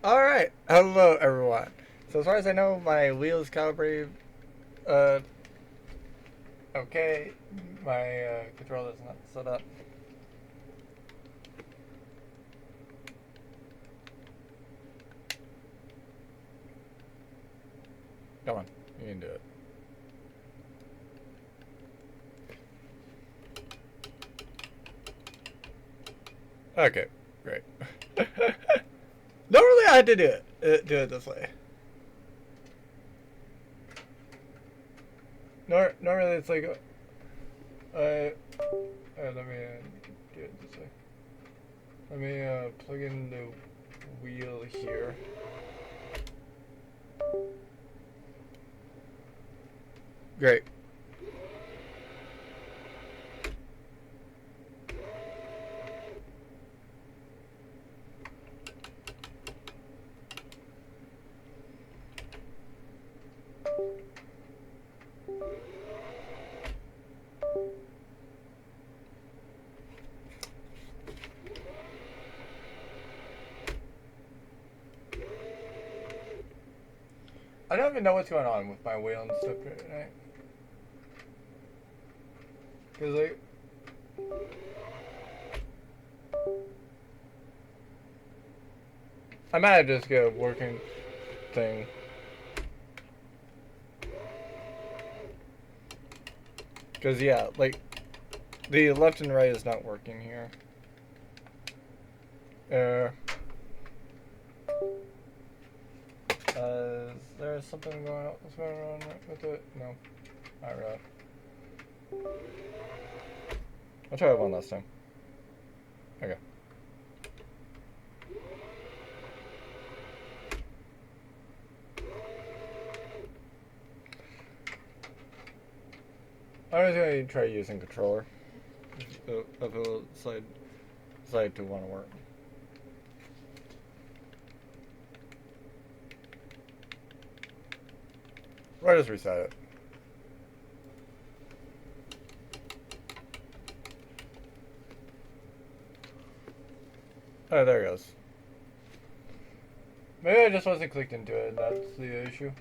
Alright, hello everyone. So as far as I know, my wheel is calibrated, uh, okay. My, controller is not set up. Come on, you can do it. Okay, great. Normally I had to do it this way. Normally it's like, let me do it this way. Let me plug in the wheel here. Great. I don't even know what's going on with my wheel and stuff tonight. Cause like, I might have just get a working thing. Cause yeah, like the left and right is not working here. Is there something going on? What's going on with it? No, not really. I'll try it one last time. Okay. I'm just gonna try using controller. If it'll decide to want to work. Or I just reset it. Oh, there it goes. Maybe I just wasn't clicked into it, and that's the issue.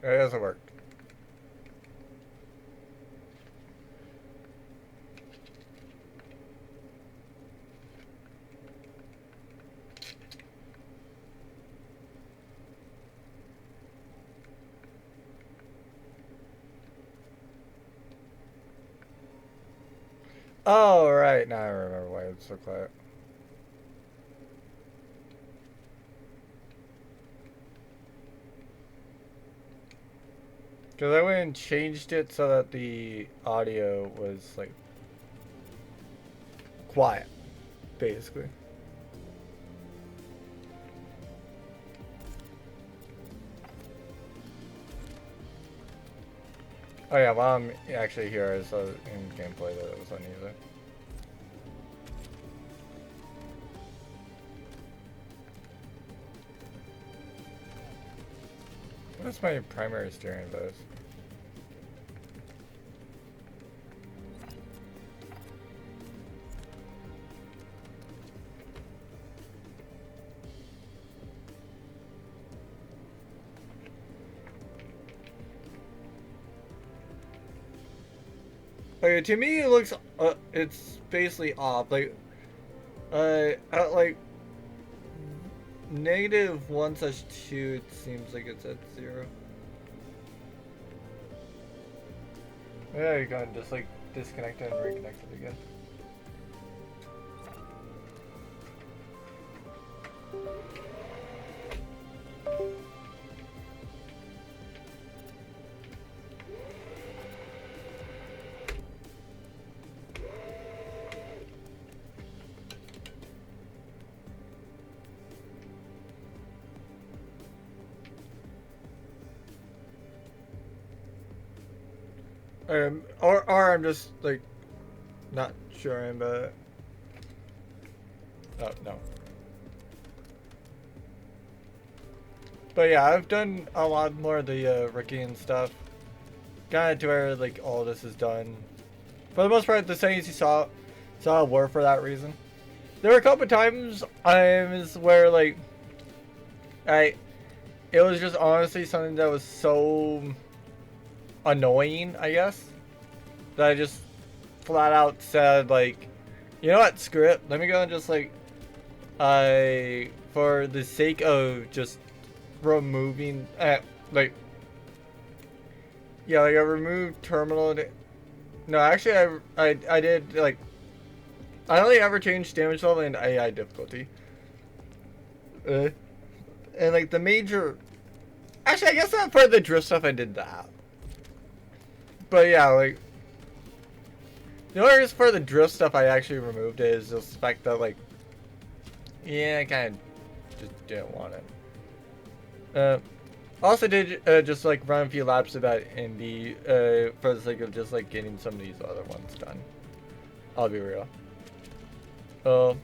It hasn't worked. Oh, right. Now I remember why it's so quiet. Because I went and changed it so that the audio was, like, quiet, basically. Oh yeah, while I'm actually here, I saw in gameplay that it was uneasy. What's my primary steering base? Okay, to me it looks, it's basically off. Like, at like -1/2, it seems like it's at 0. Yeah, you can just like disconnect it and reconnect it again. Or I'm just like not sure about it. Oh, no. But yeah, I've done a lot more of the Ricky and stuff. Kind of to where like all this is done. For the most part, the settings you saw were for that reason. There were a couple times where like it was just honestly something that was so annoying, I guess, that I just flat out said like, you know what, screw it. Let me go and just like, for the sake of just removing, like, yeah, like I removed terminal. No, actually, I did like. I only ever changed damage level and AI difficulty. And like the major, actually, I guess not for the drift stuff. I did that. But yeah, like the only reason for the drift stuff I actually removed it is just the fact that like, yeah, I kind of just didn't want it. Also did just like run a few laps of that indie for the sake of just like getting some of these other ones done. I'll be real. Cause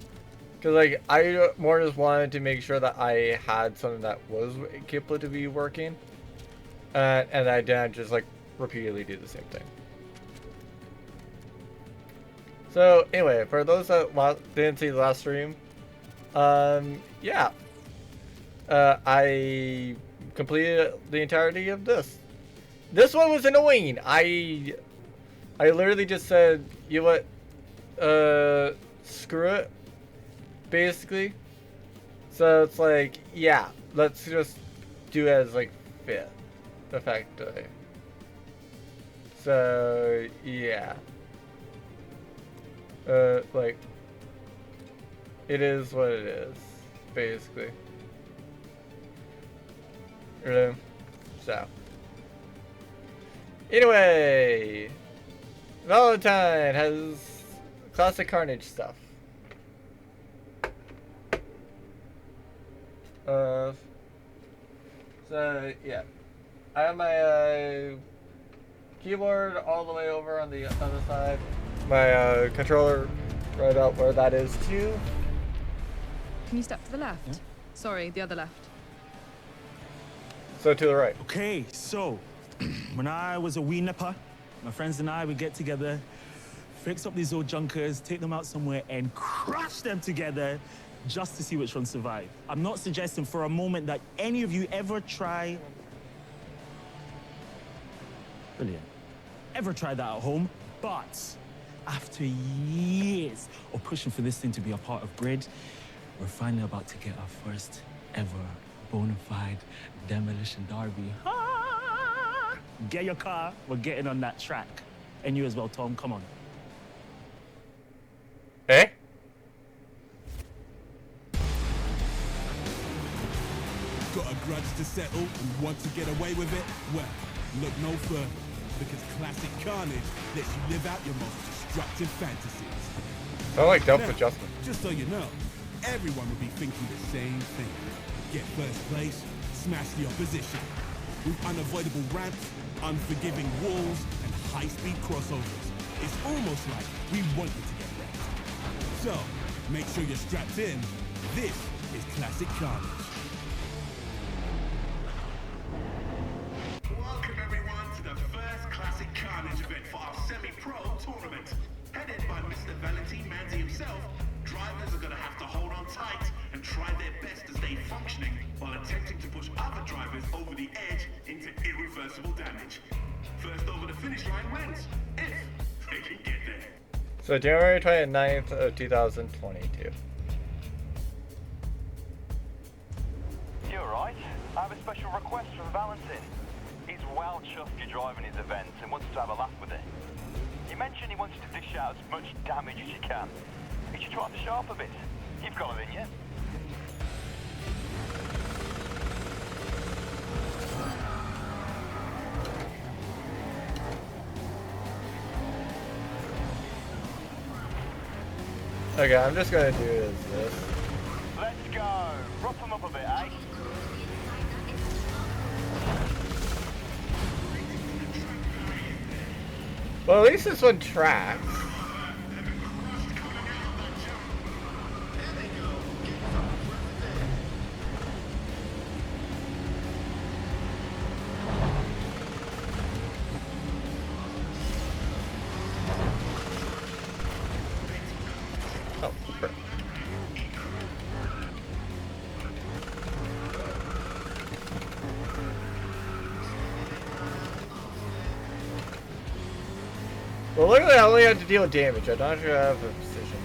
like I more just wanted to make sure that I had something that was capable to be working, and I didn't just like repeatedly do the same thing. So anyway, for those that didn't see the last stream, yeah, I completed the entirety of this. This one was annoying. I literally just said, you know what, screw it, basically. So it's like, yeah, let's just do it as like fit, effectively. So yeah, like it is what it is, basically. So anyway, Valentine has classic Carnage stuff. So yeah, I have my keyboard all the way over on the other side. My controller right out where that is too. Can you step to the left? Yeah. Sorry, the other left. So to the right. Okay, so when I was a wee nipper, my friends and I would get together, fix up these old junkers, take them out somewhere and crush them together just to see which one survived. I'm not suggesting for a moment that any of you ever try... Brilliant. Ever try that at home, but after years of pushing for this thing to be a part of Grid, we're finally about to get our first ever bona fide demolition derby. Ah! Get your car, we're getting on that track. And you as well, Tom, come on. Eh? Got a grudge to settle and want to get away with it? Well, look no further, because classic Carnage lets you live out your most destructive fantasies. I like depth Now, adjustment. just so you know, everyone will be thinking the same thing. Get first place, smash the opposition. With unavoidable ramps, unforgiving walls, and high-speed crossovers. It's almost like we want you to get wrecked. So, make sure you're strapped in. This is Classic Carnage. Welcome everyone to the first Classic Carnage event for our semi-pro tournament. Headed by Mr. Valentin Says himself, drivers are going to have to hold on tight and try their best to stay functioning while attempting to push other drivers over the edge into irreversible damage. First over the finish line wins, if they can get there. So January 29th of 2022. You alright? I have a special request from Valentin. He's well chuffed you're driving his event and wants to have a laugh with it. You mentioned he wants you to dish out as much damage as you can. You should try to sharp a bit. You've got it in you. Okay, I'm just gonna do this. Let's go. Rough him up a bit, eh? Well, at least this one tracks. Well, literally, I only had to deal with damage. I don't actually have a position.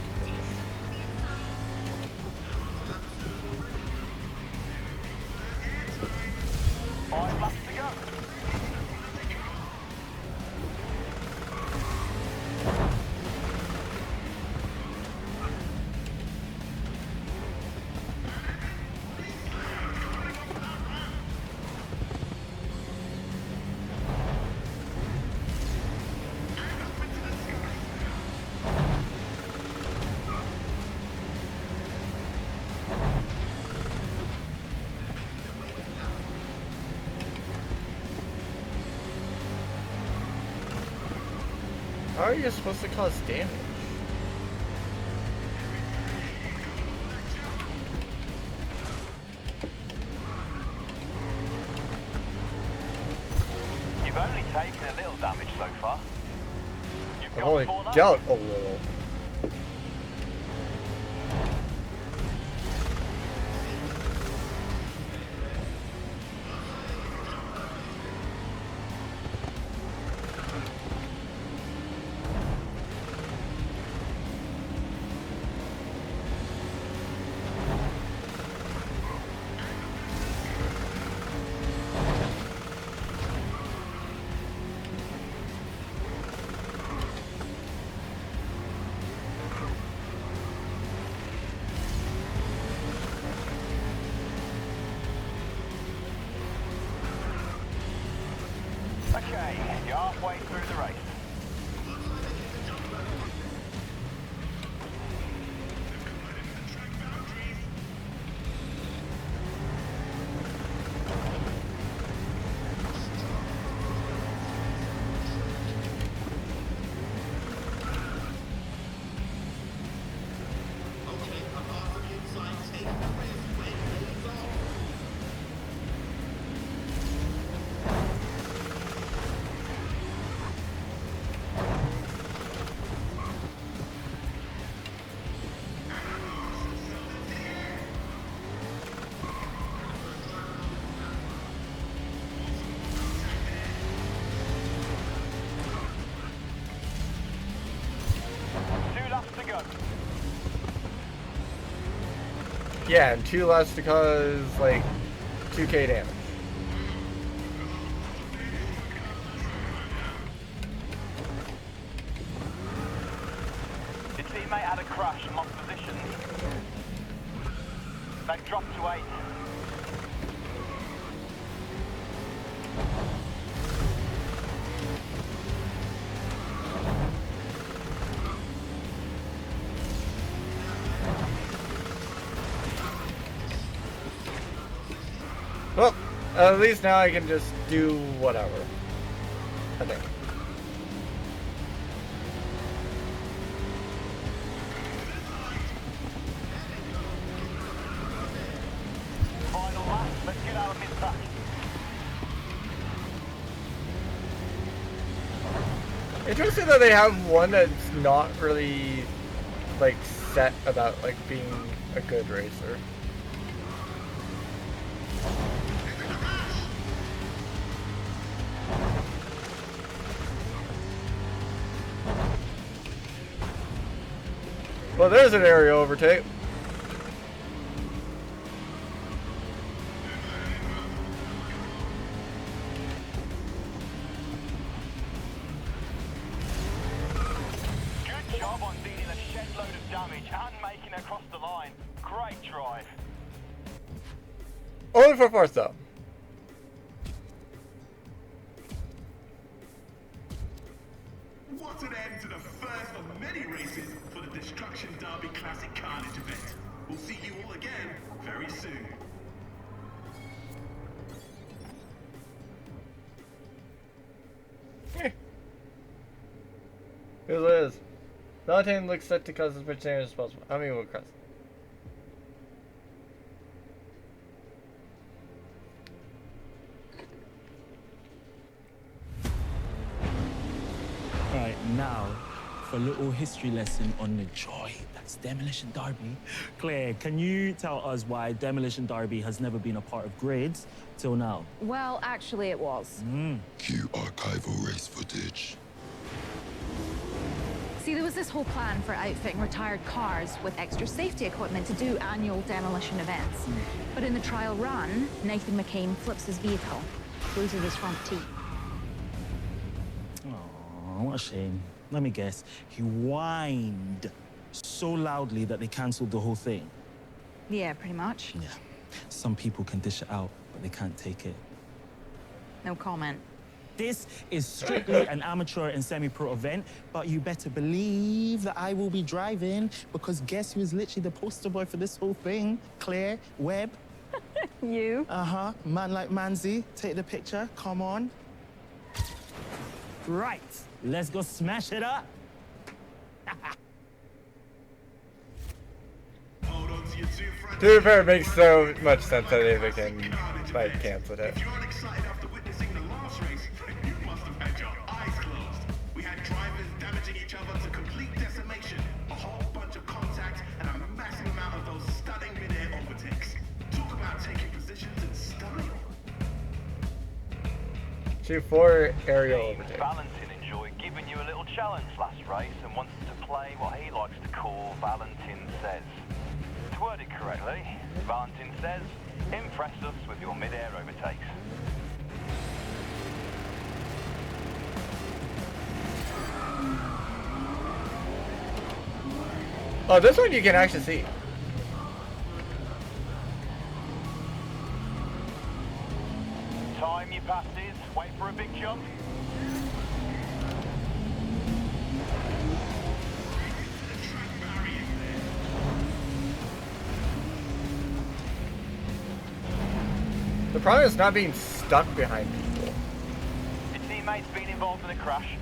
Five laps to go. How are you supposed to cause damage? You've only taken a little damage so far. You've I've got only 4 laps. dealt a little. Okay, you're halfway through the race. Yeah, and 2 less because, like, 2k damage. Your teammate had a crash and lost position. They've dropped to 8. Well, at least now I can just do whatever. I think. Final lap, let's get out of mid-pack. Interesting that they have one that's not really, like, set about, like, being a good racer. Well, there's an aerial overtake. Good job on dealing a shed load of damage and making it across the line. Great drive. Only for fourth, though. What an end to the first of many races for the Destruction Derby Classic Carnage event. We'll see you all again very soon. Here's what it is. Valentin looks set to cause as much damage as possible. I mean, we'll cause. Alright, now for a little history lesson on the joy that's Demolition Derby. Claire, can you tell us why Demolition Derby has never been a part of grids till now? Well, actually, it was. Cue archival race footage. See, there was this whole plan for outfitting retired cars with extra safety equipment to do annual demolition events. But in the trial run, Nathan McCain flips his vehicle, loses his front teeth. Oh, what a shame. Let me guess. He whined so loudly that they cancelled the whole thing. Yeah, pretty much. Yeah. Some people can dish it out, but they can't take it. No comment. This is strictly an amateur and semi-pro event, but you better believe that I will be driving, because guess who is literally the poster boy for this whole thing? Claire Webb. You? Uh-huh. Man like Manzi. Take the picture. Come on. Right. Let's go smash it up. Hold on to your two front To be fair, it makes so much sense that they can like cancel it. If you're unexcited after witnessing the last race, you must have had your eyes closed. We had drivers damaging each other to complete decimation, a whole bunch of contact, and a massive amount of those stunning mid-air overtakes. Talk about taking positions in style. 2-4 aerial overtake. Valentin enjoyed giving you a little challenge last race and wants to play what he likes to call Valentin Says. To word it correctly, Valentin Says, impress us with your mid-air overtakes. Oh, this one you can actually see. Time your passes, wait for a big jump. The problem is not being stuck behind people. Your teammate's been involved in a crash.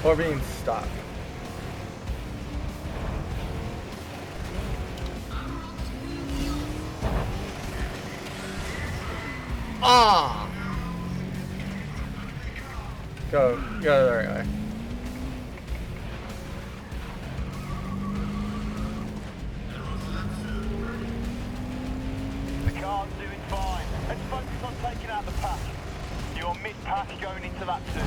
Or being stuck. Ah! Go the right way. The car's doing fine. Let's focus on taking out the pack. You're mid-pack going into that too.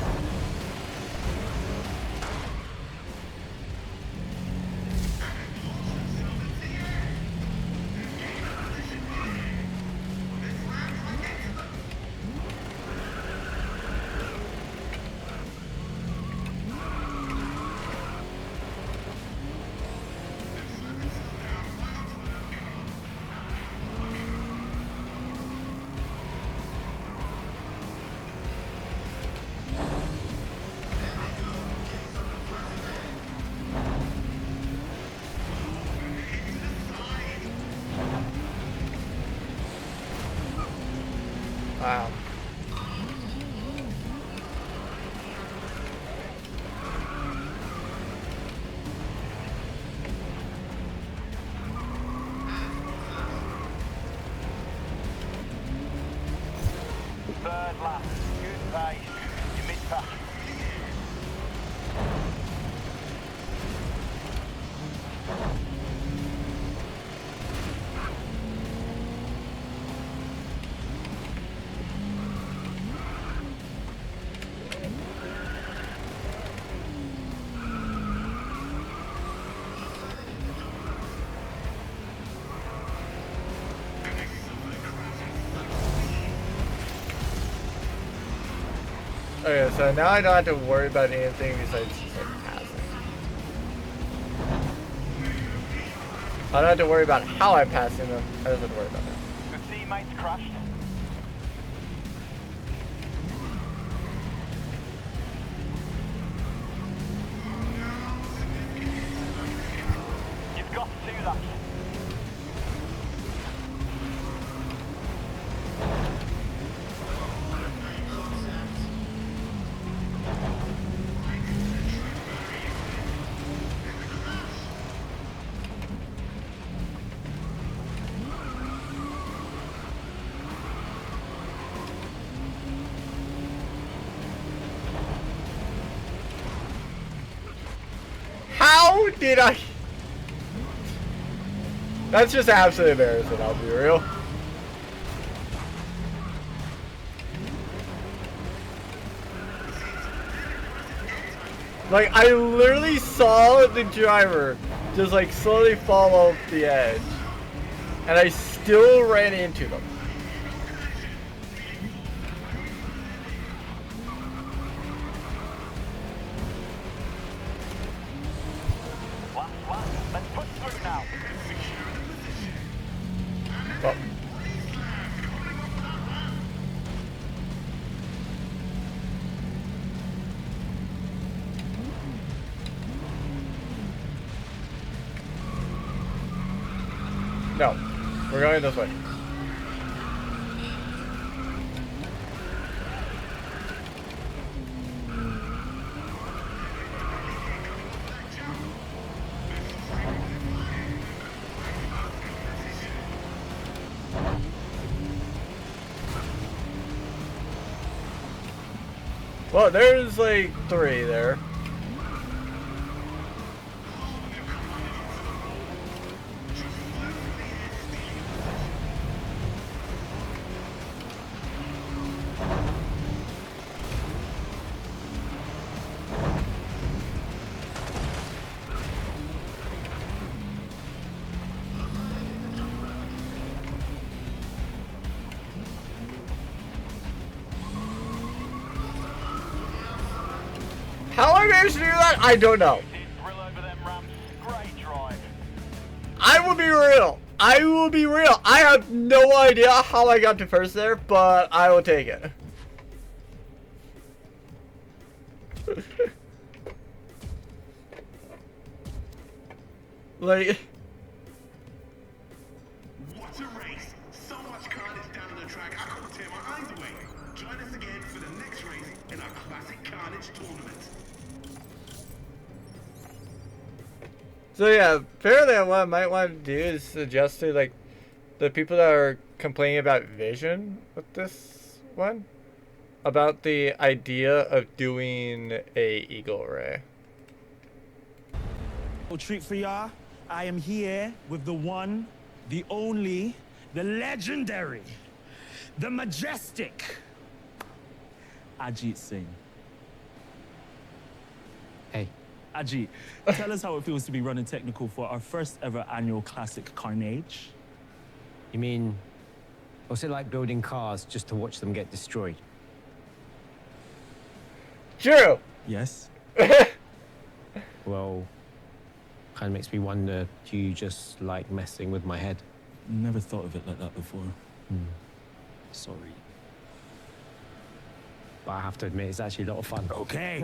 Wow. Third lap, good pace. You're mid-pack. Okay, so now I don't have to worry about anything besides just like passing. I don't have to worry about how I'm passing them. I just have to worry about that. Your teammate's crashed. You've got two laps. How did I? That's just absolutely embarrassing, I'll be real. Like, I literally saw the driver just like slowly fall off the edge. And I still ran into them. Let's push through now. Oh. No, we're going this way. Well, there's like 3 there. How I managed to do that, I don't know. Drill over them ramps. Great drive. I will be real. I will be real. I have no idea how I got to first there, but I will take it. Like, What a race! So much carnage down on the track, I couldn't tear my eyes away. Join us again for the next race in our classic carnage tournament. so yeah, apparently what I might want to do is suggest to like the people that are complaining about vision with this one, about the idea of doing a eagle ray. A treat for y'all. I am here with the one, the only, the legendary, the majestic Ajit Singh. Hey. Ajit, tell us how it feels to be running technical for our first ever annual classic Carnage. You mean, what's it like building cars just to watch them get destroyed? True. Yes? Well, kind of makes me wonder, do you just like messing with my head? Never thought of it like that before. Sorry. But I have to admit, it's actually a lot of fun. Okay.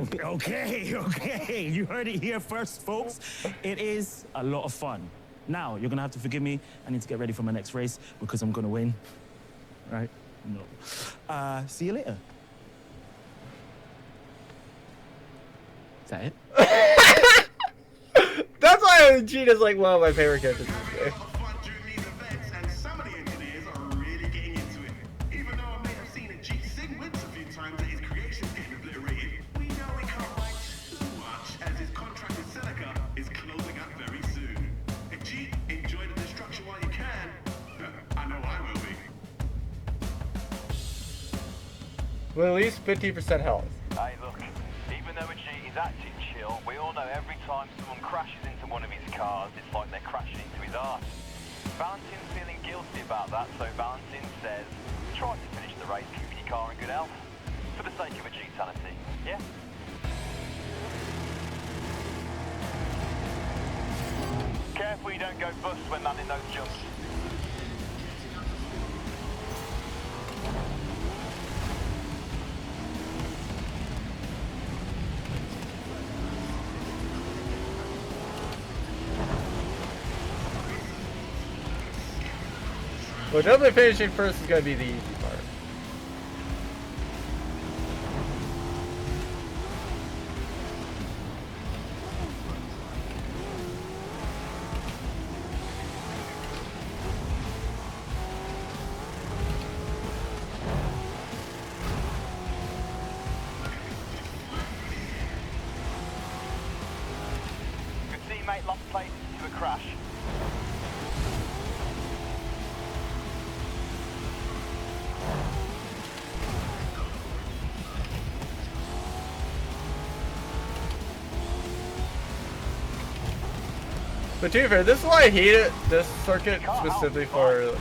You heard it here first, folks. It is a lot of fun. Now, you're gonna have to forgive me. I need to get ready for my next race because I'm gonna win. Right? No. See you later. Is that it? That's why Gina's like one of my favorite characters. Having a lot of fun during these events, and some of the engineers are really getting into it. Even though I may have seen a G Sing wins a few times that his creations get obliterated, we know he can't write too much as his contract with Seneca is closing up very soon. And G, enjoy the destruction while you can. I know I will be. With at least 50% health. Hey, look, even though Ajit is acting chill, we all know every time someone crashes into one of his cars, it's like they're crashing into his arse. Valentin's feeling guilty about that, so Valentin says, try to finish the race keeping your car in good health. For the sake of Ajit's sanity, yeah? Careful you don't go bust when landing those jumps. Well, definitely finishing first is going to be the easy part. Good teammate lost places to a crash. But to be fair, this is why I hate it, this circuit specifically for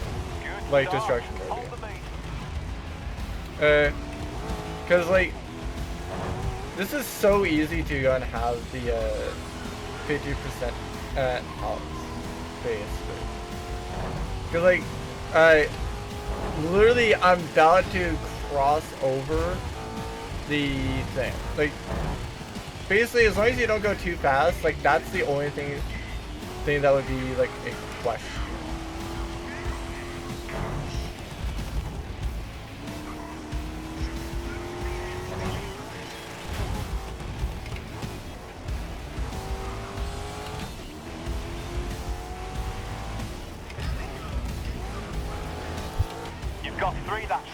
like destruction derby. Cause like this is so easy to go and have the 50% out base. Cause like literally I'm about to cross over the thing. Like basically as long as you don't go too fast, like that's the only thing that would be like a question. You've got 3 laps.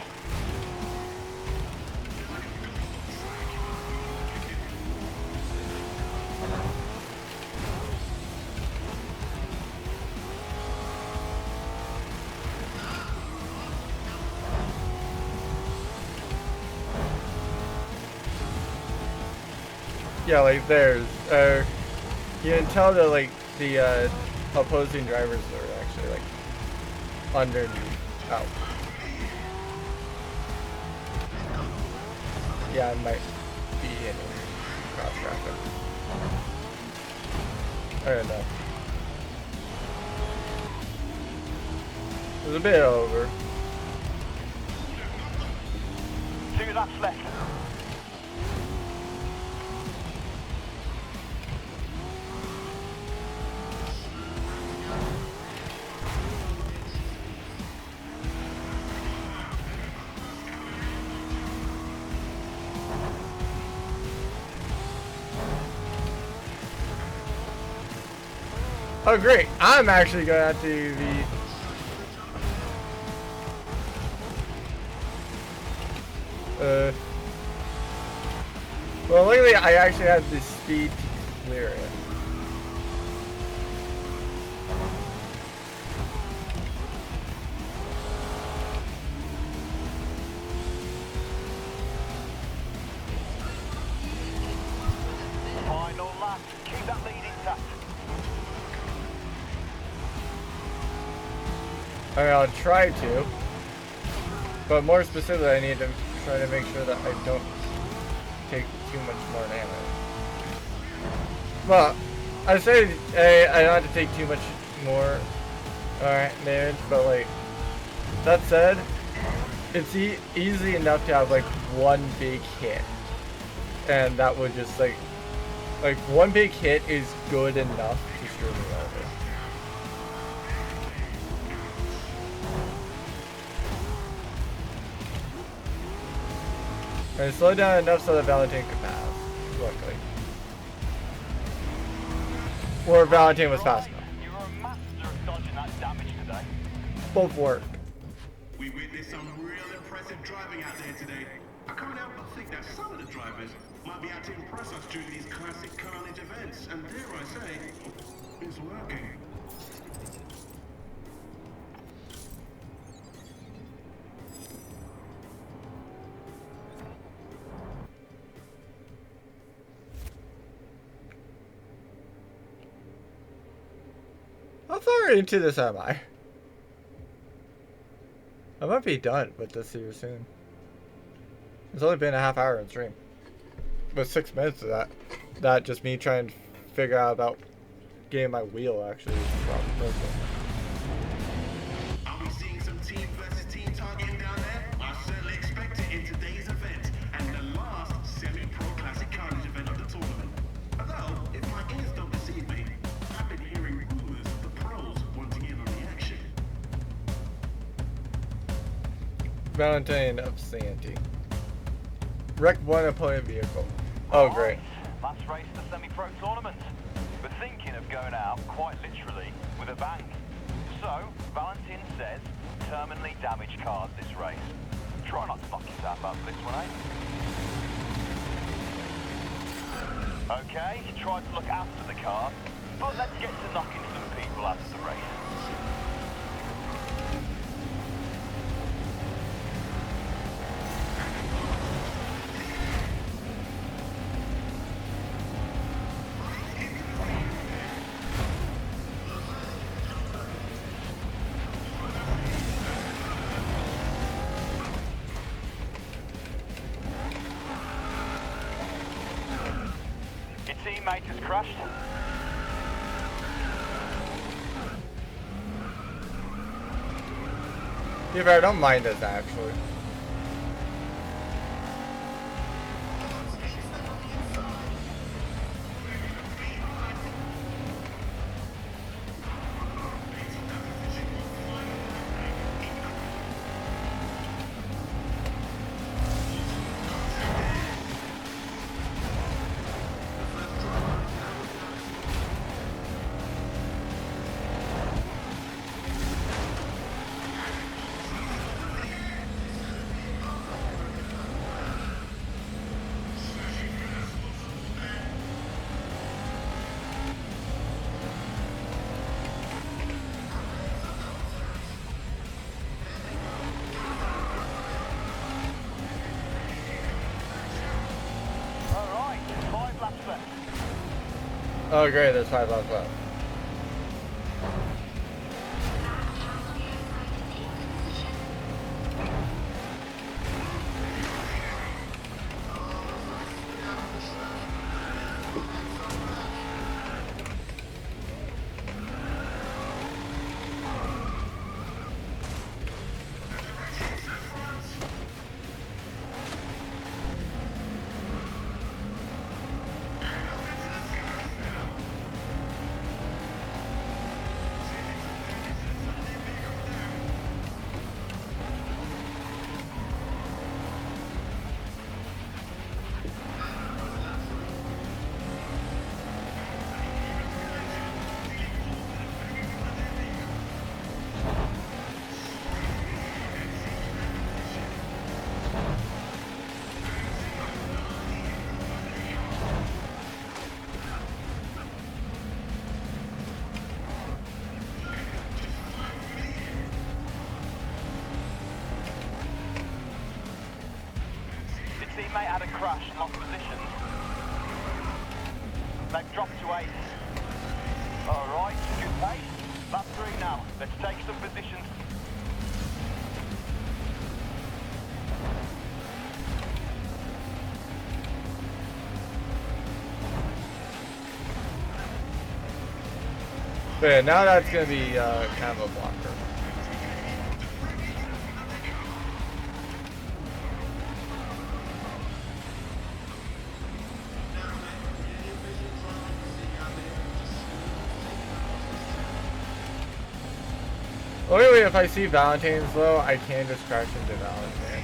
Yeah, like there's, you can tell that like the opposing drivers are actually like underneath. Out. Yeah, I might be in cross traffic. I don't know. It was a bit over. 2 laps left. Oh great, I'm actually going to have to be... Well luckily I actually have the speed to clear it. Final lap. Keep that lead intact. I mean, I'll try to, but more specifically, I need to try to make sure that I don't take too much more damage. Well, I say I don't have to take too much more damage, but like, that said, it's easy enough to have like one big hit, and that would just like one big hit is good enough to screw me over. And slow down enough so that Valentin could pass, luckily. Or Valentin was fast enough. You were a master of dodging that damage today. Both work. We witnessed some real impressive driving out there today. I can't help but think that some of the drivers might be out to impress us during these classic carnage events, and dare I say, it's working. How far into this am I? I might be done with this here soon. It's only been a half hour in stream. With 6 minutes of that. That just me trying to figure out about getting my wheel actually from Are we seeing some team versus team targeting down there? I certainly expect it in today's event, and the last semi-pro classic carnage event of the tournament. Although, if my ears don't deceive me, I've been hearing rumors of the pros wanting in on the action. Valentin of Santee. Wreck one opponent vehicle. Oh great. Last race of the semi-pro tournament. We're thinking of going out, quite literally, with a bang. So, Valentin Says, terminally damaged cars this race. Try not to knock yourself out for this one, eh? Okay, try to look after the car, but let's get to knocking some people out of the race. teammate has crashed. Yeah, but I don't mind this actually. Alright, 5 laps left. Oh great, there's 5 laps left. Your teammate had a crash and lost position. They've dropped to 8th. Alright, good pace. Lap 3 now. Let's take some positions. But yeah, now that's gonna be kind of a blocker. Anyway, if I see Valentine's though, I can just crash into Valentine.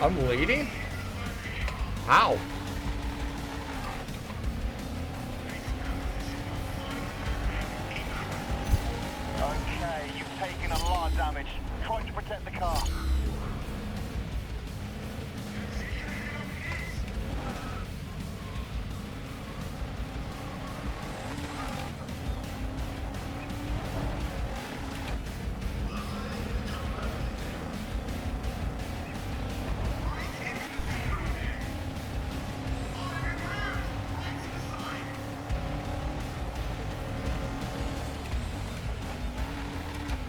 I'm leading? How? Okay, you've taken a lot of damage. Try to protect the car.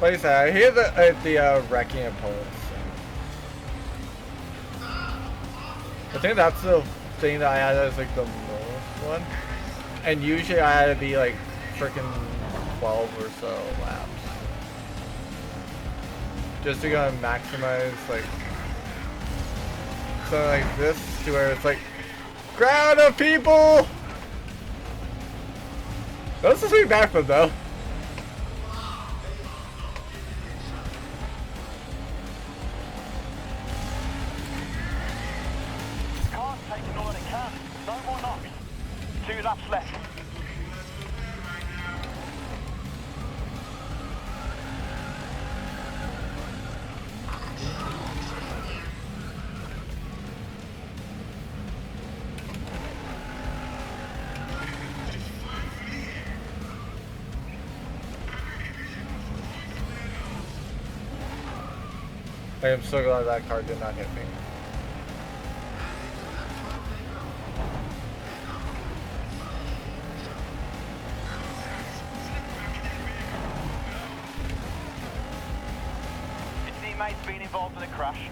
Like I said, I hear the wrecking of Polis. I think that's the thing that I had as like the most one. And usually I had to be like freaking 12 or so laps. Just to go and maximize like something like this to where it's like crowd of people! That's a sweet backflip though. Car's taking all that it can. No more knocks. 2 laps left. I am so glad that car did not hit me. Your teammate's been involved in a crash.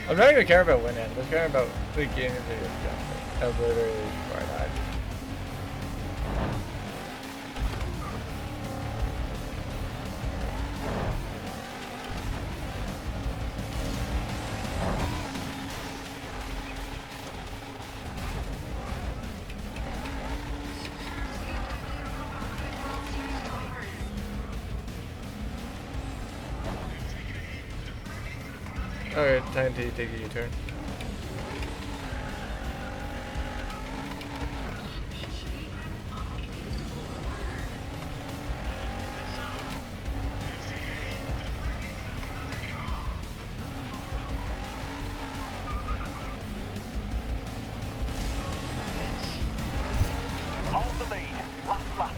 I'm not even caring about winning. I'm just caring about the game of video games. That's literally where I died. Alright, time to take a U-turn. Hold the lead. Last lap.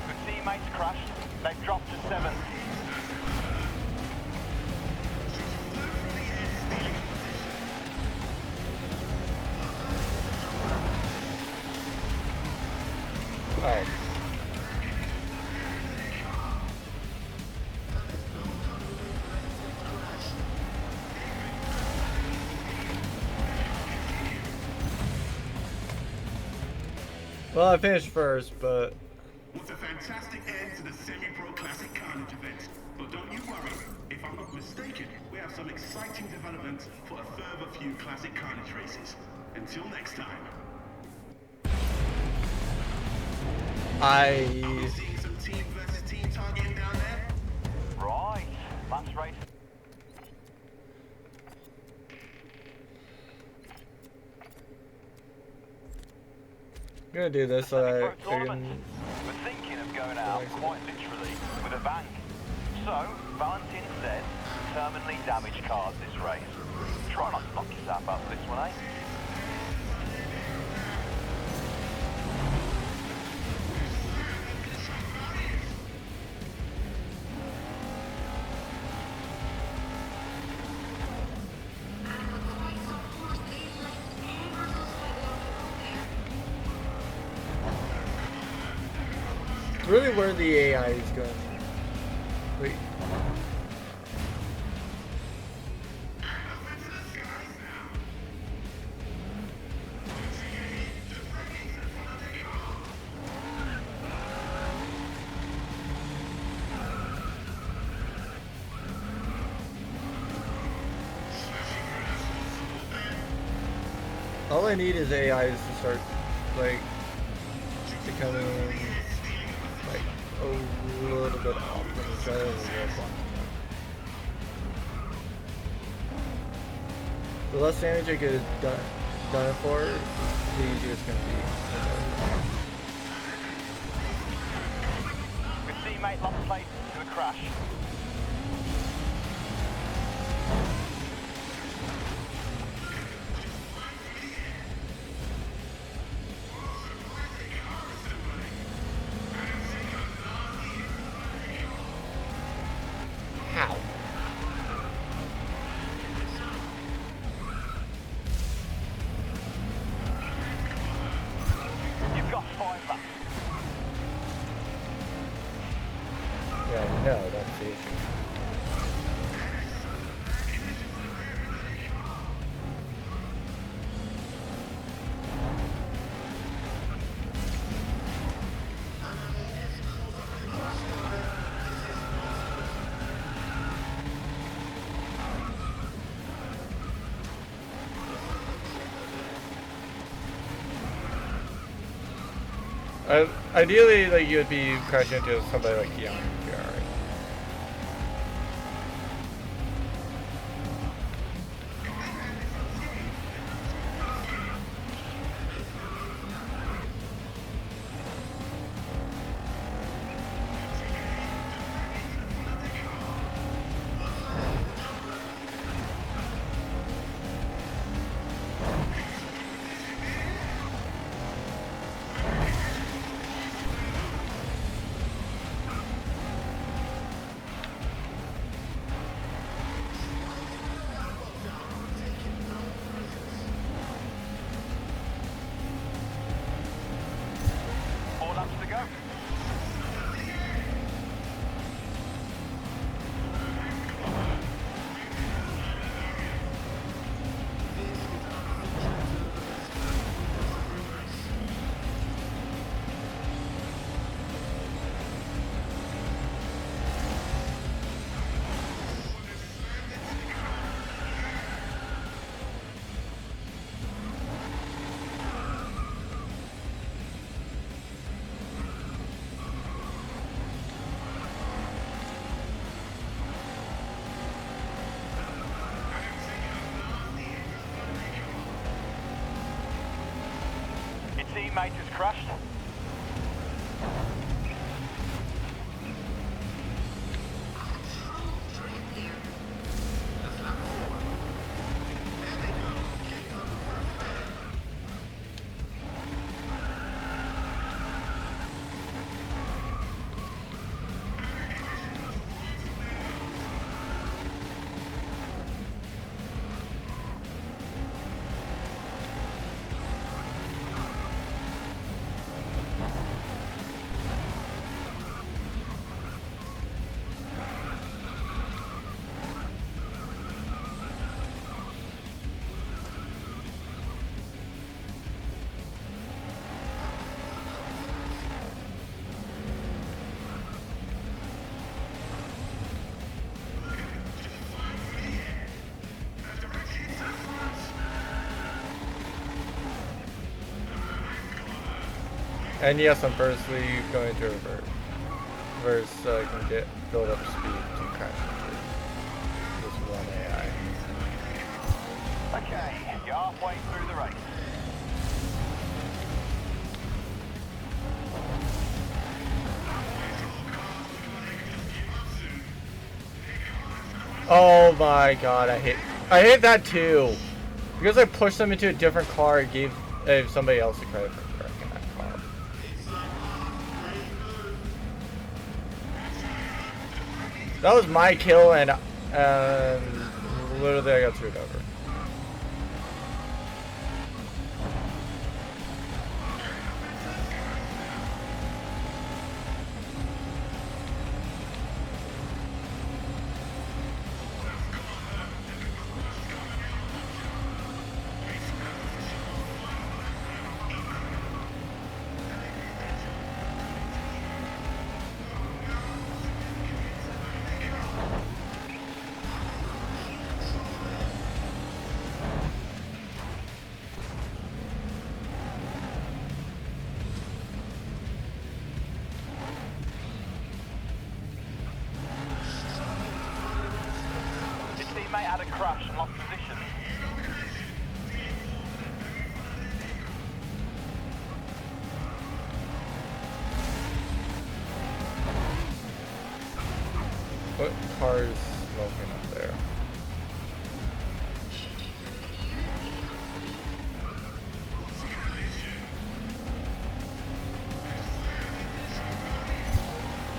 Your teammates crashed. They've dropped to 7th. Alright. Well, I finished first, but What a fantastic end to the Semi-Pro Classic Carnage event. But don't you worry, if I'm not mistaken, we have some exciting developments for a further few Classic Carnage races. Until next time. Seeing some team versus team targeting down there? Right. Last race. I'm gonna do this so Pro that I tournament. can. We're thinking of going out, quite literally, with a bang. So, Valentin Says, terminally damaged cars this race. Try not to knock yourself out for this one, eh? Really, where the AI is going. Wait. All I need is AIs to start, like, becoming, like, a little bit off from each other. The less damage I get done it for, the easier it's gonna be. Your teammate lost place to a crash. How? You've got 5 laps. No, that's the issue. Ideally, like, you would be crashing into somebody like Keon. You're alright. All laps to go. Your teammate has crashed. And yes, I'm purposely going to reverse so I can build up speed to crash into this one AI. Okay, you're halfway through the race. Oh my god, I hate that too. Because I pushed them into a different car, it gave somebody else the credit for correcting that car. That was my kill, and literally I got screwed over. Your teammate had a crash and lost position. What car is smoking up there?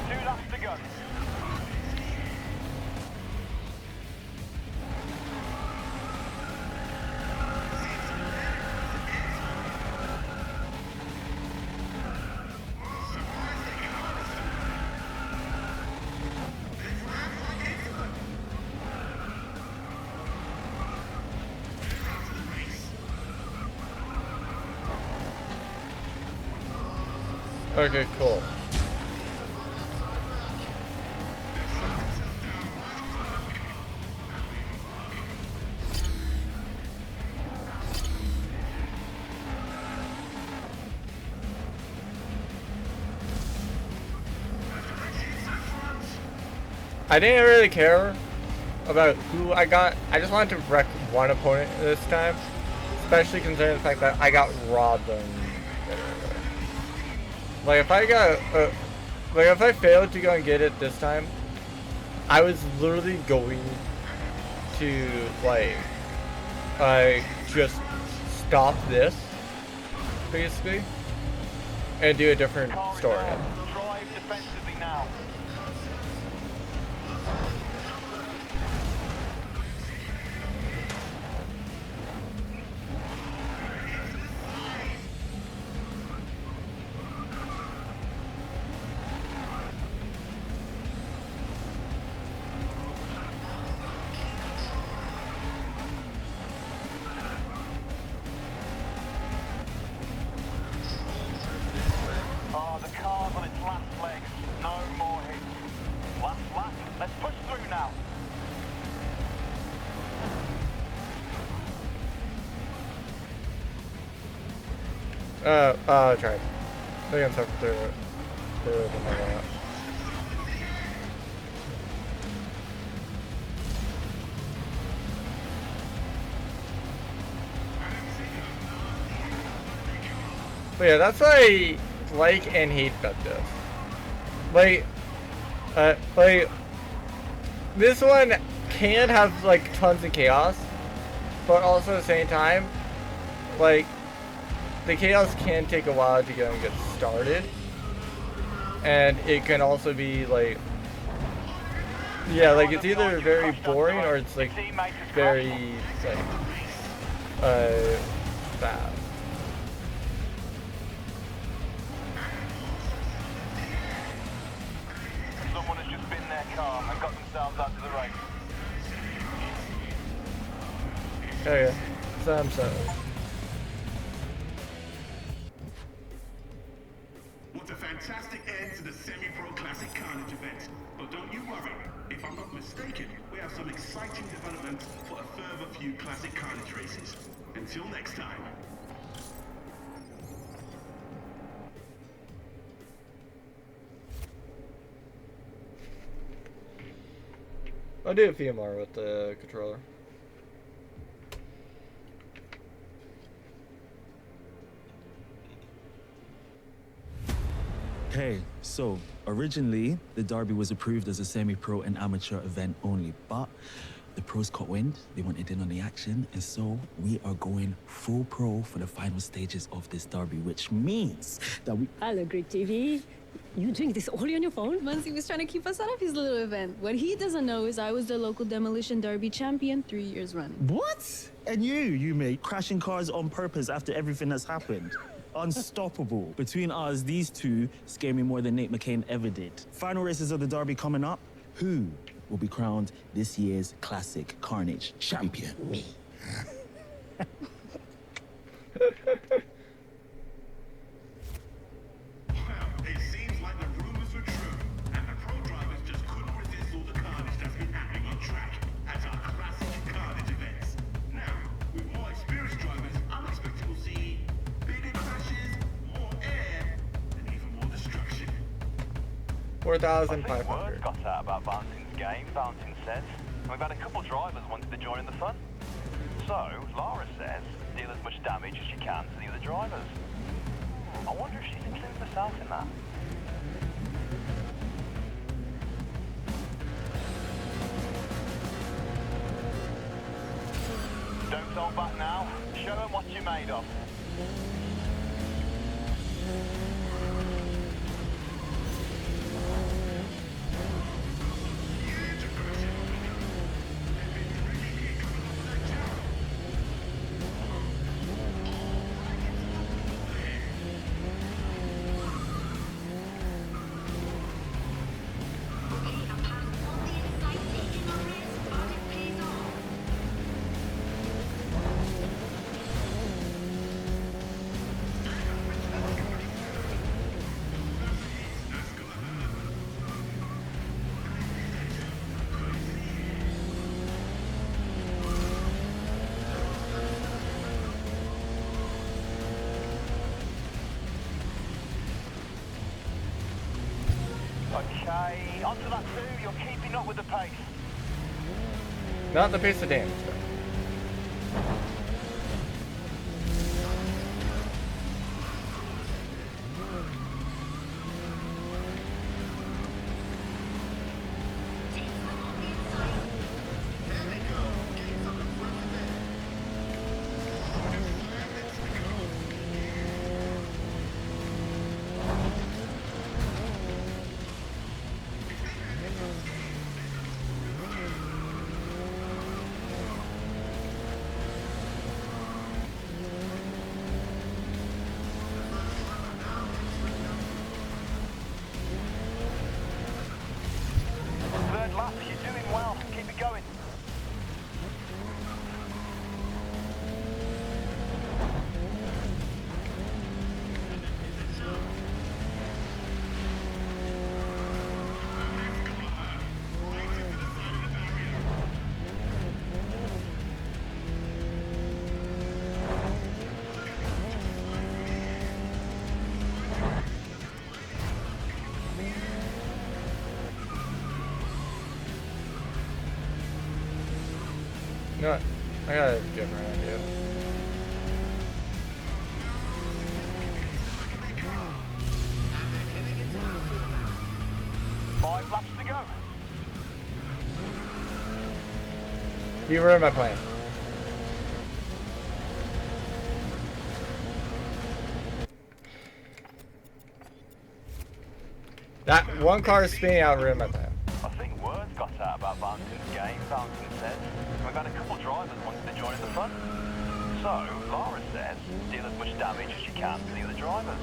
Two laps to go. Okay, cool. I didn't really care about who I got. I just wanted to wreck one opponent this time, especially considering the fact that I got robbed on. Like if I got, like if I failed to go and get it this time, I was literally going to just stop this, basically, and do a different story. Drive defensively now. Oh, the car's on its last legs. No more hits. Last lap. Let's push through now. Try. I think I'm talking through it. But yeah, that's what I like and hate about this. Like, this one can have like tons of chaos, but also at the same time, like, the chaos can take a while to go and get started, and it can also be like, yeah, like it's either very boring or it's like very bad. Someone has just been in their car and got themselves out to the race. Oh yeah, so I'm sorry. What a fantastic end to the Semi-Pro Classic Carnage event. But don't you worry, if I'm not mistaken, we have some exciting developments for a further few Classic Carnage races. Until next time. I'll do a few more with the controller. Okay, so originally the Derby was approved as a semi-pro and amateur event only, but the pros caught wind, they wanted in on the action, and so we are going full pro for the final stages of this Derby, which means that we... Hello, Greek TV. You doing this all on your phone? Muncie was trying to keep us out of his little event. What he doesn't know is I was the local demolition derby champion 3 years running. What? And you mate, crashing cars on purpose after everything that's happened. Unstoppable. Between us, these two scare me more than Nate McCain ever did. Final races of the Derby coming up. Who will be crowned this year's Classic Carnage champion? Me. It seems like the rumors were true, and the pro drivers just couldn't resist all the carnage that's been happening on track at our Classic Carnage events. Now, with more experienced drivers, I'm expecting we'll see bigger crashes, more air, and even more destruction. 4,500. Word got out about Valentin's game, Valentin Says, and we've had a couple drivers wanting to join in the fun. So, Lara says, deal as much damage as you can to the other drivers. I wonder if she's including herself in that. Don't hold back now. Show them what you're made of. Okay, onto that 2. You're keeping up with the pace. Not the pace of damage, though. Third lap, you're doing well. Keep it going. You know what? I got a different idea. Five laps to go. You ruined my plan. That one car spinning out ruined my plan. I think word's got out about Valentin's game, Valentin Says. We've had a couple of drivers wanting to join in the fun. So, Laura says, deal as much damage as you can to the other drivers.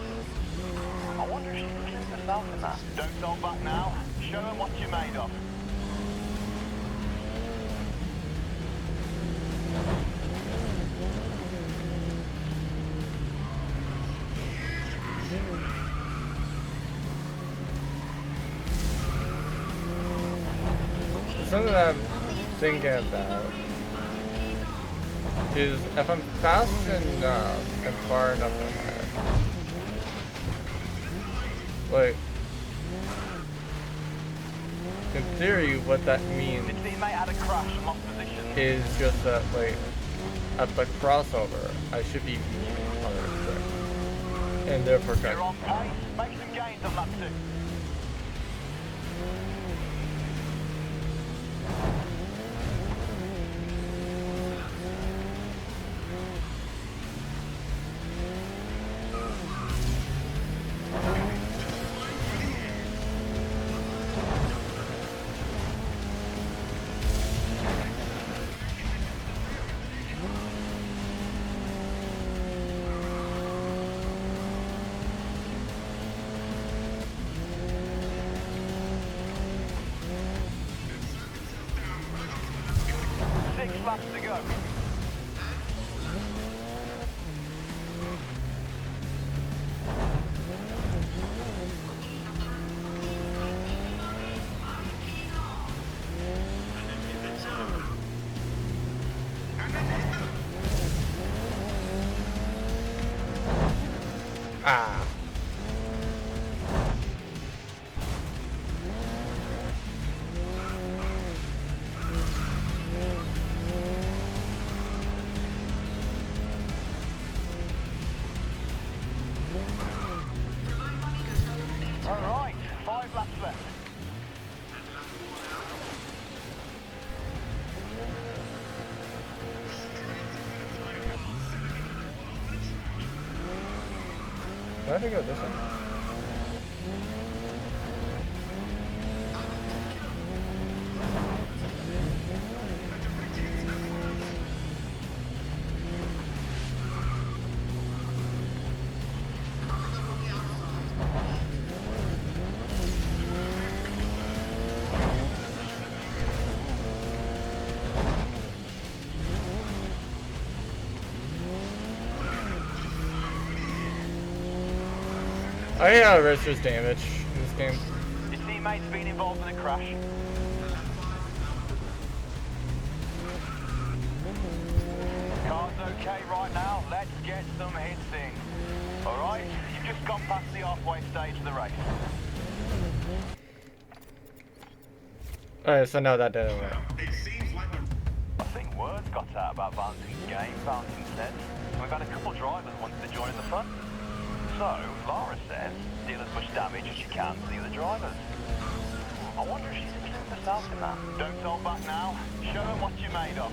I wonder if she considers herself in that. Don't hold back now. Show them what you're made of. Something that I'm thinking about is if I'm fast enough and far enough ahead, like, in theory, what that means His teammate had a crash and lost position. is just that, like, at the crossover, I should be 100%, and therefore You're on pace. Make some gains on lap 2. Laps to go. ah. Alright, 5 laps left. Do I have to go this way? I hate resistance damage in this game. Your teammate's been involved in a crash. Car's okay right now. Let's get some hits in. Alright, you've just gone past the halfway stage of the race. Alright, so no, that didn't work. It seems like the I think word's got out about Valentin's game, Valentin Says. We've had a couple drivers who wanted to join in the fun. So, Laura says, deal as much damage as you can to the other drivers. I wonder if she's interested herself in that. Don't hold back now. Show them what you're made of.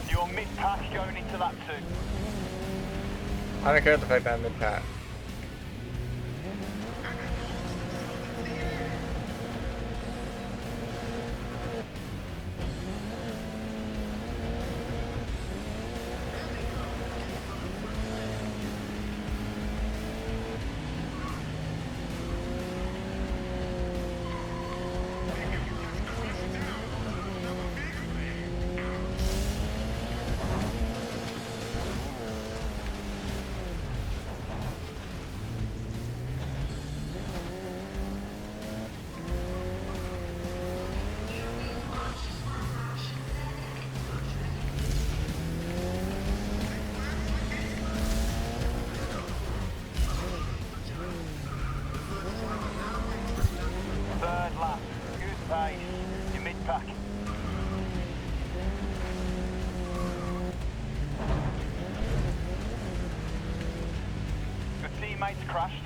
Your mid-pack going into that too. I don't care if the fact that I'm mid-pat. Third lap. Good pace. Your mid-pack. Your teammates crashed.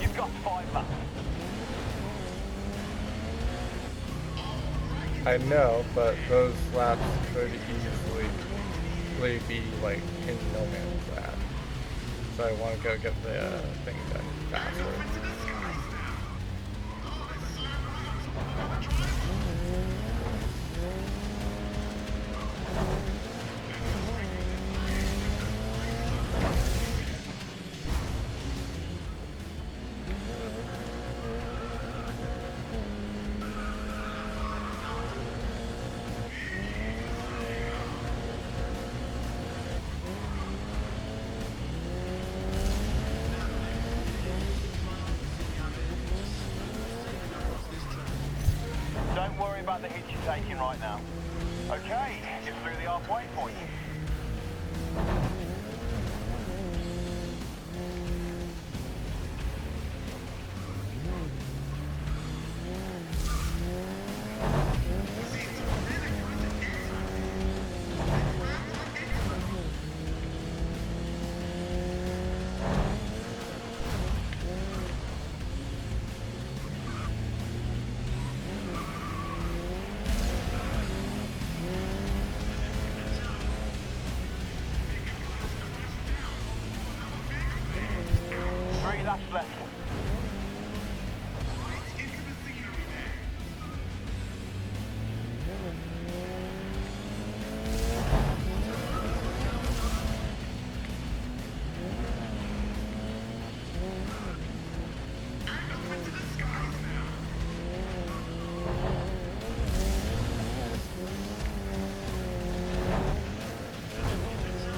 You've got 5 laps. I know, but those laps could easily be like in no man's land. So I want to go get the thing done faster. Don't worry about the hit you're taking right now. Okay, you're through the halfway point. Three laps left.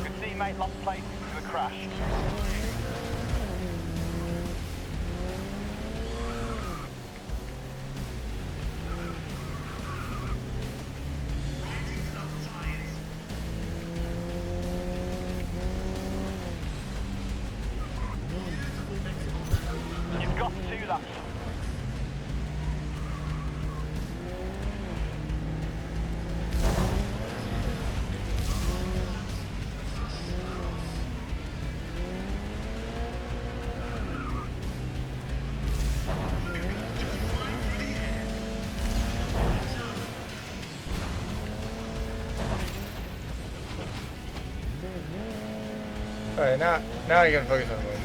Your teammate lost place to a crash. few laps. Alright, now I can focus on winning.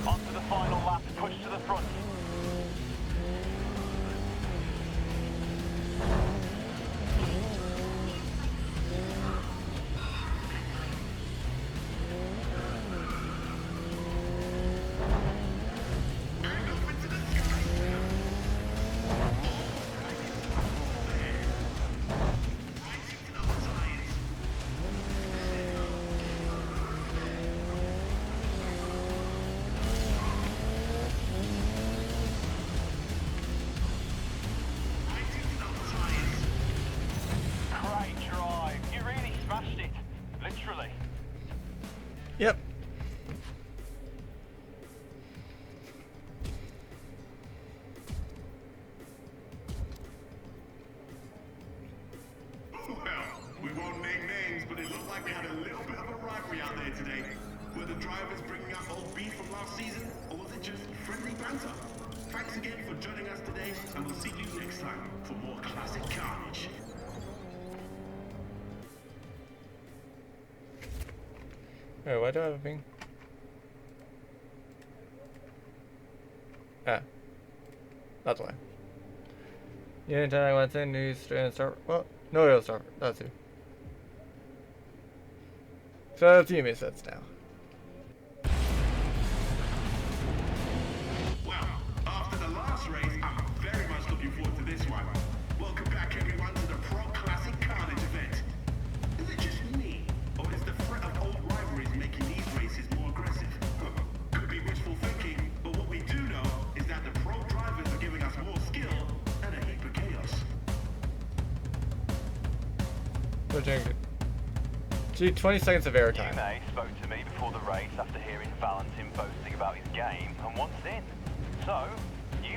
On to the final lap, push to the front. Great drive. You really smashed it. Literally. Yep. Well, we won't name names, but it looked like we had a little bit of a rivalry out there today. Were the drivers bringing up old beef from last season, or was it just friendly banter? Thanks again for joining us today, and we'll see you next time for more classic carnage. Wait, why do I have a ping? Ah. That's why. Yeah, anytime I went in, he's trying to start. Well, no, he'll start. That's who. So the teammate sets now. Well, after the last race, I'm very much looking forward to this one. Welcome back, everyone, to the Pro Classic Carnage event. Is it just me, or is the threat of old rivalries making these races more aggressive? Could be wishful thinking, but what we do know is that the pro drivers are giving us more skill and a heap of chaos. So change it. Gee, 20 seconds of airtime. May spoke to me before the race after hearing Valentin boasting about his game and wants in. So,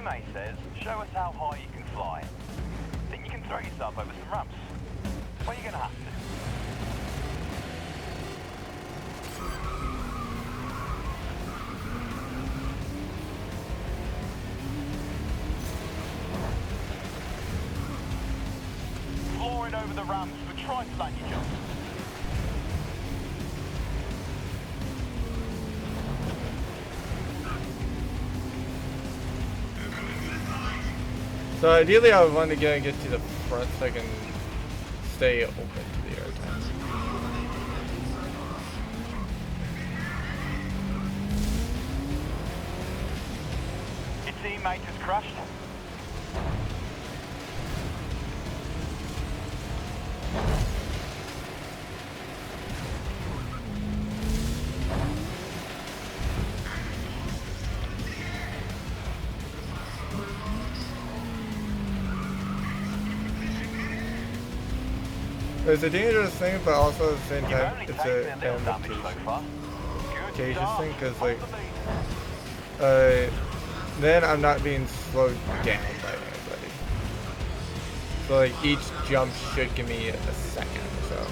May says, show us how high you can fly. Think you can throw yourself over some ramps? Well, you're gonna have to. Flooring over the ramps, but try to land your jump. So ideally I would want to get to the front so I can stay open to the airtime. Your teammate has crashed. It's a dangerous thing, but also at the same You've time, only it's taken a a little damage so far. Good dangerous start. thing, because like, Hold the lead. then I'm not being slowed down by anybody. So like each jump should give me a second or so.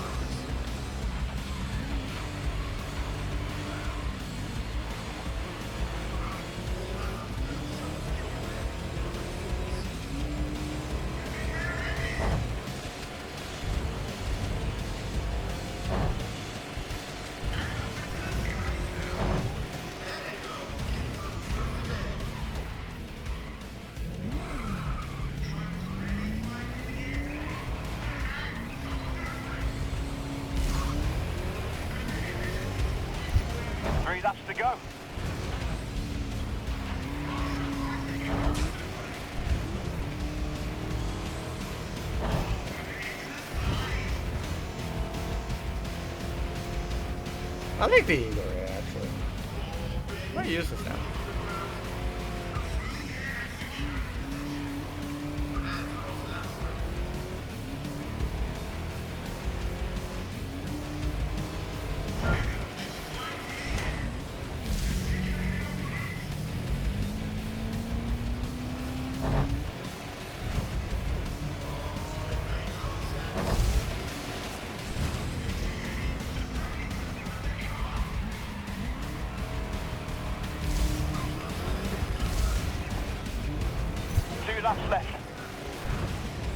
Three laps to go. I like the Eagle Ray actually. I might use this now. laps left.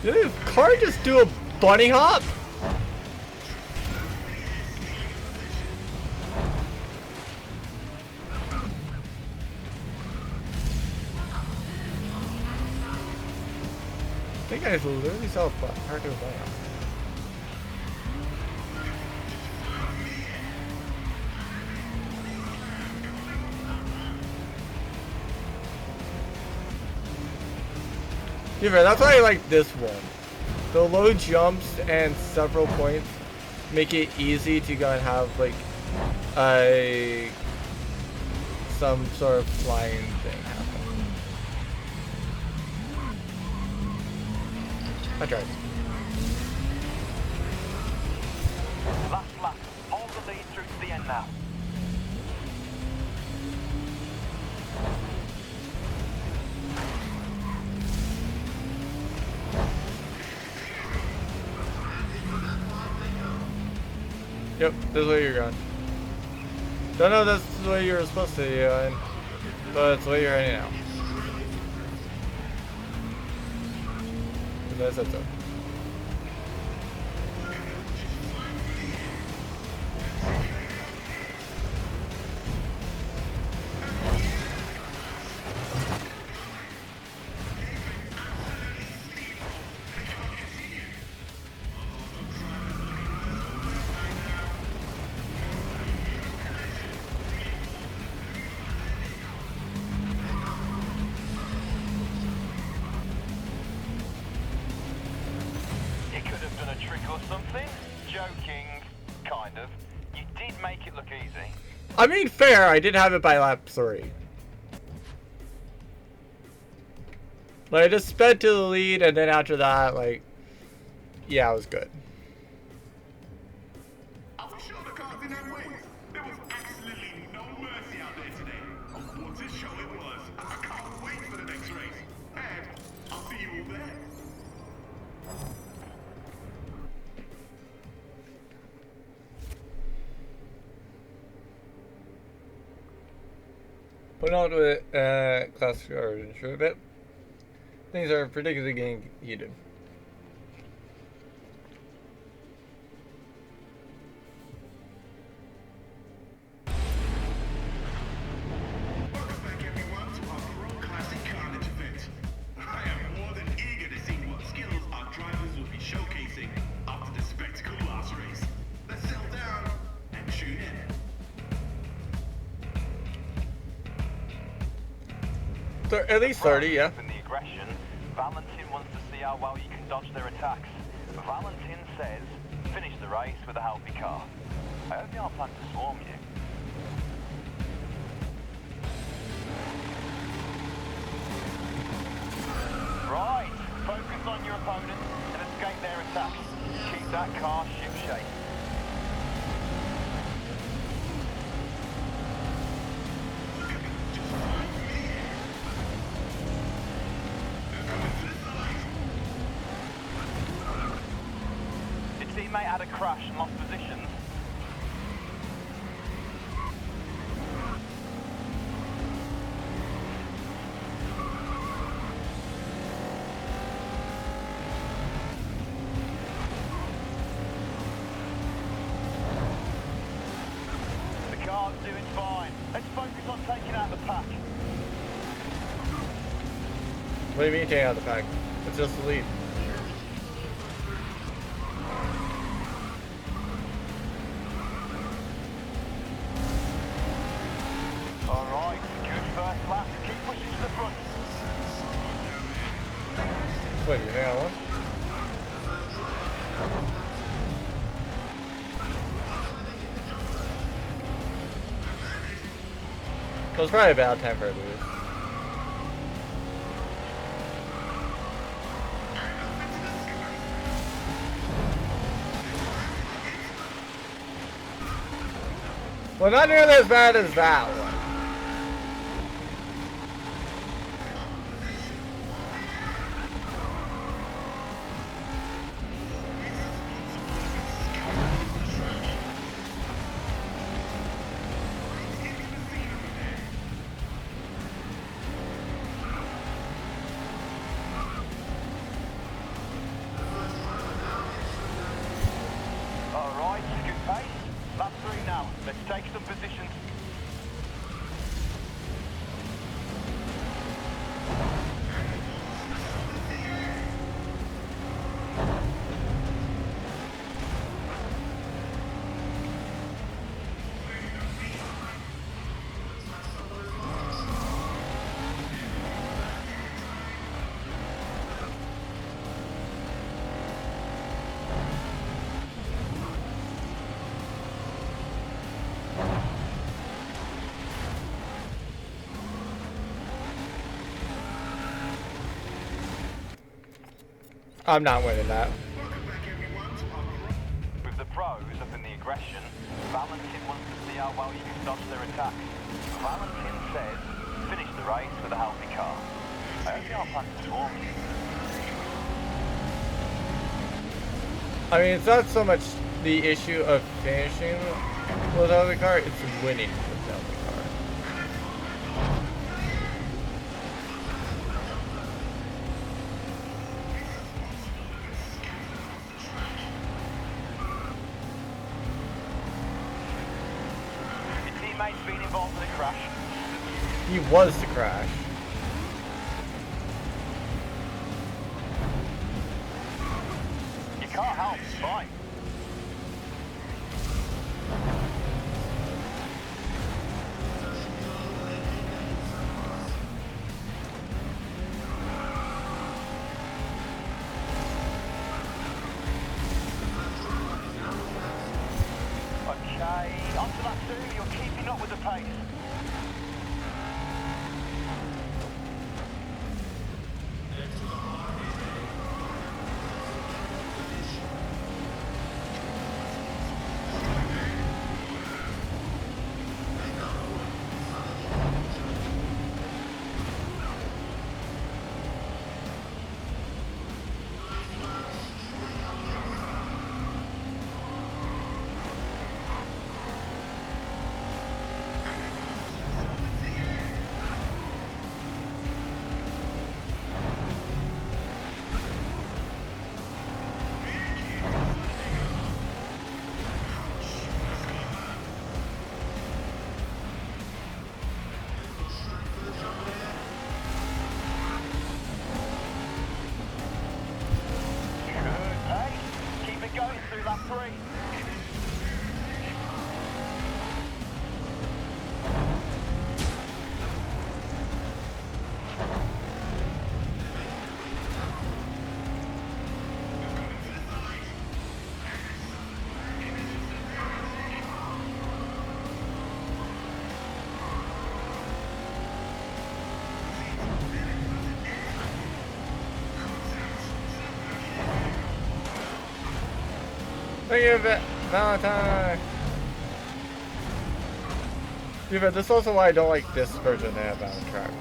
Did his car just do a bunny hop? I think I just literally saw a car do a bunny hop. Yeah, that's why I like this one. The low jumps and several points make it easy to go and have like some sort of flying thing happen. I tried. Last lap. Hold the lead through to the end now. Yep, this is where you're going. Don't know if this is the way you were supposed to be going, but it's the way you're heading now. Because I said so. I mean, fair, I did have it by lap 3. Like, I just sped to the lead, and then after that, like, yeah, it was good. Are we sure the cars didn't have wings? There was absolutely no mercy out there today. What a show it was. I can't wait for the next race. And I'll see you all there. Putting on with classic origin for a bit. Things are particularly getting heated. Welcome back everyone to our Pro Classic Carnage event. I am more than eager to see what skills our drivers will be showcasing after the spectacle last race. Let's settle down and tune in. At least 30, yeah. In the aggression, Valentin wants to see how well you can dodge their attacks. Valentin says, finish the race with a healthy car. I hope you aren't planning to swarm you. Right, focus on your opponent and escape their attacks. Keep that car ship-shape. Teammate had a crash and lost positions. The car's doing fine. Let's focus on taking out the pack. What do you mean taking out the pack? It's just the lead. Wait, you hang on one? It was probably about time for a lose. Well, not nearly as bad as that one. Let's take some positions. I'm not winning that. With the pros up in the aggression, Valentin wants to see how well you can dodge their attacks. Valentin says, finish the race with a healthy car. I hope you aren't planning to warm you. I mean, it's not so much the issue of finishing without the car, it's winning without the car. Your teammate's been involved in a crash. He was to crash. You can't help, it's fine. Okay, onto that two, you're keeping up with the pace. Going through lap 3. Thank you, Valentine! Yeah, but this is also why I don't like this version of the Havana track.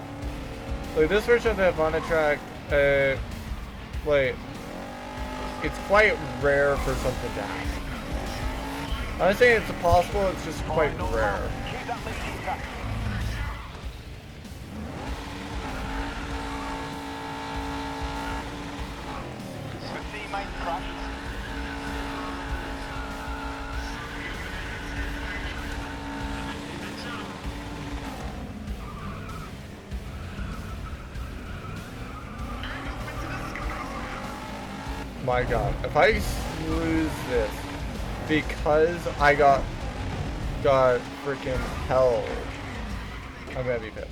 Like, this version of the Havana track, like, it's quite rare for something to happen. I'm not saying it's possible, it's just quite rare. Keep that lead intact. The teammate crashed. My god, if I lose this because I got freaking held, I'm gonna be pissed.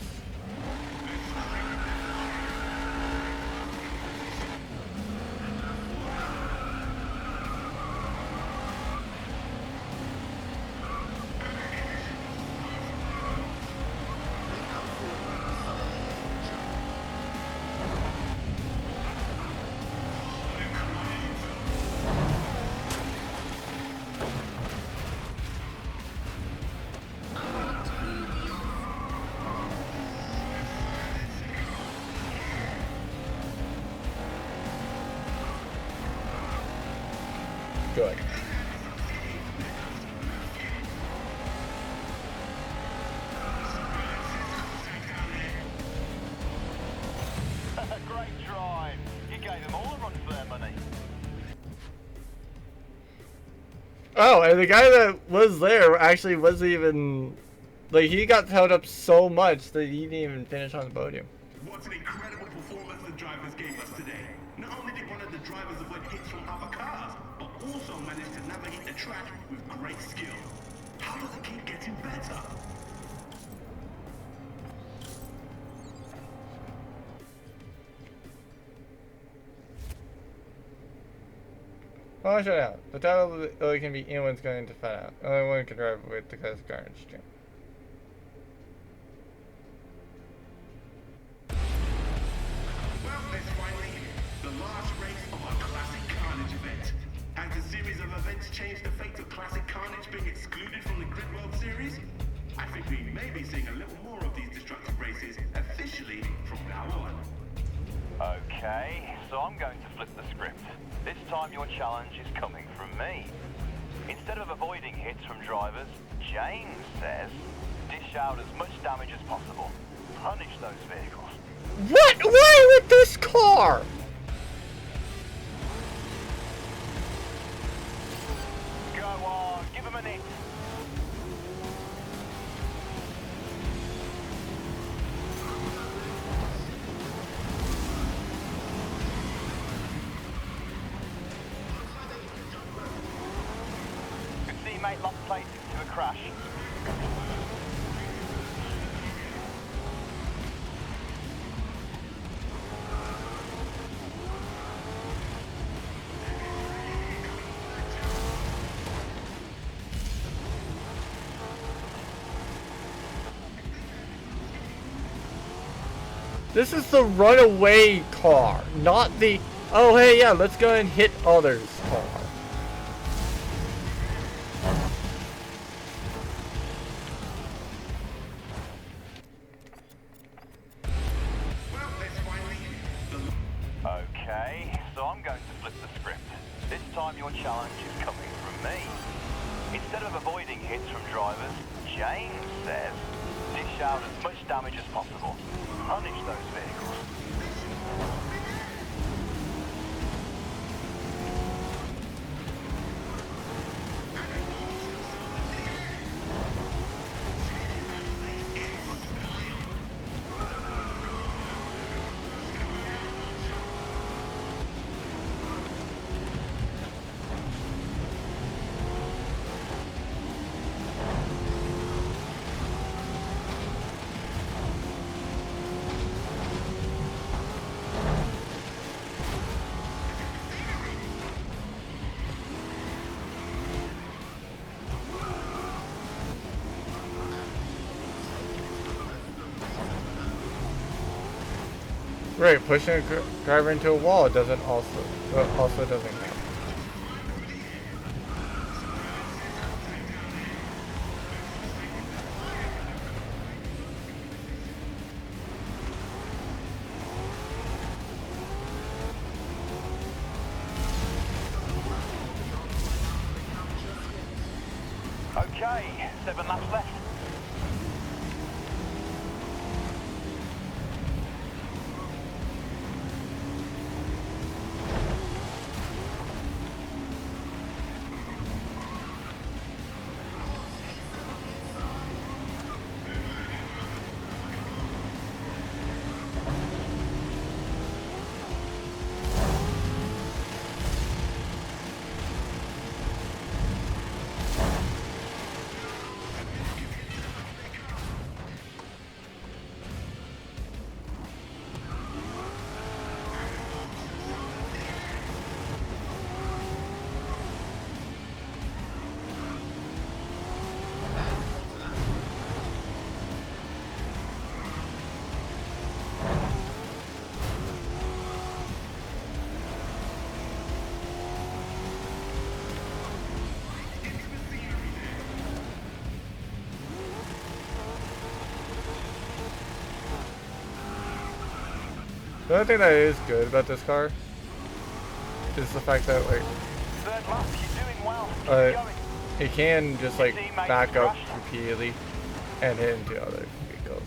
Good. Great drive. You gave them all a run for their money. Oh, and the guy that was there actually wasn't even, like, he got held up so much that he didn't even finish on the podium. What an incredible performance the drivers gave us today. Not only did one of the drivers avoid hits from other cars, but also managed to navigate the track with great skill. How does it keep getting better? Well, I'll show you out. The title only can be anyone's going to find out. Only one can drive with the classic Carnage Jam. Well, it's finally here. The last race of our Classic Carnage event. Has a series of events changed the fate of Classic Carnage being excluded from the Grid World Series? I think we may be seeing a little more of these destructive races officially from now on. Okay, so I'm going to flip the script. This time your challenge is coming from me. Instead of avoiding hits from drivers, James says, dish out as much damage as possible. Punish those vehicles. What? Why with this car? Go on, give him an hit. Teammate lost place to a crash. This is the runaway car, not the, oh hey yeah, let's go and hit others car. Okay, so I'm going to flip the script. This time your challenge is coming from me. Instead of avoiding hits from drivers, James says, dish out as much damage as possible. Punish those vehicles. Right, pushing a driver into a wall doesn't also doesn't count. Okay, 7 laps left. The only thing that is good about this car is the fact that like Third lap, you're doing well. Keep going. it can just like back up repeatedly and hit into other vehicles.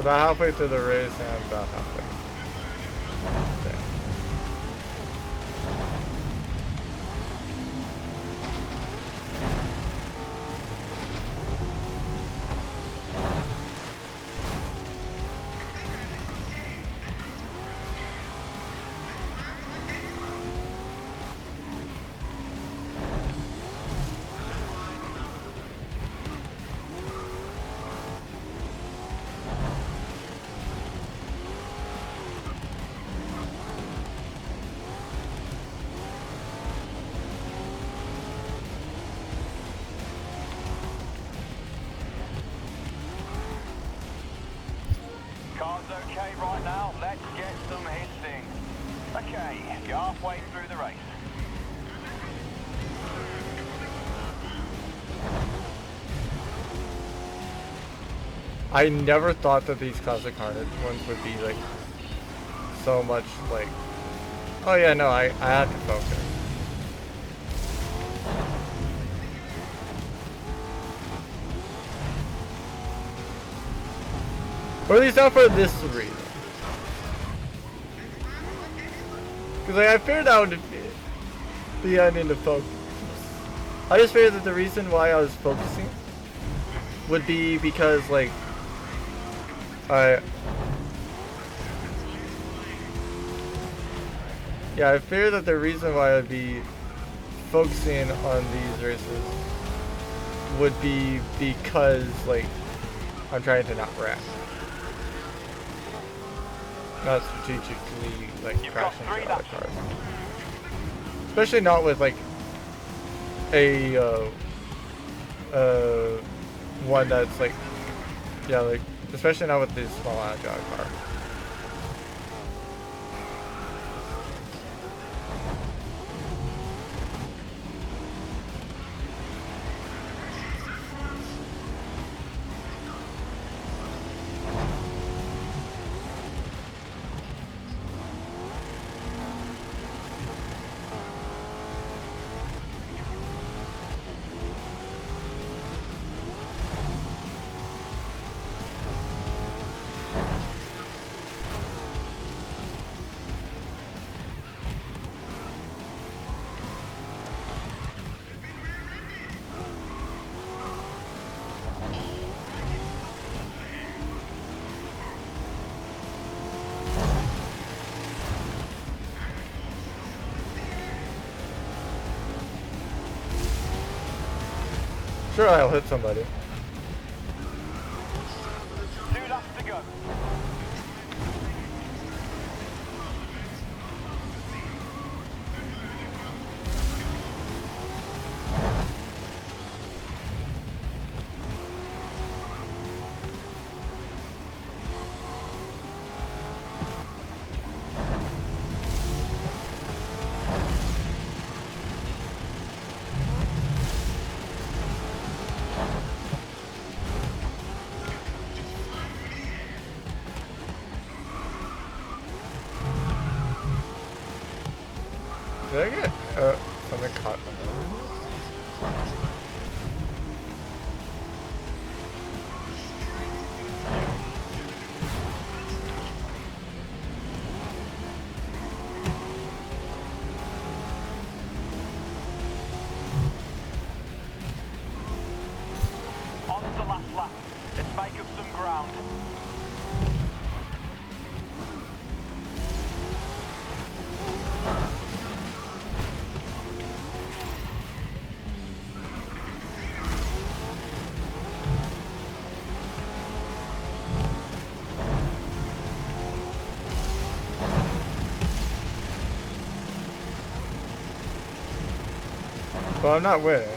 about halfway through the race and I'm about halfway. Okay. Car's okay right now. Let's get some hissing. Okay, you're halfway through the race. I never thought that these Classic Carnage ones would be like so much like, oh yeah, no, I had to focus. Or at least not for this reason. Because like, I figured out the ending to focus. I just figured that the reason why I was focusing would be because like I figured that the reason why I'd be focusing on these races would be because like I'm trying to not wreck. Not strategically like crash into other cars. Especially not with like a one that's like, yeah, like especially not with this small agile car. Sure, I'll hit somebody. 2 laps to go. Did I get something caught? On to the last lap. Let's make up some ground. Well, I'm not winning,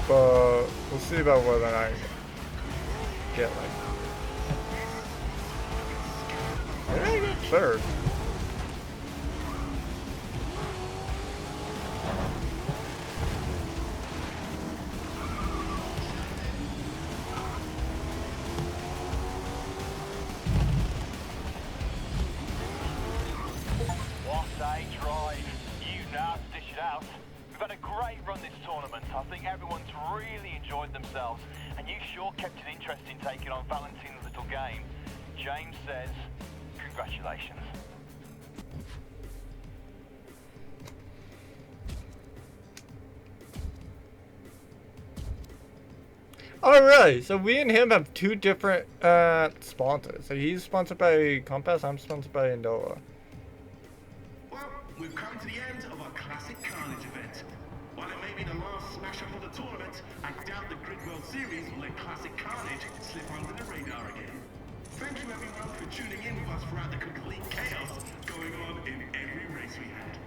but we'll see about whether I get like. Maybe I get third. What a drive. You now dish it out. We've had a great run this tournament. I think everyone's really enjoyed themselves, and you sure kept it interesting taking on Valentin's little game. James Says, congratulations. Oh, really? So we and him have two different sponsors. So he's sponsored by Compass, I'm sponsored by Indola. Well, we've come to the end of our Classic Carnage event. While it may be the last smash-up of the tournament, I doubt the Grid World Series will let Classic Carnage slip under the radar again. Thank you everyone for tuning in with us throughout the complete chaos going on in every race we had.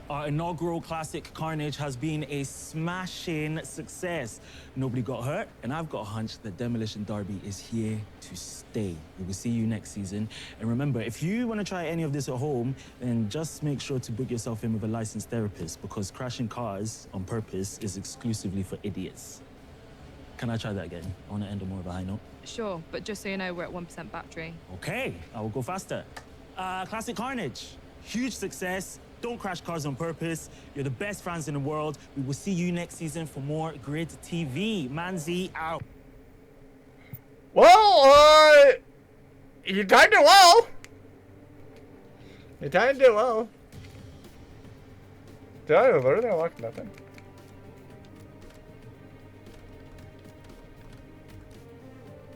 Our inaugural Classic Carnage has been a smashing success. Nobody got hurt, and I've got a hunch that Demolition Derby is here to stay. We will see you next season. And remember, if you want to try any of this at home, then just make sure to book yourself in with a licensed therapist, because crashing cars on purpose is exclusively for idiots. Can I try that again? I want to end on more of a high note. Sure, but just so you know, we're at 1% battery. Okay, I will go faster. Classic Carnage, huge success. Don't crash cars on purpose. You're the best fans in the world. We will see you next season for more Grid TV. Manzi out. Well, you timed it well. You timed it well. Did I literally unlock nothing?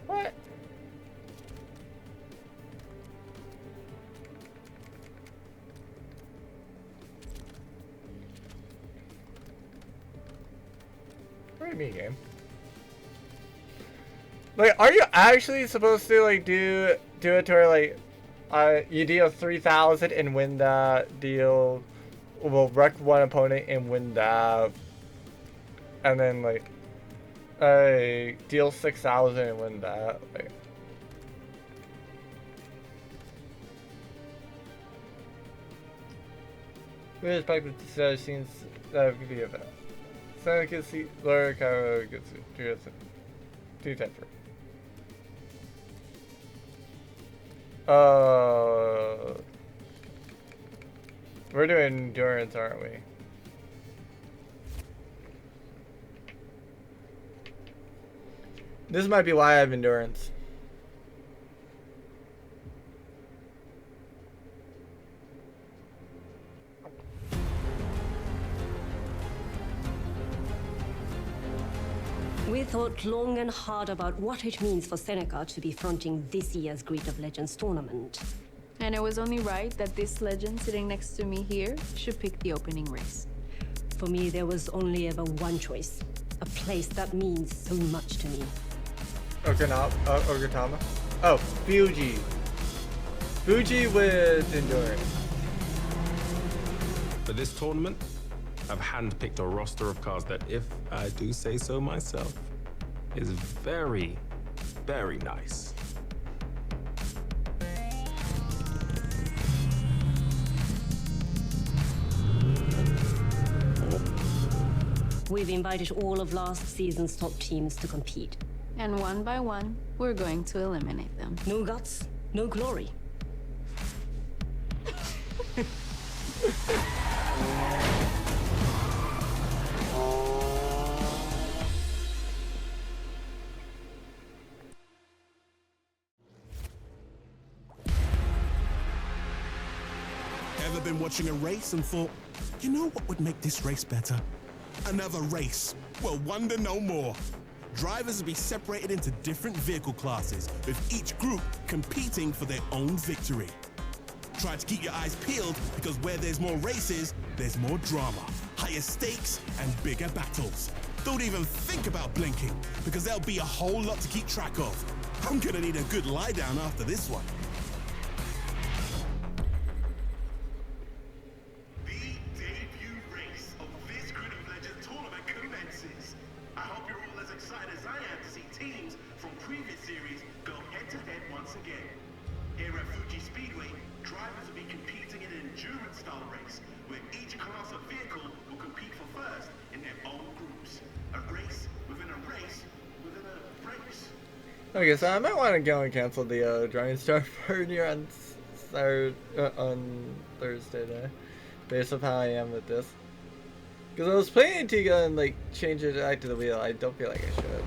What? What do you mean, game? Like, are you actually supposed to like do it to where like you deal 3,000 and win that deal? Will wreck one opponent and win that, and then like deal 6,000 and win that. Like, we expect the scenes that could be event. So I can see Laura Cairo gets it. 210 for. We're doing endurance, aren't we? This might be why I have endurance. We thought long and hard about what it means for Seneca to be fronting this year's Grid of Legends tournament. And it was only right that this legend sitting next to me here should pick the opening race. For me, there was only ever one choice. A place that means so much to me. Okutama? Oh, Fuji. Fuji with endurance. For this tournament, I've handpicked a roster of cars that, if I do say so myself, is very, very nice. We've invited all of last season's top teams to compete. And one by one, we're going to eliminate them. No guts, no glory. Ever been watching a race and thought, you know what would make this race better? Another race. Well, wonder no more. Drivers will be separated into different vehicle classes, with each group competing for their own victory. Try to keep your eyes peeled, because where there's more races, there's more drama, higher stakes, and bigger battles. Don't even think about blinking, because there'll be a whole lot to keep track of. I'm gonna need a good lie down after this one. Okay, so I might want to go and cancel the Drawing Star party on Thursday day, based on how I am with this. Because I was planning to go and like change it back to the wheel. I don't feel like I should.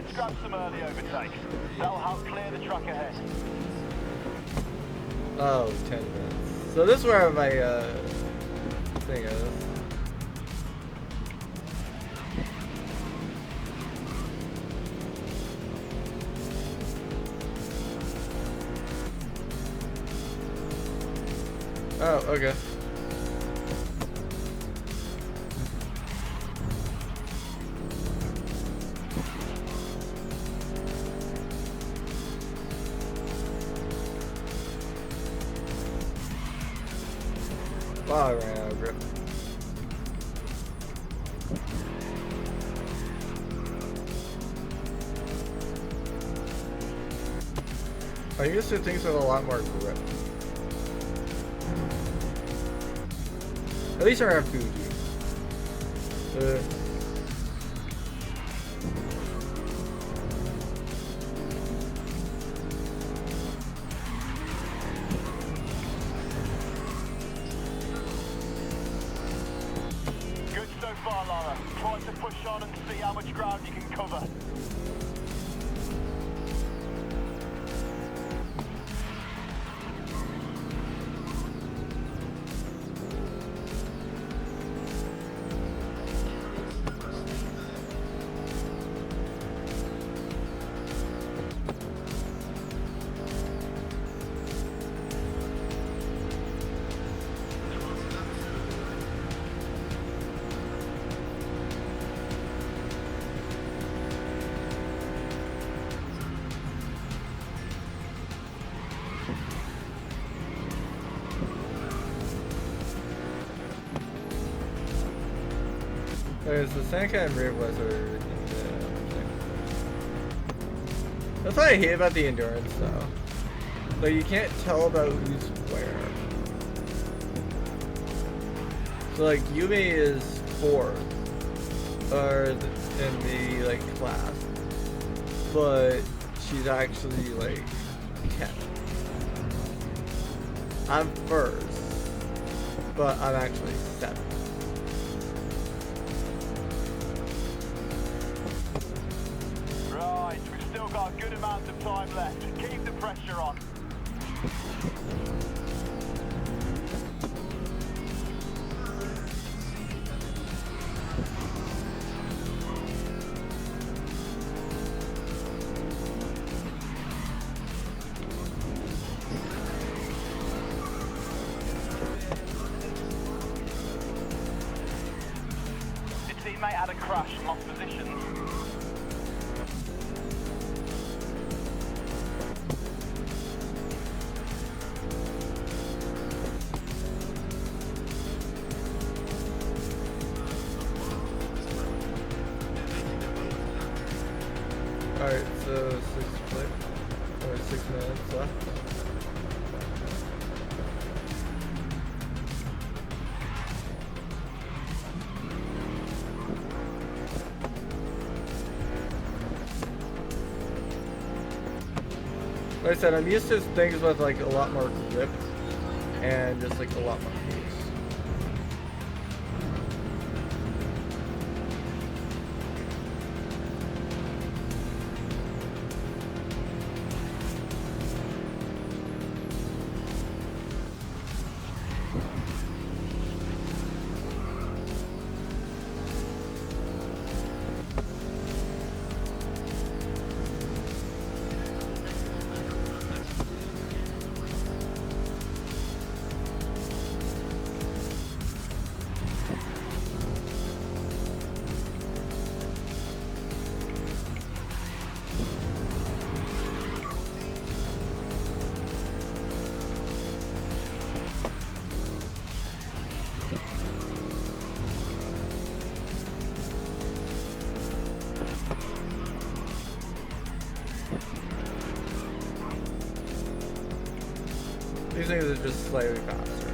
Let's grab some early overtakes. That'll help clear the track ahead. Oh, 10 minutes. So this is where my thing is. Oh, okay. Wow, I ran out of grip. I used to things with a lot more grip. At least around Fuji. Good so far, Lara. Try to push on and see how much ground you can cover. There's the Seneca and Brave Wizard. That's what I hate about the endurance though. Like you can't tell about who's where. So like Yumi is 4th in the like class. But she's actually like 10th. I'm 1st, but I'm actually 7th. Right, we've still got a good amount of time left. Keep the pressure on. Your teammate had a crash and lost positions. Alright, so 6 minutes left. Like I said, I'm used to things with like a lot more grip and just like a lot more pace. These things are just slightly faster.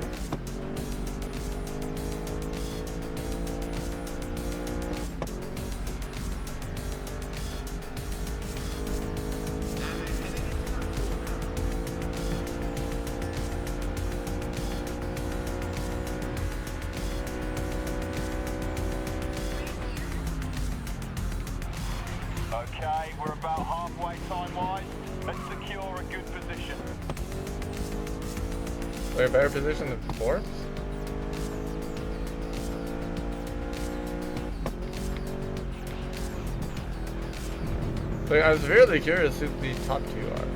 Okay, we're Like a better position than fourth? Like, I was really curious who the top two are.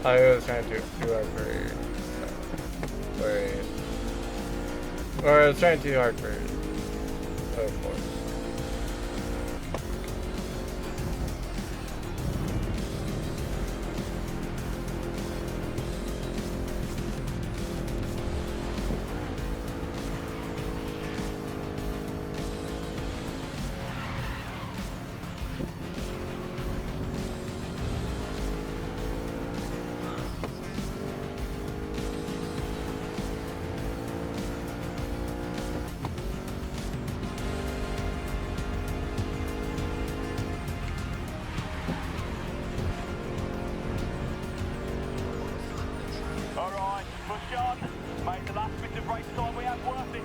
I was trying to do hard for or I was trying too hard for fourth. Alright, push on. Make the last bit of race time we have worth it.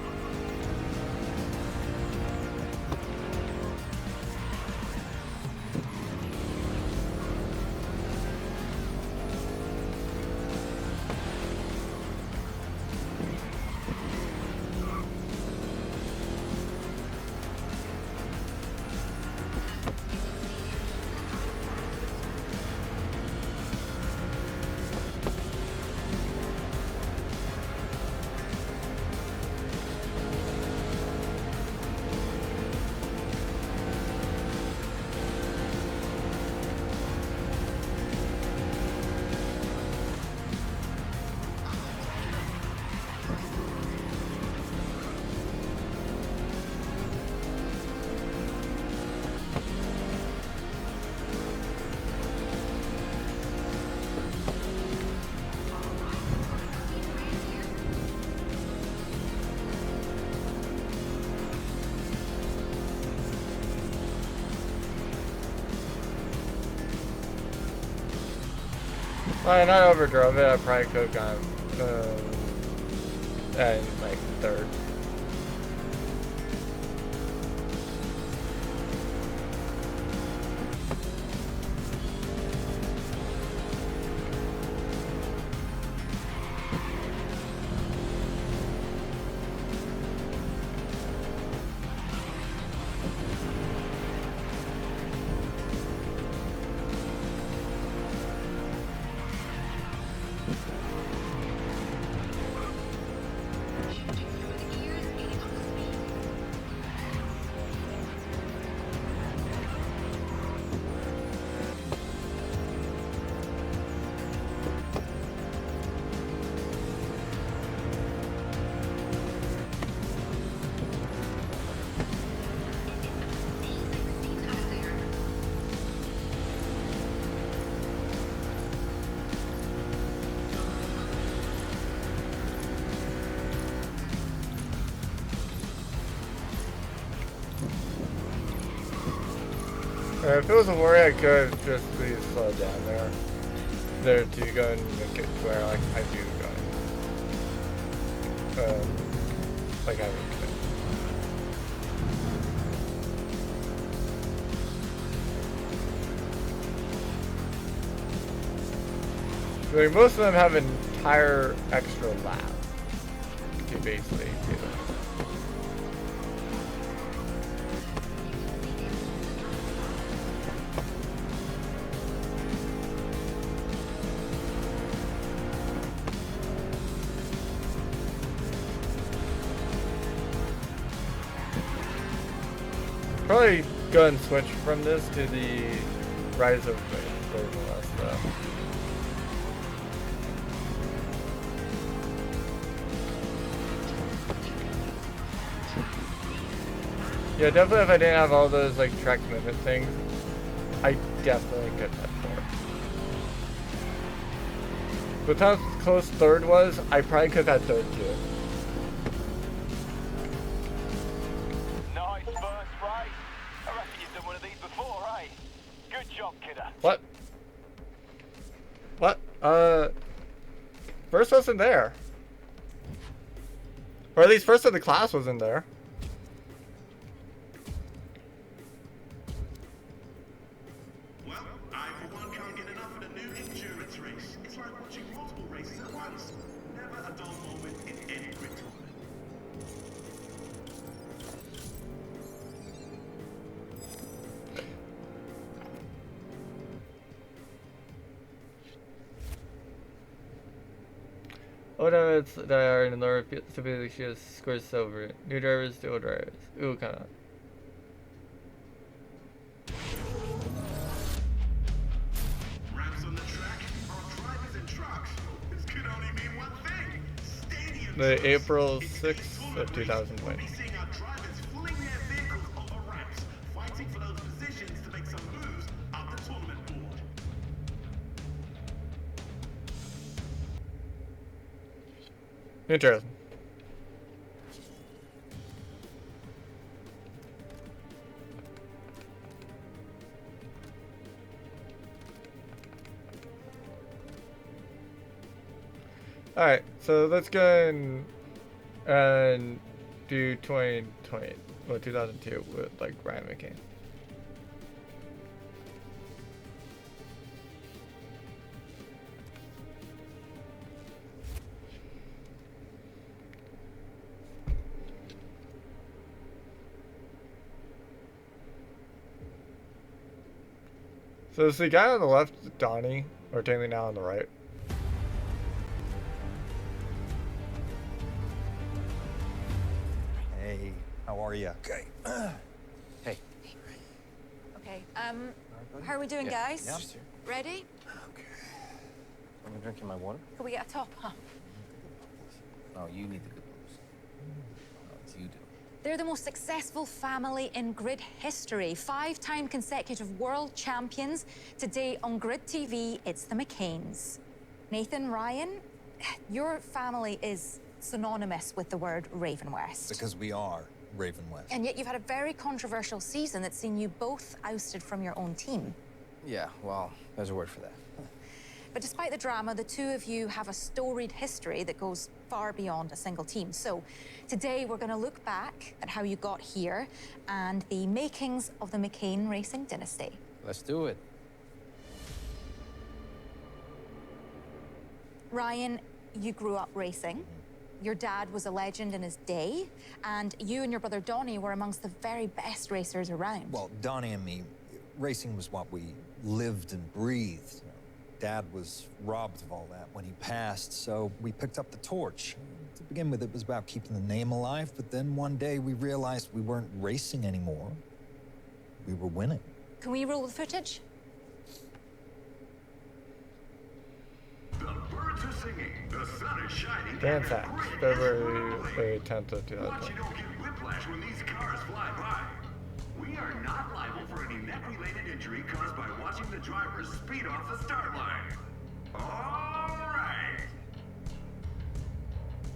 Well, not overdrove it, I probably could have gone in like third. If it was a worry, I could just please slow down there to go and make it to where like I do go. Like I would. Like, most of them have an entire extra lap to basically do it. Probably go and switch from this to the Rise of Raven West though. Yeah, definitely if I didn't have all those like track movement things, I definitely could have more. With how close third was, I probably could have had third too. Nice first race. I reckon you've done one of these before, right? Good job, kidder. What? What? First wasn't there. Or at least first of the class wasn't there. Well, I for one can't get enough of the new endurance race. It's like watching multiple races at once. Never a dull moment in any grid tournament. Old drivers that are in the lower field typically just scores silver. New drivers to old drivers. Ooh, kinda. Ramps on the track are drivers and trucks. This could only mean one thing. Stadium The trucks. April It's 6th of 2020. We'll be seeing our drivers fling their vehicles over ramps, fighting for those positions to make some moves up the tournament board. Interesting. Alright, so let's go and do 2020, well 2002 with like Ryan McCain. So is the guy on the left Donnie, or technically now on the right? Hey, how are you? Okay. Hey. Okay, how are we doing, guys? Yeah. Ready? I'm drinking my water. Can we get a top up? No, you need the good booze. No, it's you do. They're the most successful family in grid history. 5-time consecutive world champions. Today on Grid TV, it's the McCains. Nathan, Ryan, your family is synonymous with the word Raven West. Because we are Raven West. And yet you've had a very controversial season that's seen you both ousted from your own team. Yeah, well, there's a word for that. But despite the drama, the two of you have a storied history that goes far beyond a single team. So today we're going to look back at how you got here and the makings of the McCain racing dynasty. Let's do it. Ryan, you grew up racing. Your dad was a legend in his day, and you and your brother Donnie were amongst the very best racers around. Well, Donnie and me, racing was what we lived and breathed. Dad was robbed of all that when he passed, so we picked up the torch. To begin with, it was about keeping the name alive, but then one day we realized we weren't racing anymore. We were winning. Can we roll the footage? The birds are singing, the sun is shining. Dance Act, February 10th of 2020. Watch you don't get whiplash when these cars fly by. We are not liable for any neck-related injury caused by watching the drivers speed off the start line. All right.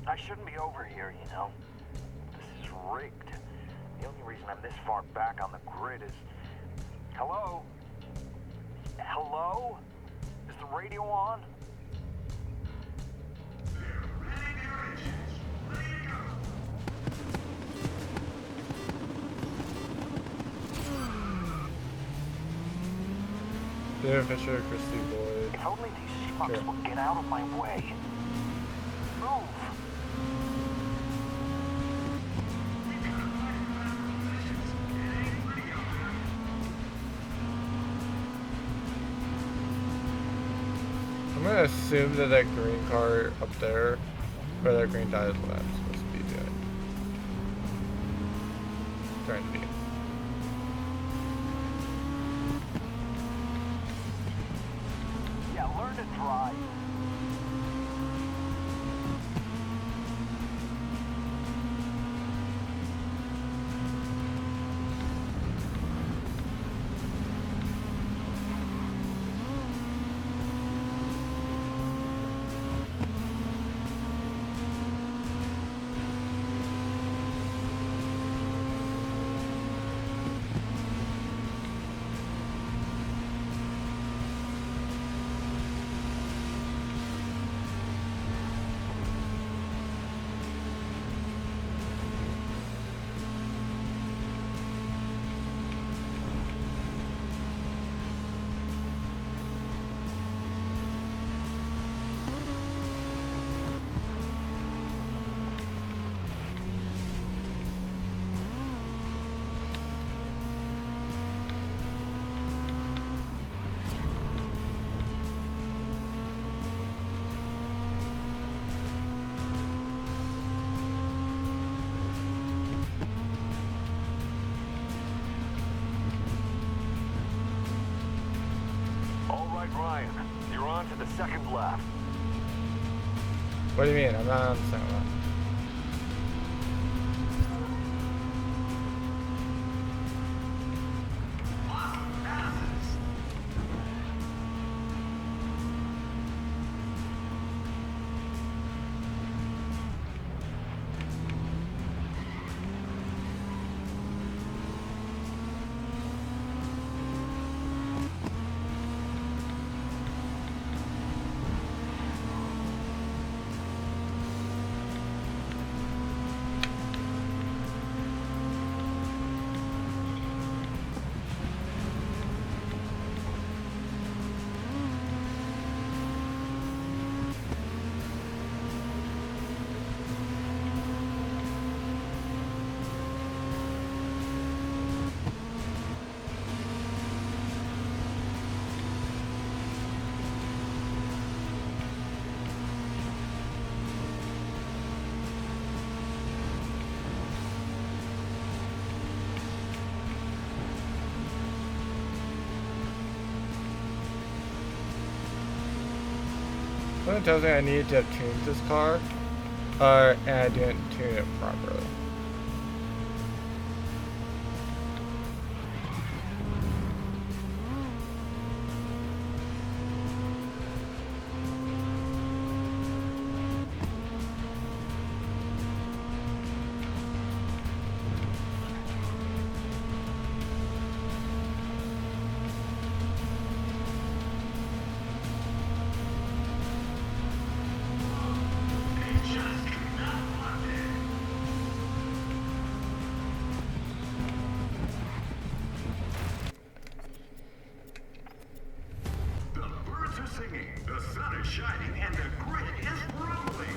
I shouldn't be over here, you know. This is rigged. The only reason I'm this far back on the grid is... Hello? Hello? Is the radio on? David Fisher, Christy Boyd. If only these schmucks would get out of my way. Move! I'm gonna assume that that green car up there, or that green dot is what I'm supposed to be doing. Trying to be. Yeah, learn to drive. Ryan, you're on to the second lap. What do you mean? I'm not on the second lap. Someone tells me I need to have tuned this car, and I didn't tune it properly.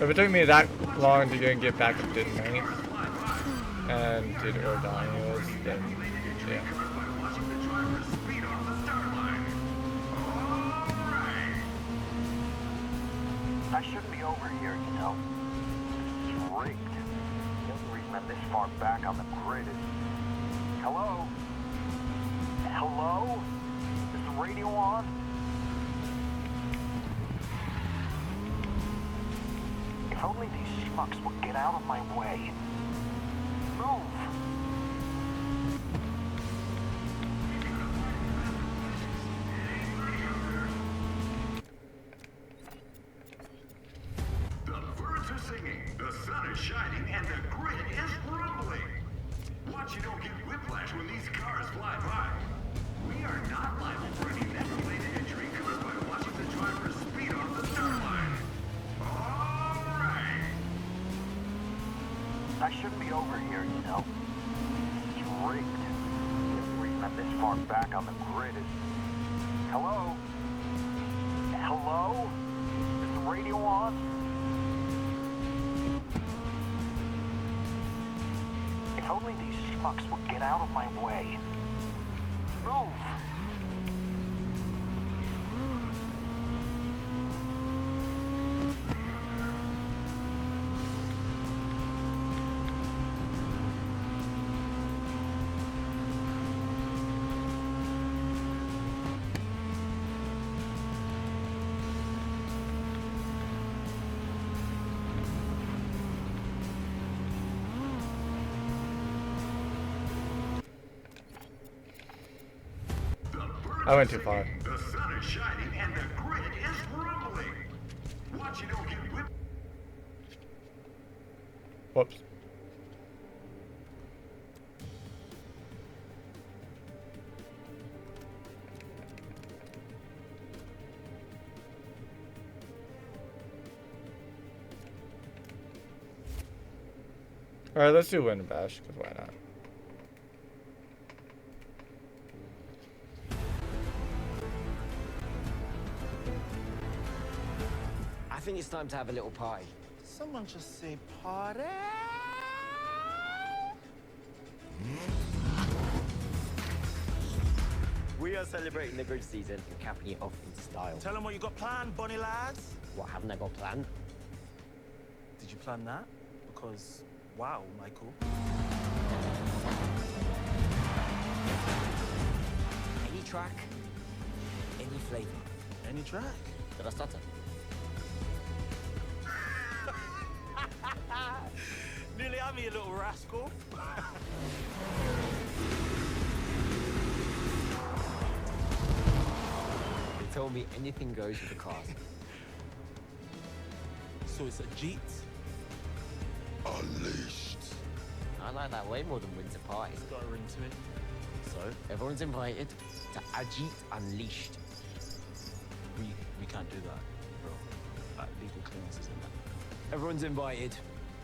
If it took me that long to get back up, didn't me? And didn't go down anyways, then yeah. I shouldn't be over here, you know. This is rigged. The only reason I'm this far back on the grid is... Hello? Hello? Is the radio on? If only these schmucks would get out of my way. Move! The birds are singing, the sun is shining, and the grid is rumbling. Watch you don't get whiplash when these cars fly by. We are not liable for any neck-related injury caused by watching the driver's speed off the start line. I shouldn't be over here, you know. This is rigged. The only reason I'm this far back on the grid is... Hello? Hello? Is the radio on? If only these schmucks would get out of my way. Move! I went too far. The sun is shining and the grid is rumbling. Watch you don't get whipped. Whoops. Alright, let's do Win and Bash, because why not? I think it's time to have a little party. Someone just say party. We are celebrating the good season and capping it off in style. Tell them what you got planned, bunny lads. What haven't I got planned? Did you plan that? Because, wow, Michael. Any track, any flavor. Any track? Did I stutter? Nearly had me, you little rascal. They told me anything goes with the cars. So it's a Jeet? Unleashed. I like that way more than Winter Party. It's got a ring to it. So? Everyone's invited to Ajit Unleashed. We can't do that, bro. Like, legal clearances and that. Everyone's invited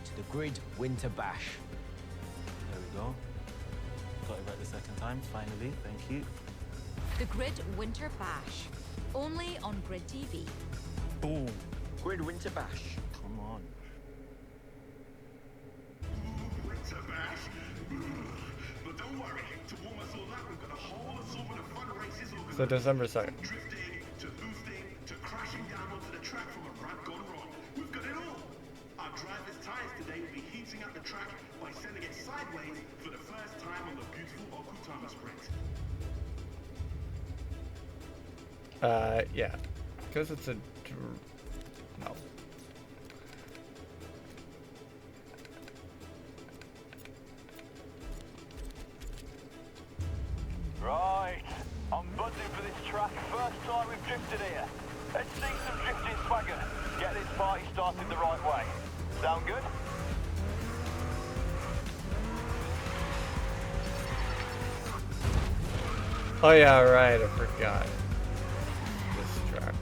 to the Grid Winter Bash. There we go. Got it right the second time, finally. Thank you. The Grid Winter Bash. Only on Grid TV. Boom. Grid Winter Bash. Come on. Winter Bash. But don't worry, to warm us all up, we've got a whole assortment of fun races organized. So December 2nd. Drifting, to boosting, to crashing down onto the track from a ramp gone wrong. We've got it all. Our driver's tires today will be heating up the track by sending it sideways for the first time on the beautiful Okutama Sprint. Yeah. Because it's a... No. Right. I'm buzzing for this track. First time we've drifted here. Let's see some drifting swagger. Get this party started the right way. Sound good? Oh yeah, right, I forgot. This track.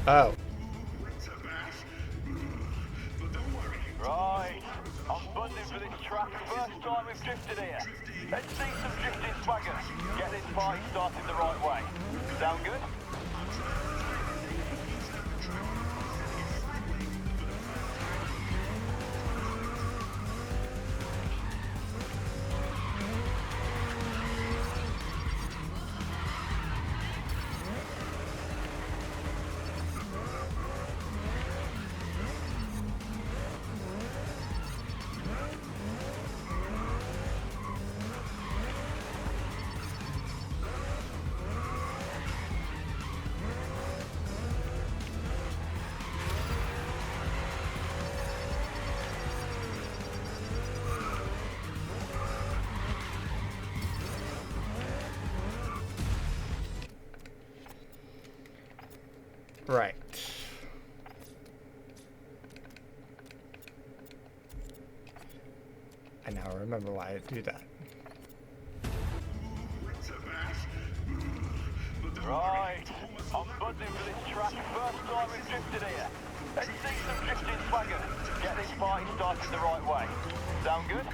Oh. Right, I'm buzzing for this track. First time we've drifted here. Let's see some drifting swagger. Get this party started the right way. Sound good? Right. I now remember why I do that. Right, I'm buzzing for this track. First time we've drifted here. Let's see some drifting swagger. Get this party started the right way. Sound good?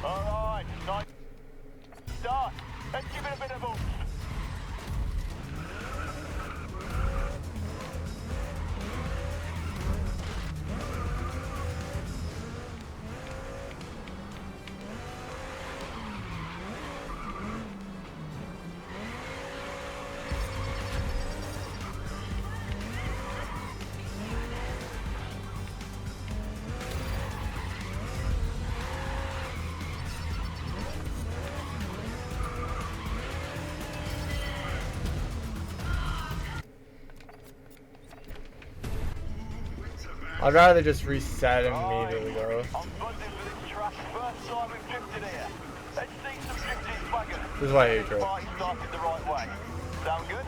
Alright, nice start. Let's give it a bit of oomph. I'd rather just reset immediately, though. This is why I hate drift. Sound good?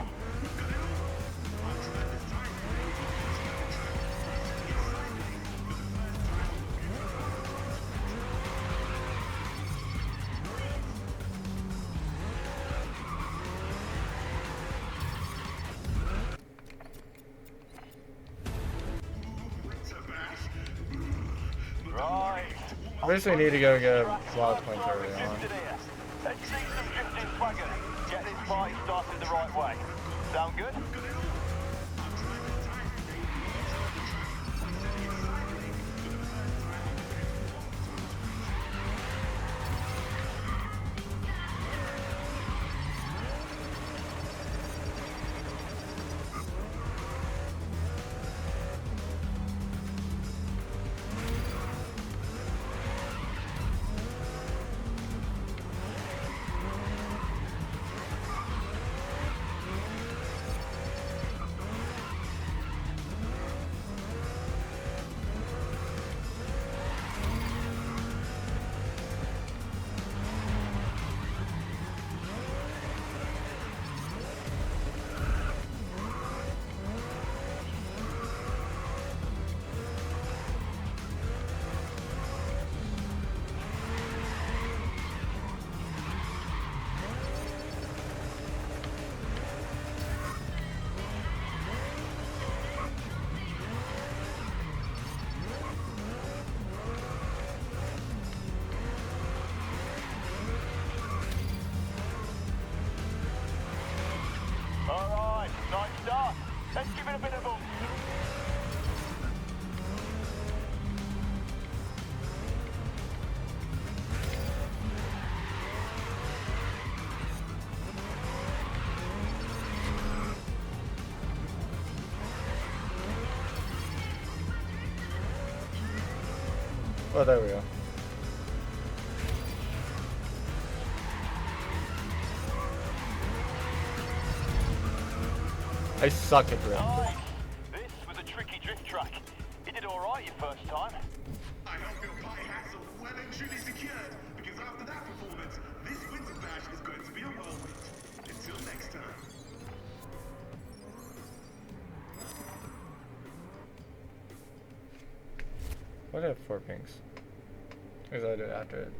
I basically need to go get a lot of points early on. Let's see some drifting swagger. Get this party started the right way. Sound good? Oh, there we go. I suck at drift. Nice. This was a tricky drift track. You did all right your first time. I hope your pie hats are well and truly secured, because after that performance, this winter bash is going to be a whirlwind. Until next time. Why do I have 4 pinks? Because I did after it.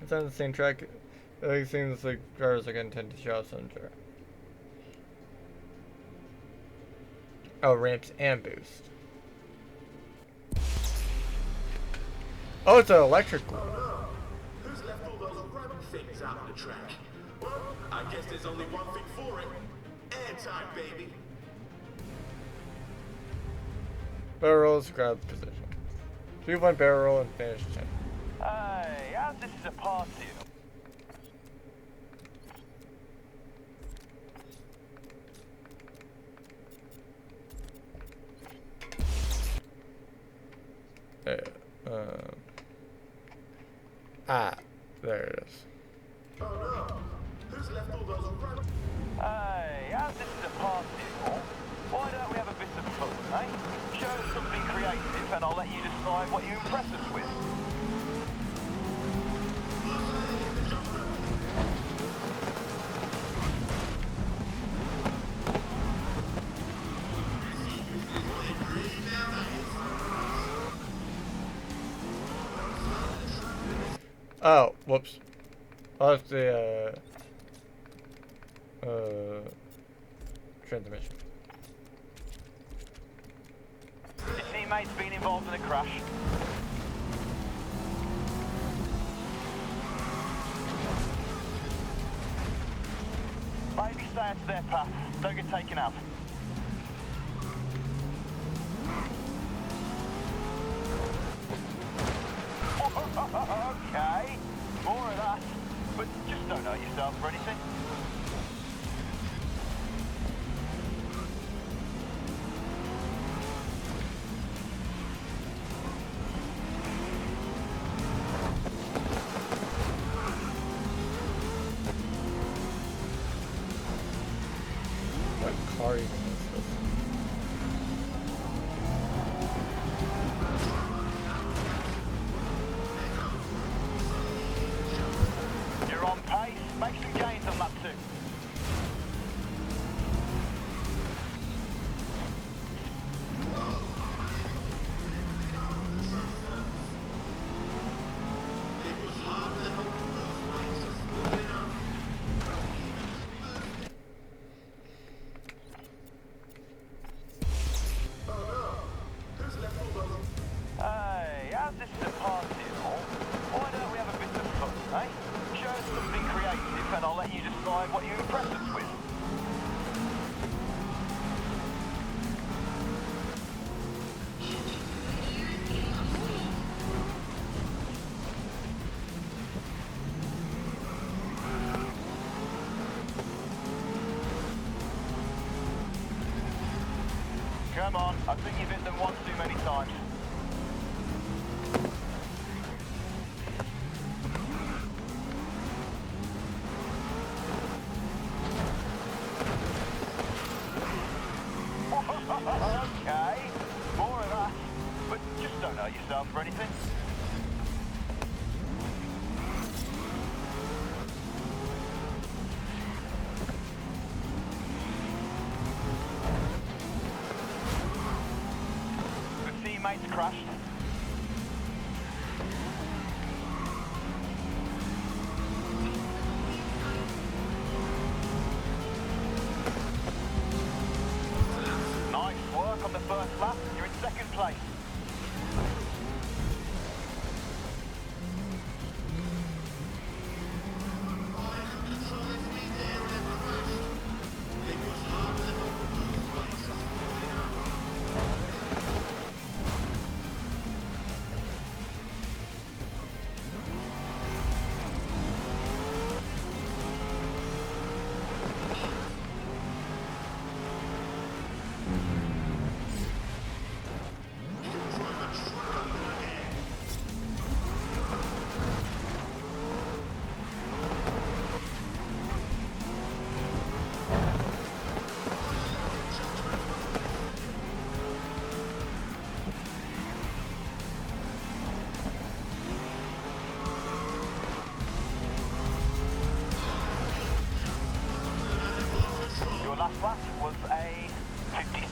It's on the same track. It seems like drivers are going to tend to show off some track. Oh, ramps and boost. Oh, it's an electric one. Who's left all those rubber things out on the track? Well, I guess there's only one thing for it. Airtime, baby. Barrel rolls, grab position. 3-1 barrel roll and finish 10. Hey, as this is a party. There, there it is. Oh no! Who's left all those rubber? Hey, as this is a party, why don't we have a bit of fun, eh? Show us something creative and I'll let you decide what you impress us with. Oh, whoops. Oh, that's the, transmission. Your teammate's been involved in a crash. Maybe stay out to their path. Don't get taken out. Okay, more of that. But just don't hurt yourself or anything. What car even is this? You're on pace. Make some gains on that too. Hey, as this is a party and all, why don't we have a bit of fun, eh? Show us something creative and I'll let you decide what you impress us with. Come on, I think you've hit them once too many times. Okay, more of that. But just don't hurt yourself or anything. The teammates crashed. Nice work on the first lap. You're in second place.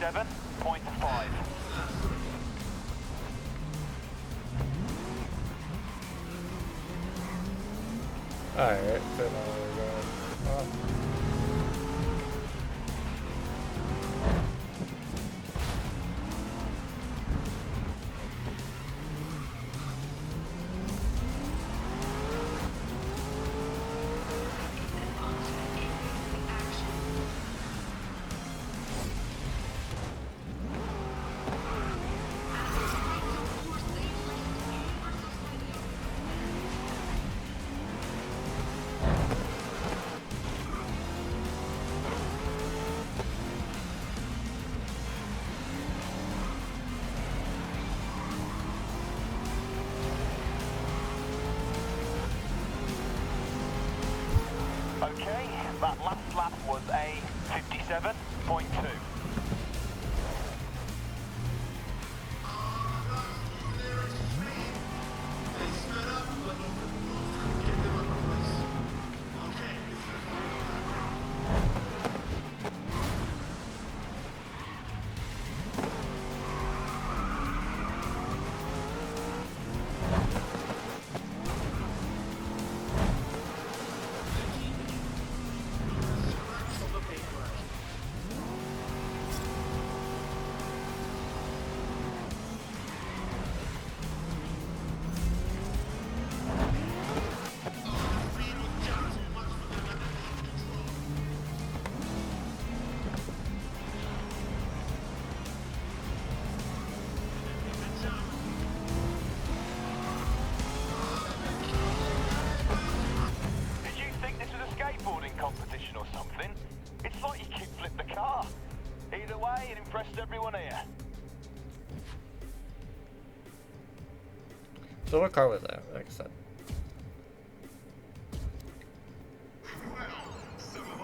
57.5. Alright, so now we're going off. Okay, that last lap was a 57.2. Competition or something. It's like you kick-flipped the car. Either way, it impressed everyone here. So what car was that, like I said?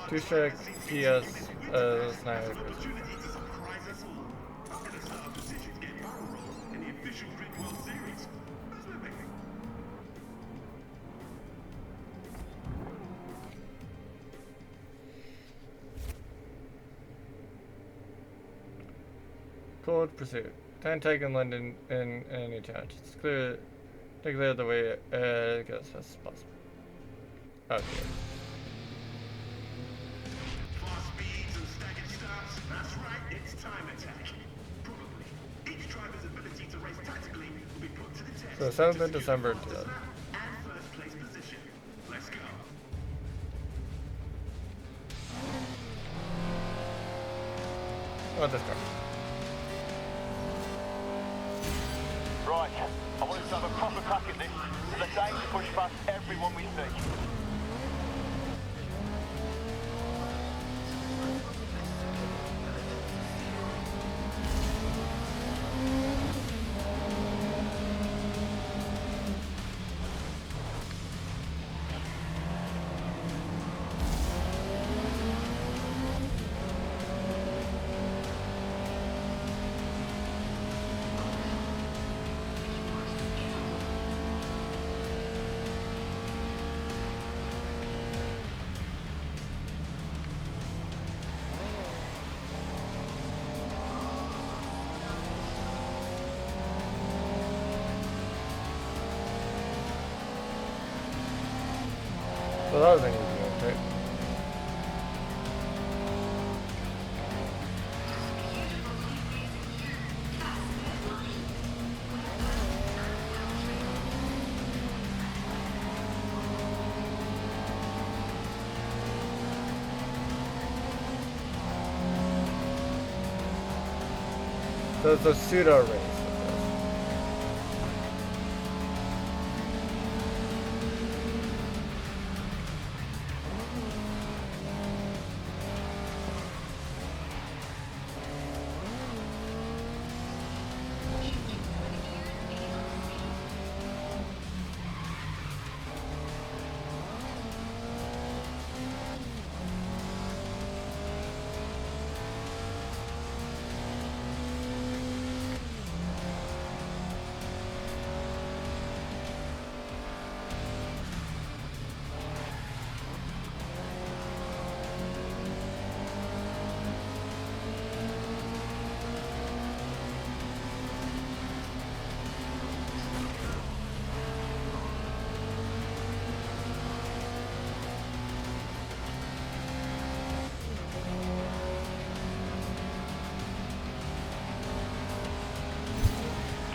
2.6 PS, that's 9. Cold pursuit. Time taken London in any chance. It's clear to clear the way as fast as possible. Okay. Fast speeds and staggered starts. That's right, it's time attack. Probably. Each driver's ability to race tactically will be put to the test. So 7th of December. And first place position. Let's go. Oh, this car. Right, I want us to have a proper crack at this. Let's aim to push past everyone we see. So that was an easy one, right? So it's a pseudo race.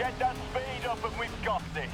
Get that speed up and we've got this.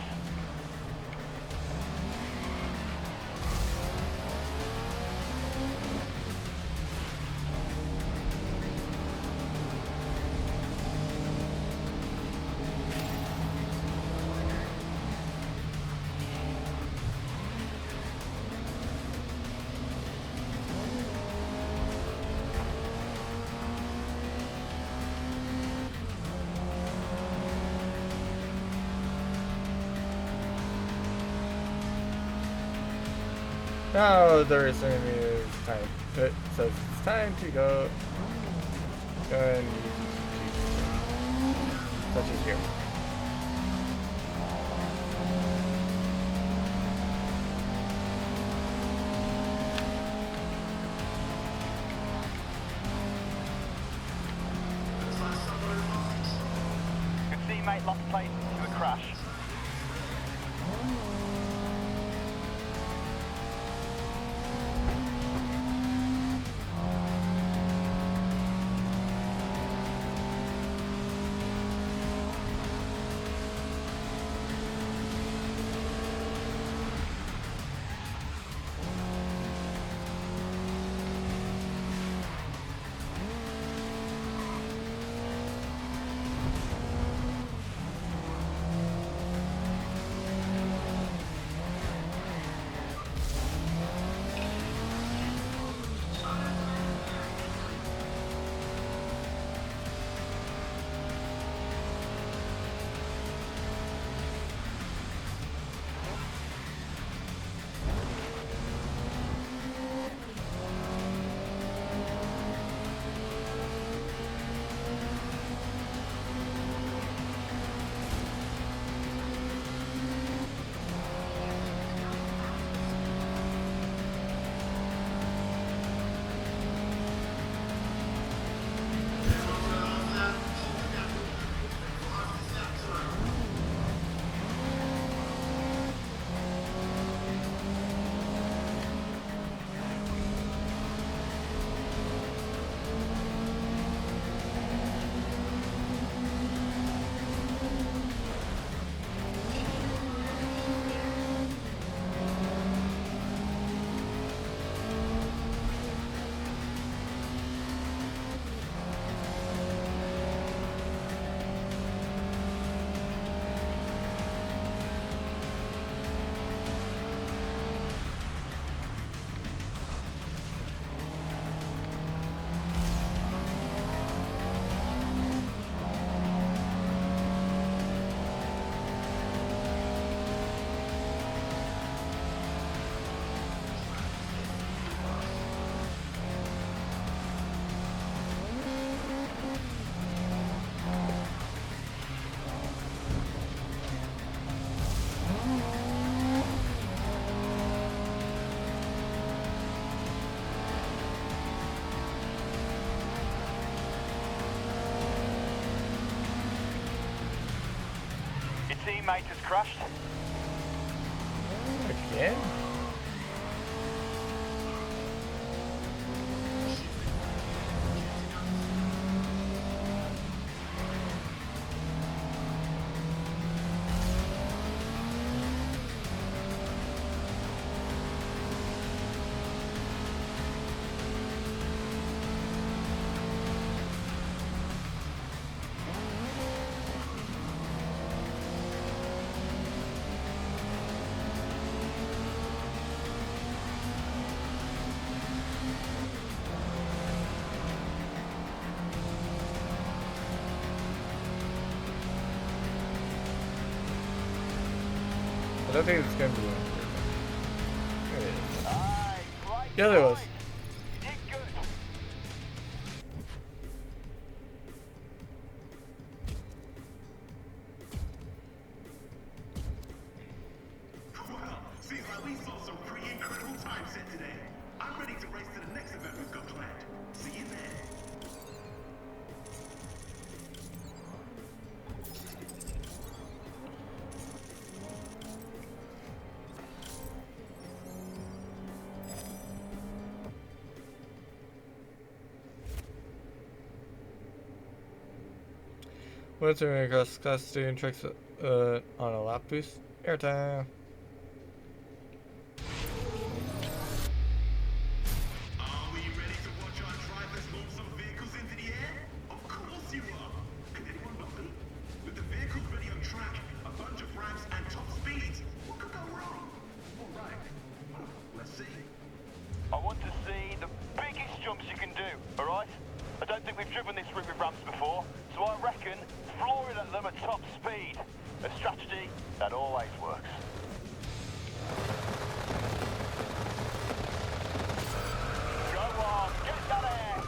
Now the racing is time. It says it's time to go and such as here. Good teammate lost place to a crash. Your teammate has crashed. Again? I don't think it's gonna be one. There it is. Yeah, there was. Well, seems like we saw some pretty incredible time set today. I'm ready to race to the next event we've got planned. See you there. What's your across class student tricks on a lap boost? Airtime. Are we ready to watch our drivers move some vehicles into the air? Of course you are. Could anyone but me? With the vehicles ready on track, a bunch of ramps and top speeds, what could go wrong? All right. Let's see. I want to see the biggest jumps you can do, alright? I don't think we've driven this route with ramps before, so I reckon flooring at them at top speed. A strategy that always works. Go on, get that air!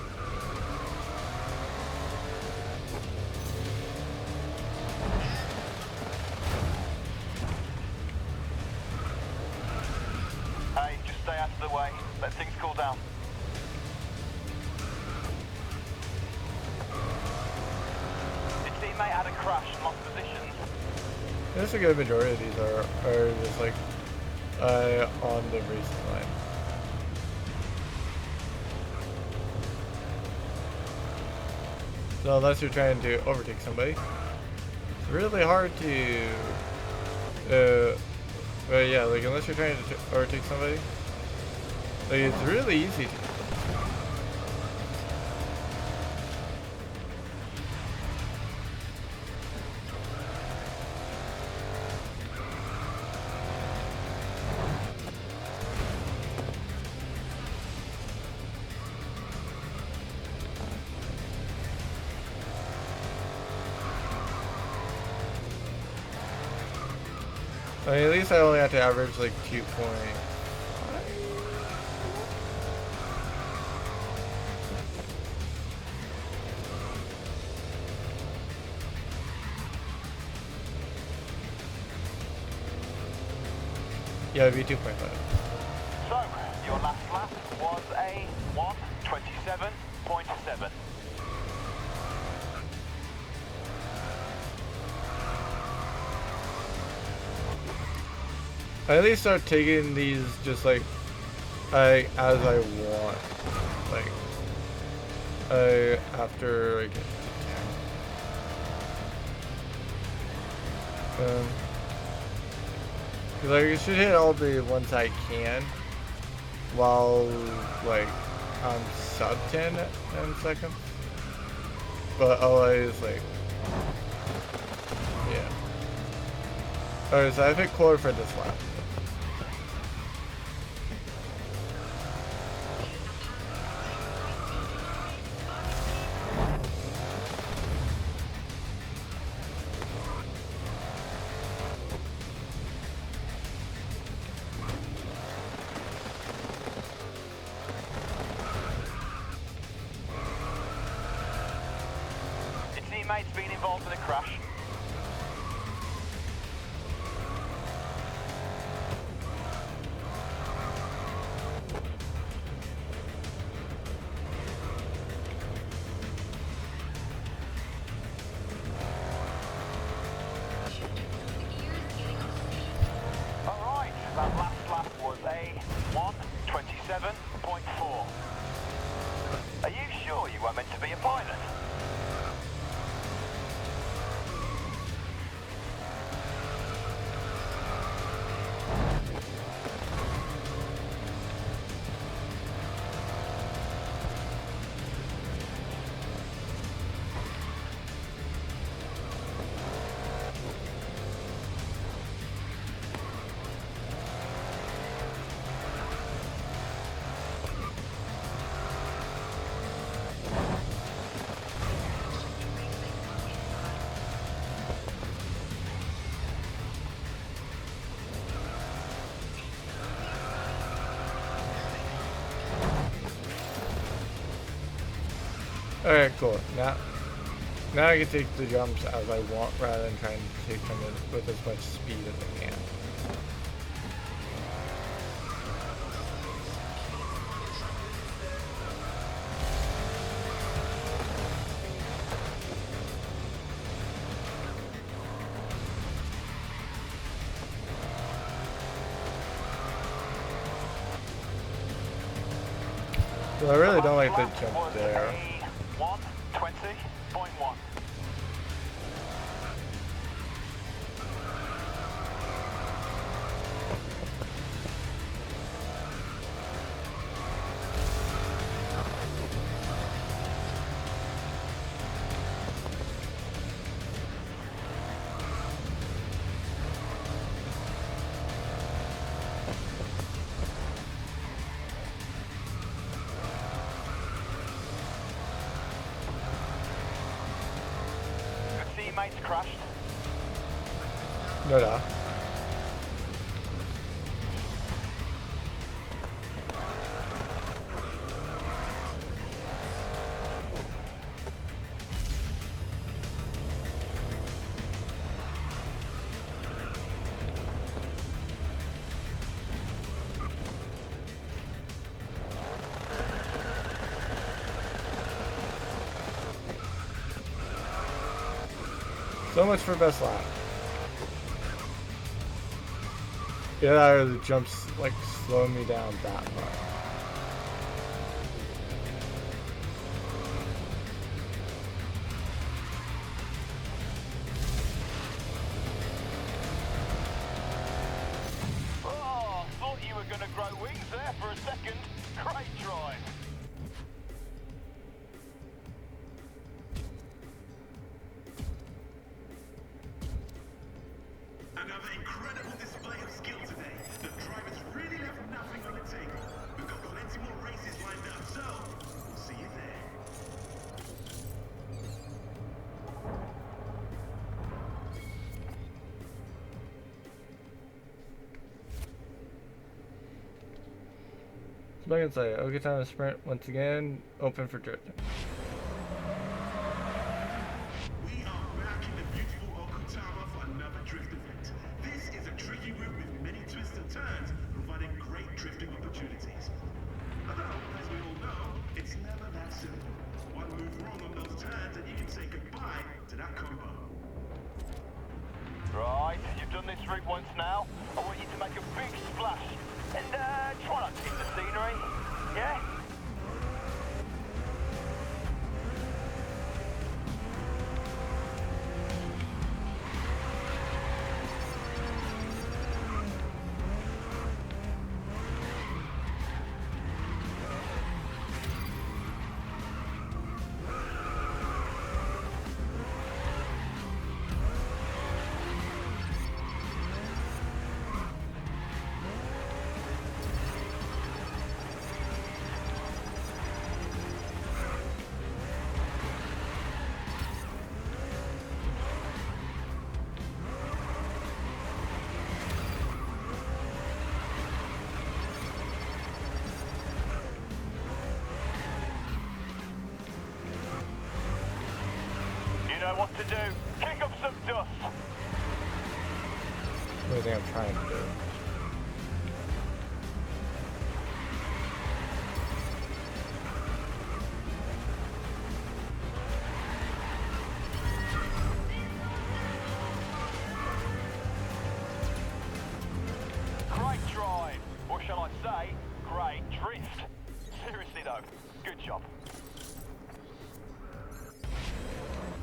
Hey, just stay out of the way. Let things cool down. Your teammate had a crash and lost positions. I guess a good majority of these are just like on the racing line. So unless you're trying to overtake somebody, it's really hard to. But yeah, like unless you're trying to overtake somebody, like it's really easy to. I mean, at least I only have to average like 2 points. Yeah, it'd be 2.5. So, your last lap was a 1:27.7. I at least start taking these just like as I want, like after I get to 10. Cause I should hit all the ones I can while like I'm sub 10 seconds, but always like yeah. Alright, so I've hit quarter for this lap. Your teammate's been involved in a crash. Alright, that last lap was a 1:27.4. Are you sure you weren't meant to be a pilot? Alright, cool. Now I can take the jumps as I want rather than trying to take them with as much speed as I can. So I really don't like the jump there. 1:20.1. teammates crashed? No, no. So much for best lap. Yeah, the jumps like slow me down that much. Oh, thought you were gonna grow wings there for a second. Great drive. Another incredible display of skill today. The drivers really left nothing on the table. We've got plenty more races lined up, so we'll see you there. So I can say, okay, time to sprint once again, open for drifting. We are back in the beautiful Okutama for another drift event. This is a tricky route with many twists and turns, providing great drifting opportunities. Although, as we all know, it's never that simple. One move wrong on those turns and you can say goodbye to that combo. Right, you've done this route once now. I want you to make a big splash. And try not to hit the scenery. Yeah? You know what to do. Kick up some dust. What do you think I'm trying to do? Great drive. Or shall I say, great drift. Seriously though, good job.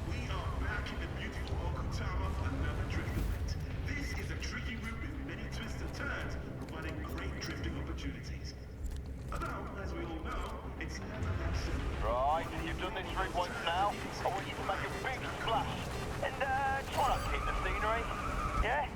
We are back in the beautiful Okutama for another drift event. This is a tricky route with many twists and turns, providing great drifting opportunities. Although, as we all know, it's never that simple. Right, you've done this route once now. I want you to make a big splash. And try not to hit the scenery. Yeah?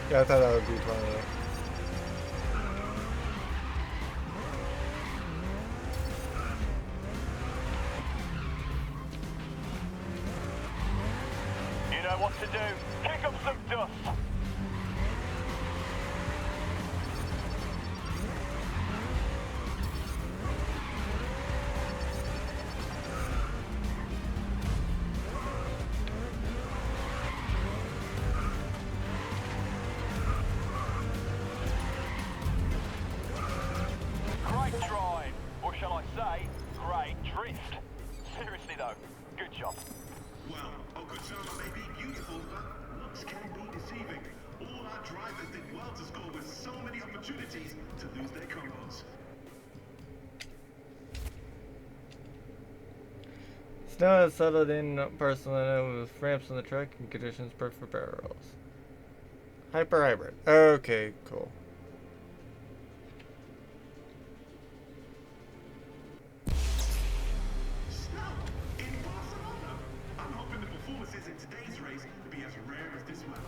Yeah, I thought that would be 28. You know what to do. Kick up some dust. Great drive. Or shall I say, great drift. Seriously though, good job. Well, Okutama may be beautiful, but looks can be deceiving. All our drivers did well to score with so many opportunities to lose their combos. Snow has settled in personally with ramps on the track and conditions perfect for barrels. Hyper hybrid. Okay, cool. Snow in Barcelona. I'm hoping the performances in today's race will be as rare as this one.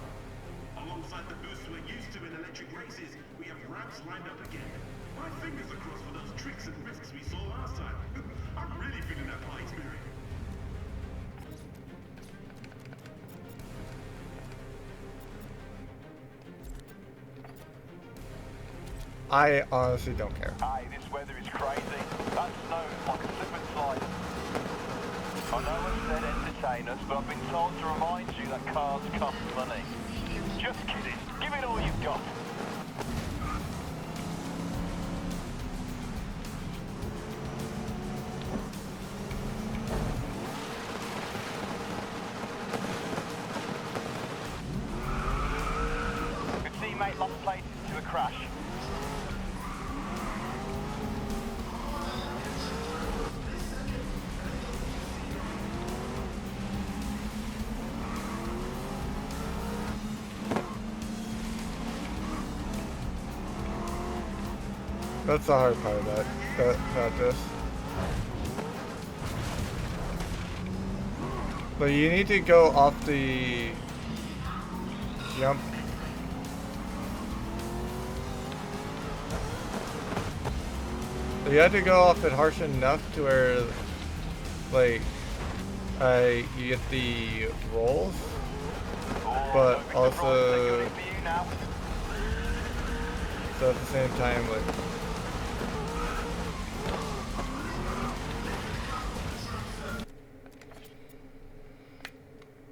Alongside the boosts we're used to in electric races, we have ramps lined up again. My fingers are crossed for those tricks and risks we saw last time. I'm really feeling that party spirit. I honestly don't care. Hey, this weather is crazy. That snow's like a slip and slide. I know I said entertain us, but I've been told to remind you that cars cost money. Just kidding. Give it all you've got. Good teammate lost places to a crash. That's the hard part of about this. But you need to go off the jump. So you have to go off it harsh enough to where, like, you get the rolls, but also, so at the same time, like,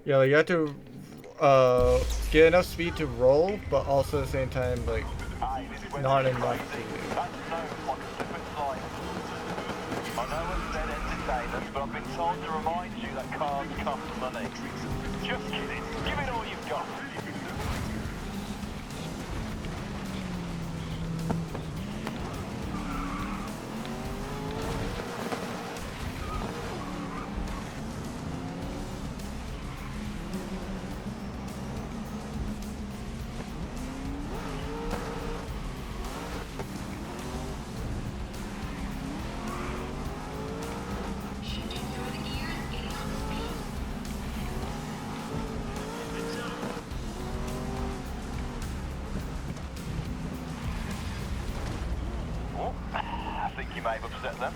yeah, like you have to get enough speed to roll, but also at the same time, like, not enough to. I know I said entertain us, but I've been told to remind you that cars cost money. Just kidding. Give it all you've got. I think you may have upset them.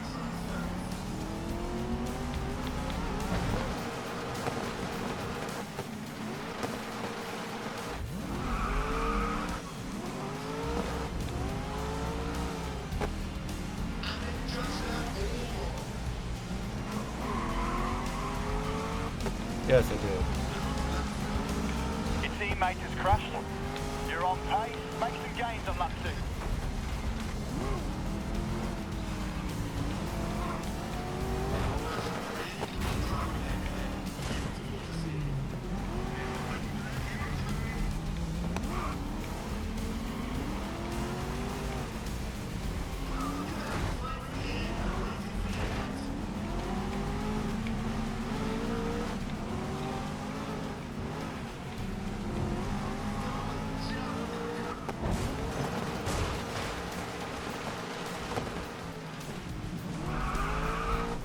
Yes, I did. Your teammate has crashed. You're on pace. Make some gains on that too.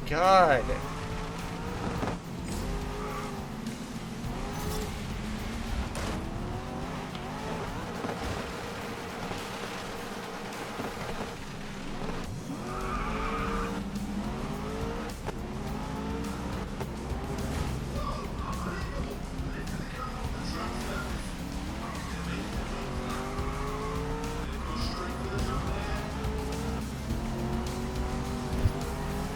God.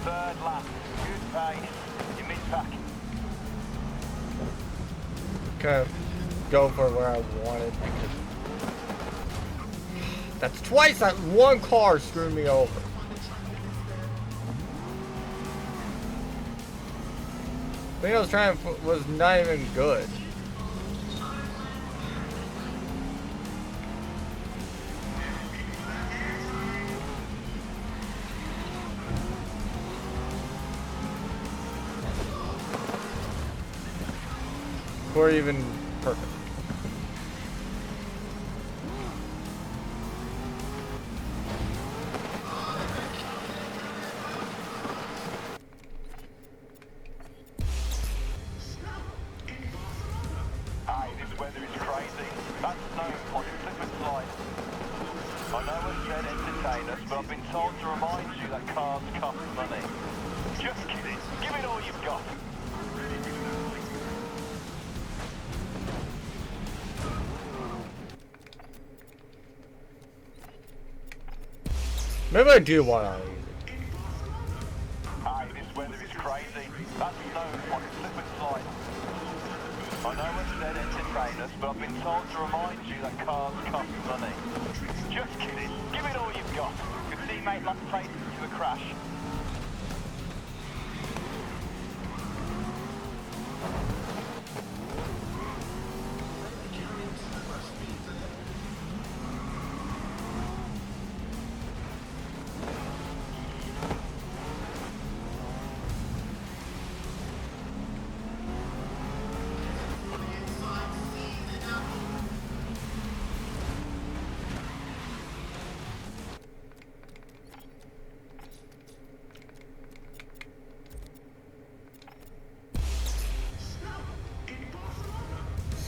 Third lap. Good pace. You're mid-pack. Kind of go for where I wanted because that's twice that one car screwed me over. The thing I was trying to was not even good. we're even perfect. Hey, this weather is crazy. That snow on a slip and slide. I know I said entertain us, but I've been told to remind you that cars cost money. Just kidding. Give it all you've got. Maybe I do want to use it. Hey, this weather is crazy. That snow on a slip and slide. I know I said entertain us, but I've been told to remind you that cars cost money. Just kidding. Give it all you've got. Your teammate lost faith to a crash.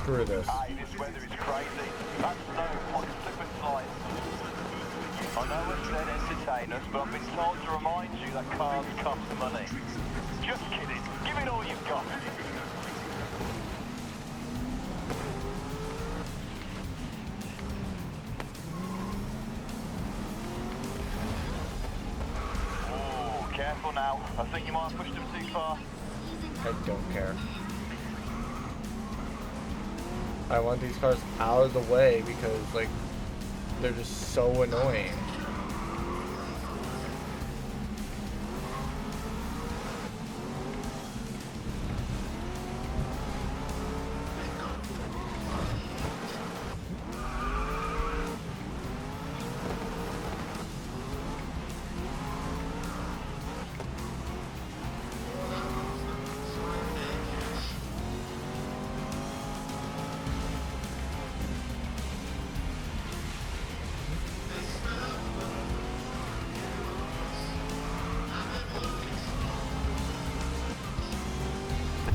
Screw this. Hey, this weather is crazy. That snow on a slip and slide. I know I said entertain us, but I've been told to remind you that cars cost money. Just kidding. Give it all you've got. Oh, careful now. I think you might have pushed them too far. I don't care. I want these cars out of the way because, like, they're just so annoying.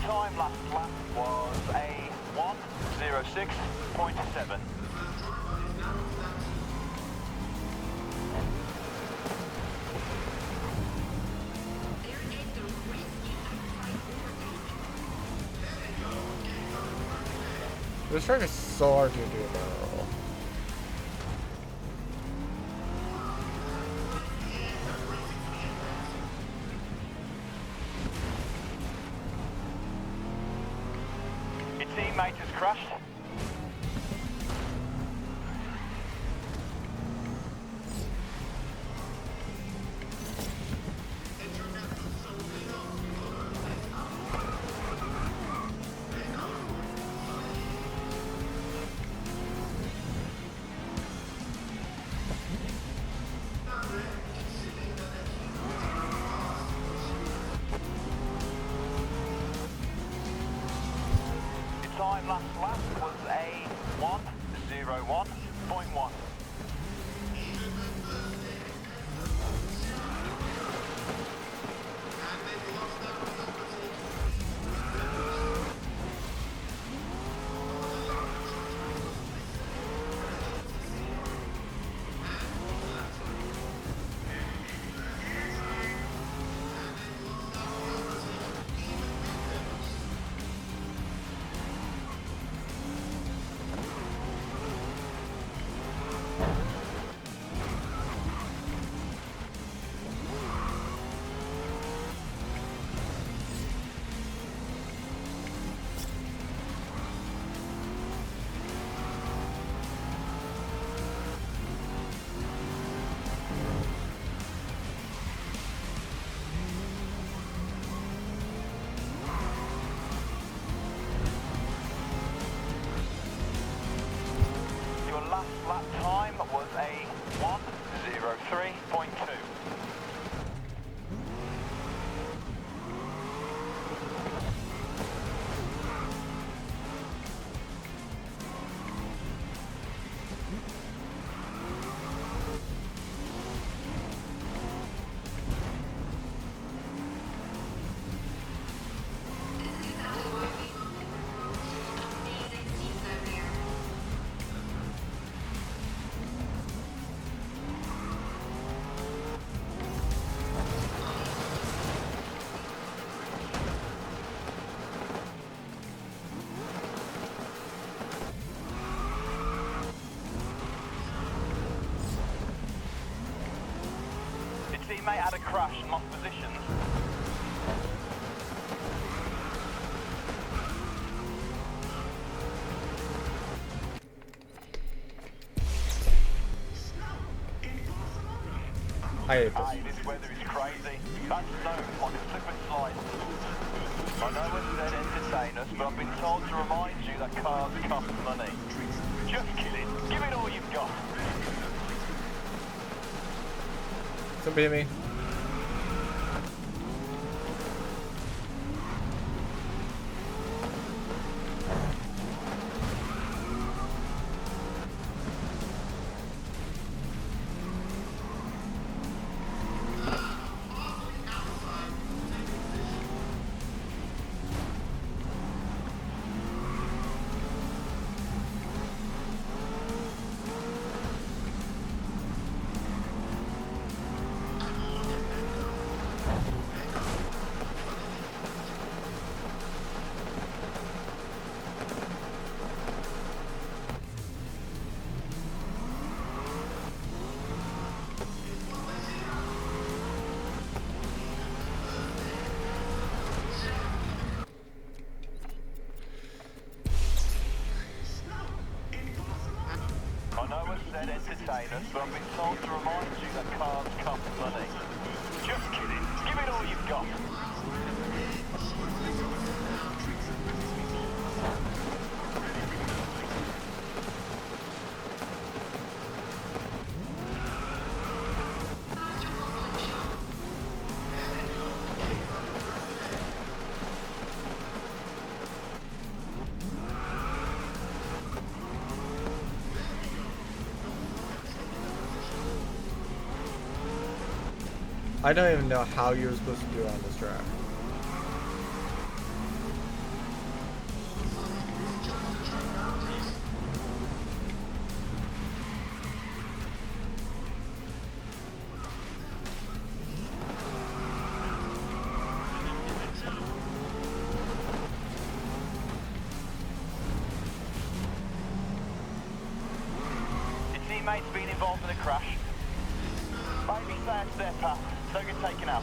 Time last lap was a 1:06.7. This track is so hard to do a barrel roll. Your teammate has crashed. Time last lap was a 1:01.1. Last lap time was a 1:03.2. teammate had a crash and lost positions. I hate this. Hey, this weather is crazy. That's snow on a slip and slide. I know it's dead entertain us, but I've been told to remind you that cars cost money. Just kidding. Give it all you've got. Somebody hit me. I know I said entertain us, but I've been told to remind you that cars cost money. Just kidding. Give it all you've got. I don't even know how you're supposed to do it on this track. Your teammate's been involved in a crash. Maybe stay out of their path. Don't get taken out.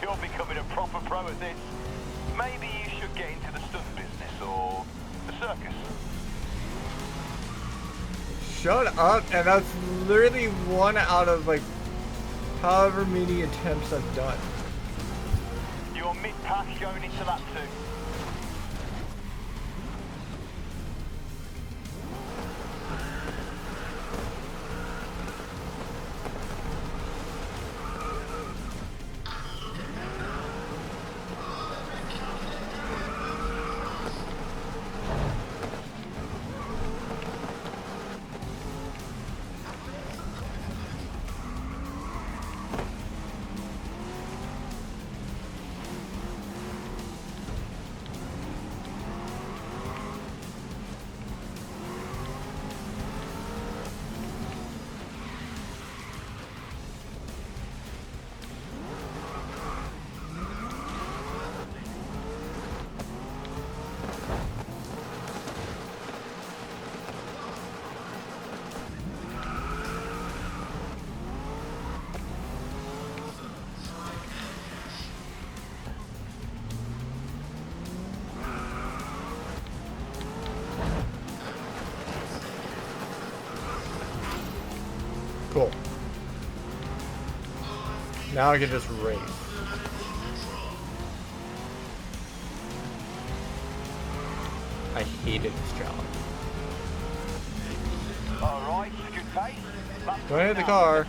You're becoming a proper pro at this. Maybe you should get into the stunt business or the circus. Shut up! And that's literally one out of like however many attempts I've done. You're mid-pack going into that too. Cool. Now I can just race. I hated this challenge. Alright, good pace. Don't hit the car.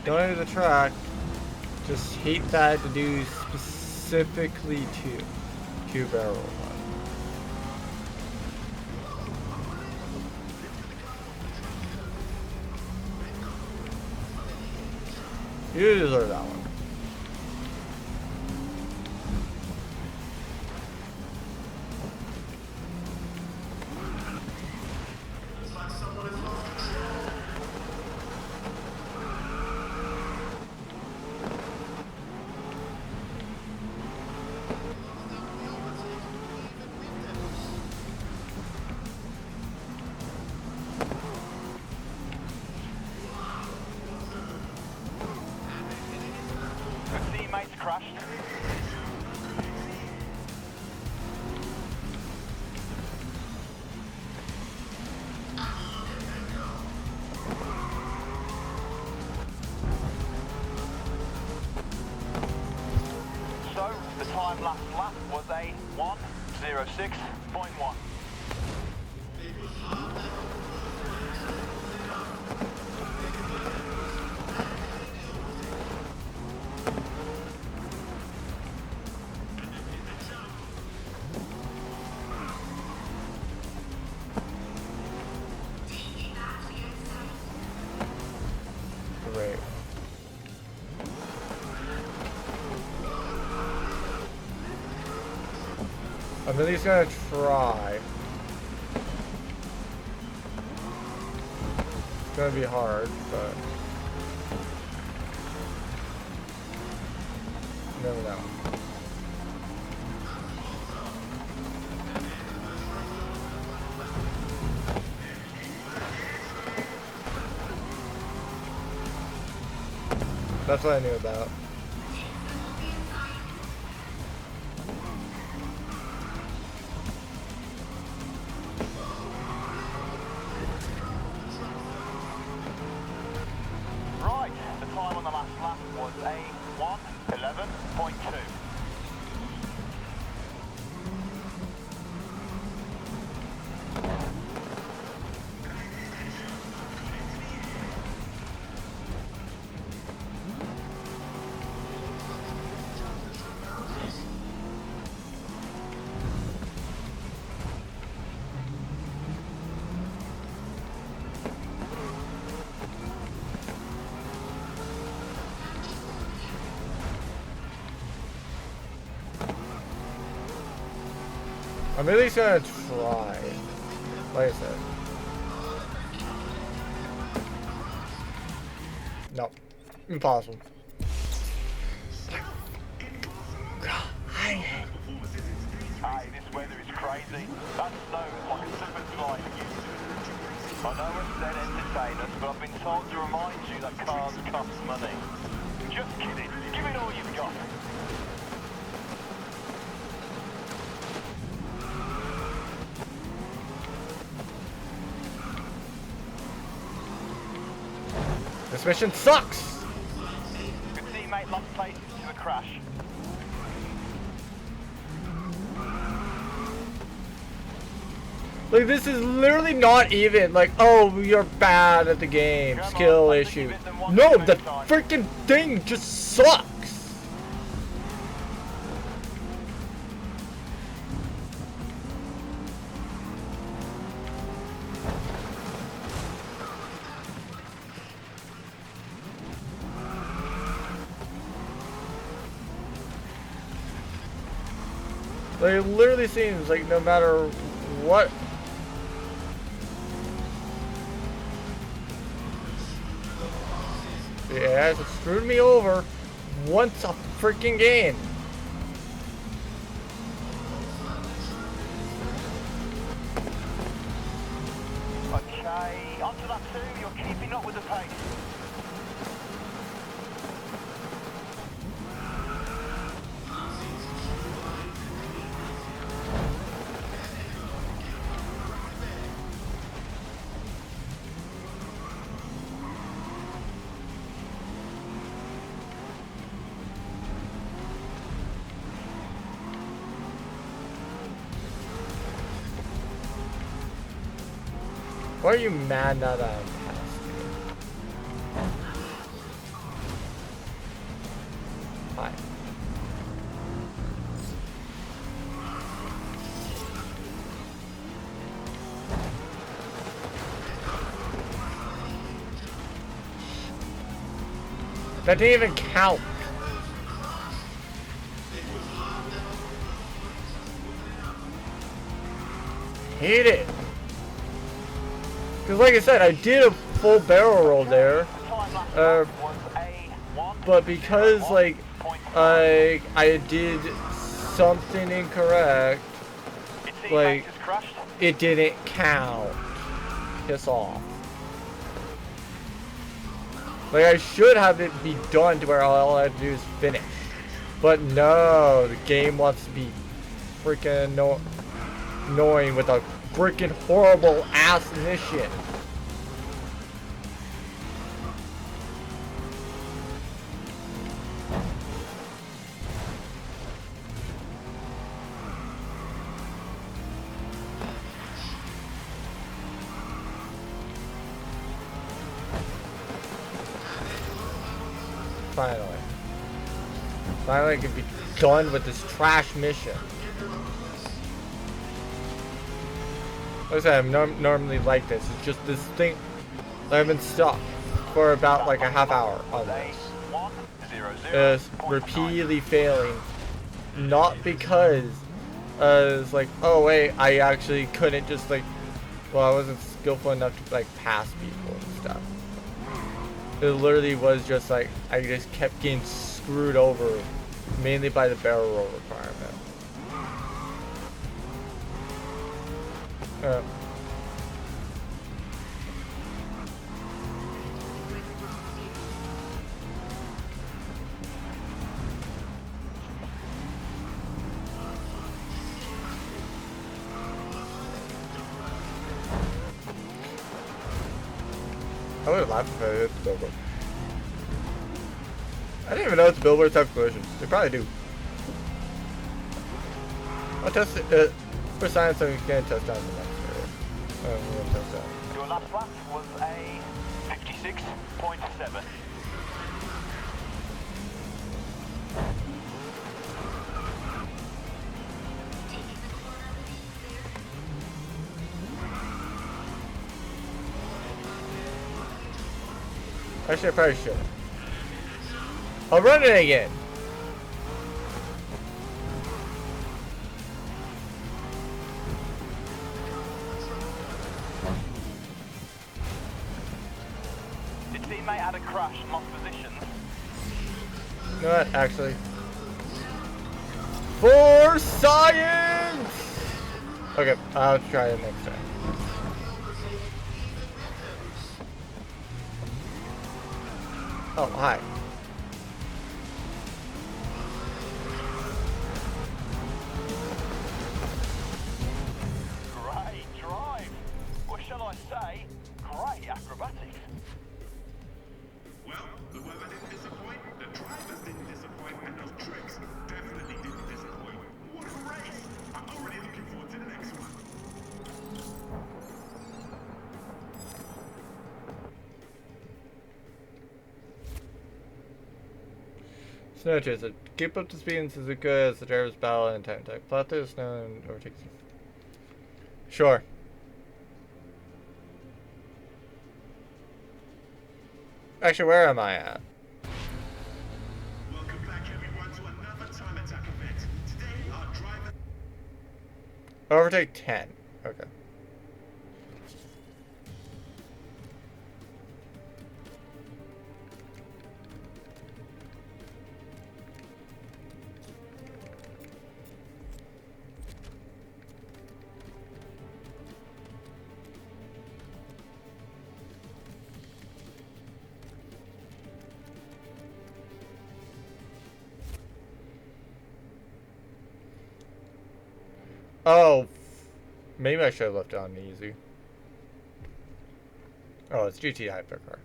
Don't hit the track. Just hate that to do specifically two barrel one. You deserve that one. time last lap was a 1:06.1. Great. I'm at least gonna try. It's gonna be hard, but you never know. That's what I knew about. Right, the time on the last lap was a 1:11.2. I'm at least gonna try. Like I said. No. Impossible. Hey, this weather is crazy. That snow is like a super slide. I know it's dead entertainers, but I've been told to remind you that cars cost money. Just kidding. Give it all you've got. This mission sucks! Good teammate lost places to a crash. Like, this is literally not even like, oh, you're bad at the game, skill issue. No, the freaking thing just sucks! Like, it literally seems like no matter what. Yeah, it screwed me over once a freaking game. Okay, onto that two, you're keeping up with the pace. Why are you mad now that I'm past you? Hi. That didn't even count. Hate it. Because like I said, I did a full barrel roll there. But because like I did something incorrect, like it didn't count. Piss off. Like I should have it be done to where all I have to do is finish. But no, the game wants to be freaking annoying with a freaking horrible ass mission. Finally. Finally I can be done with this trash mission. Like I said, I'm normally like this. It's just this thing that I've been stuck for about like a half hour on this. It's repeatedly failing. Not because it's like, oh wait, I actually couldn't just like, well, I wasn't skillful enough to like pass people and stuff. It literally was just like, I just kept getting screwed over, mainly by the barrel roll requirement. I would have laughed if I hit the billboard. I didn't even know if the billboards have collision. They probably do. I'll test it for science, so we can test down the next area. I'm gonna test that. Your last lap was a 56.7. Actually, I probably should. I'll run it again. Your teammate had a crash and lost position. You know what, actually? For science! Okay, I'll try it next time. Oh, hi. Great drive. Or shall I say, great acrobatics. Well, the weather didn't disappoint, the drivers didn't disappoint, and those tricks definitely didn't disappoint. What a race! I'm already looking forward to the next one. Snow Chaser. Keep up to speed in Suzuka as the drivers battle and time attack. Plot through the snow and overtake. Sure. Actually, where am I at? Welcome back everyone to another time attack event. Today our driver... Overtake 10. Okay. Oh, maybe I should have left it on easy. Oh, it's GT Hypercar.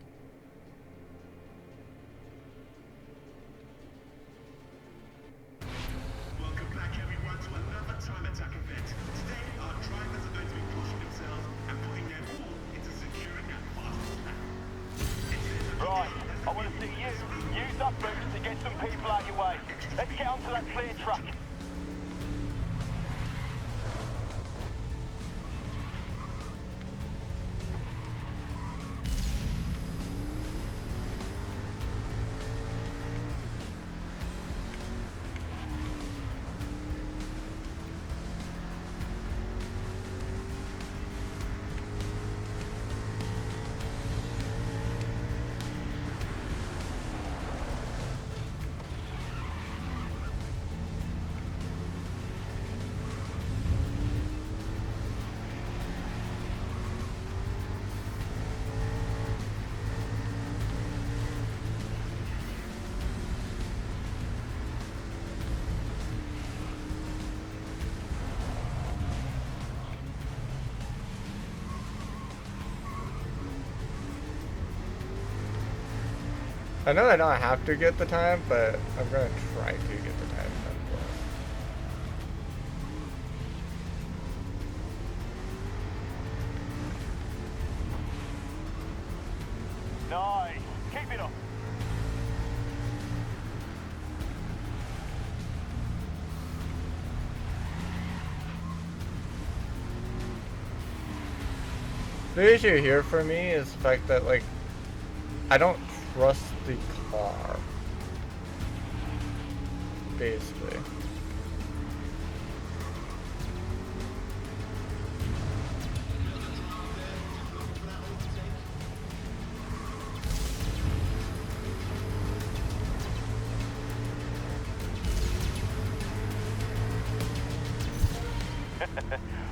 Welcome back everyone to another time attack event. Today our drivers are going to be pushing themselves and putting their all into securing that fastest lap. Right, I want to see you use that boost to get some people out your way. Let's get onto that clear track. I know I don't have to get the time, but I'm gonna try to get the time. Nice. Keep it up. The issue here for me is the fact that, like, I don't trust the car. Basically.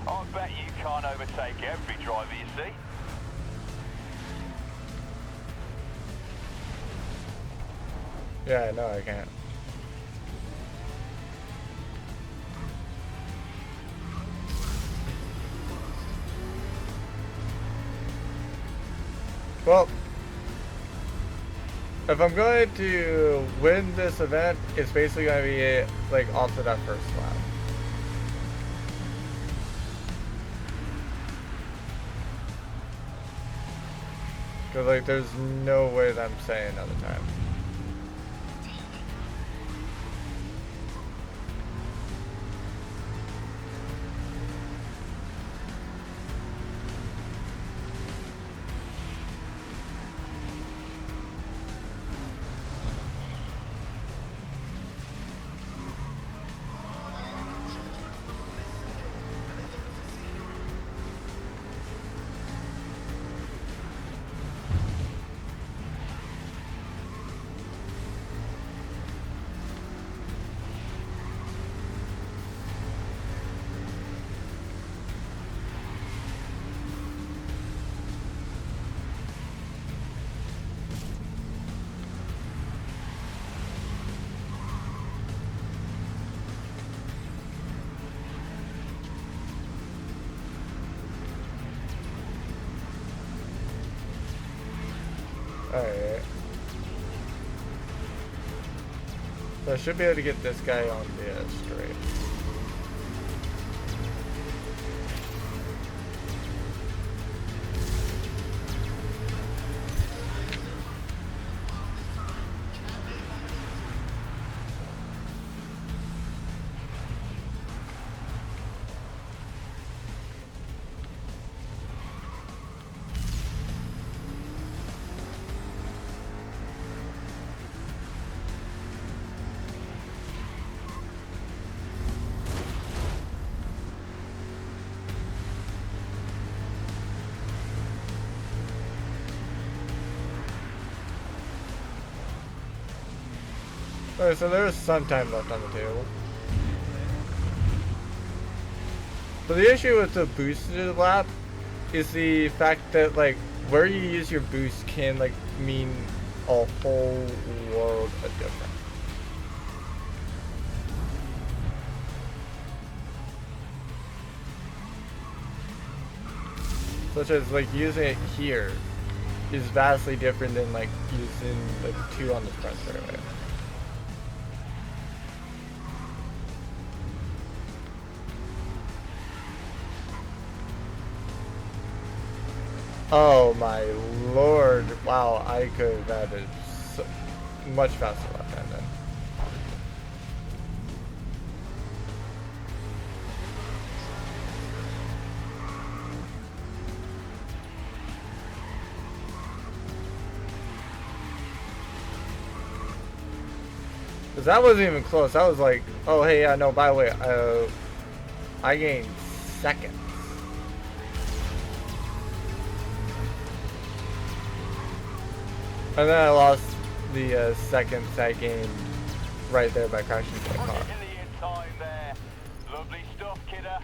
I bet you can't overtake every driver you see. Yeah, no, I can't. Well, if I'm going to win this event, it's basically going to be like off to that first lap. Because like there's no way that I'm saying another time. Alright. So I should be able to get this guy on the straight. Alright, so there's some time left on the table. But the issue with the boosted lap is the fact that, like, where you use your boost can, like, mean a whole world of difference. Such as, like, using it here is vastly different than, like, using, like, 2 on the front straightaway. Oh my lord, wow, I could have had a much faster left hand then. Cause that wasn't even close, that was like, oh hey, yeah, no, by the way, I gained second. And then I lost the seconds I gained right there by crashing into the car. Time there. Lovely stuff, kidder.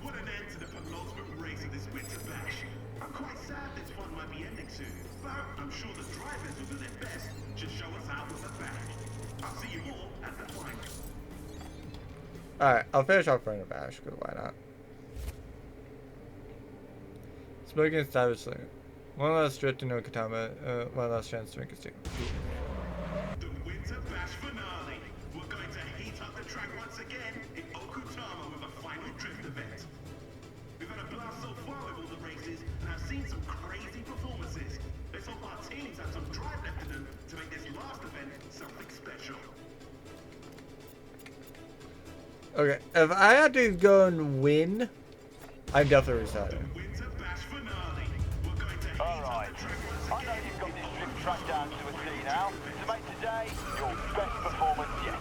What an end to the penultimate race of this winter bash. I'm quite sad this one might be ending soon, but I'm sure the drivers will do their best to show us out with a bash. I'll see you all at the final. Alright, I'll finish off running a bash, because why not? Smoking savagely. One last trip to no Katama, one last chance to make a statement. The winter bash finale. We're going to heat up the track once again in Okutama with a final drift event. We've had a blast so far with all the races, and I've seen some crazy performances. Let's hope our teams have some drive left in them to make this last event something special. Okay, if I had to go and win, I'm definitely resigning. Alright, I know you've got this trip tracked down to a T now, to make today your best performance yet.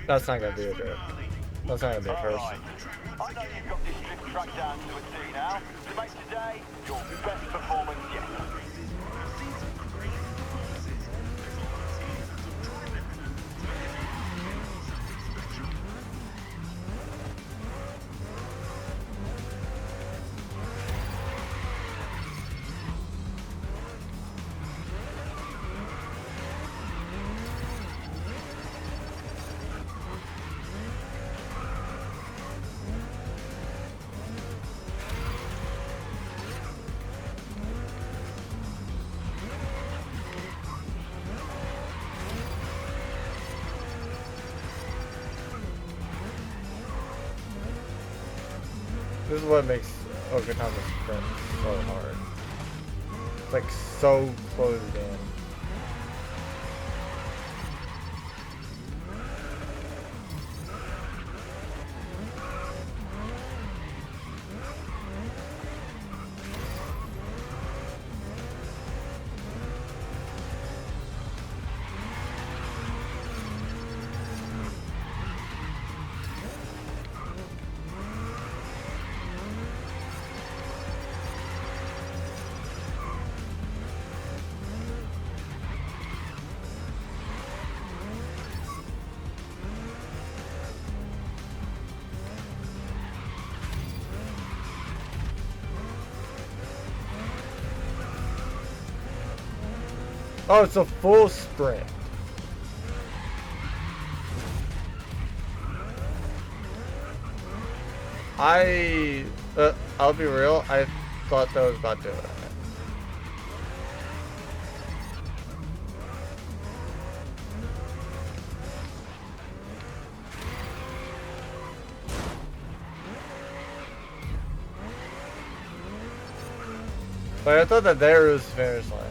That's not gonna be a good. That's not gonna be a first. Alright, I know you've got this trip tracked down to a T now, to make today your best performance yet. This is what makes Okinawa sprint so hard. It's like so closed in. Oh, it's a full sprint. I'll be real, I thought that was about to end. But I thought that there was the finish line.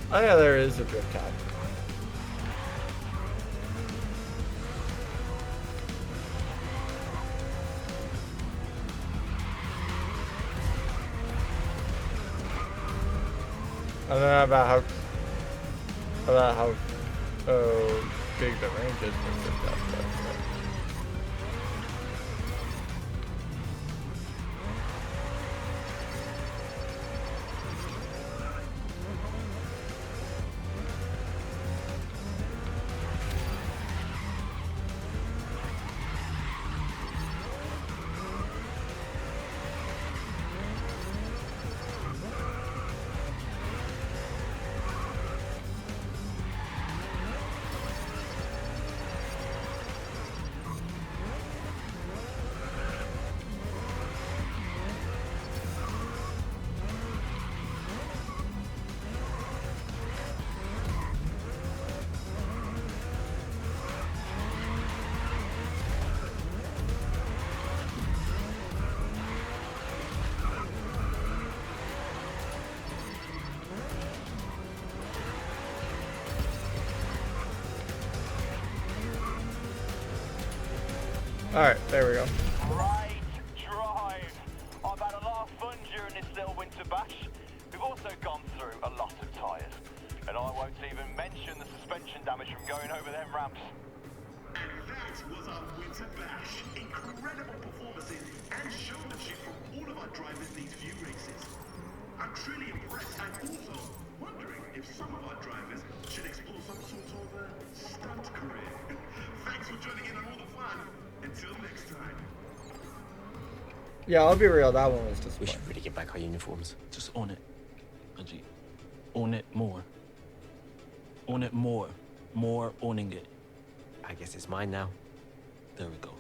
Oh yeah, there is a drift cap. I don't know about how big the range is for drift cap, but alright, there we go. Right drive. I've had a lot of fun during this little winter bash. We've also gone through a lot of tyres. And I won't even mention the suspension damage from going over them ramps. And that was our winter bash. Incredible performances and showmanship from all of our drivers these few races. I'm truly impressed and also wondering if some of our drivers should explore some sort of stunt career. Thanks for joining in on all the fun. Until next time. Yeah, I'll be real, that one was just We fun. should really get back our uniforms. Just own it. Angie. Own it more. Own it more. More owning it. I guess it's mine now. There we go.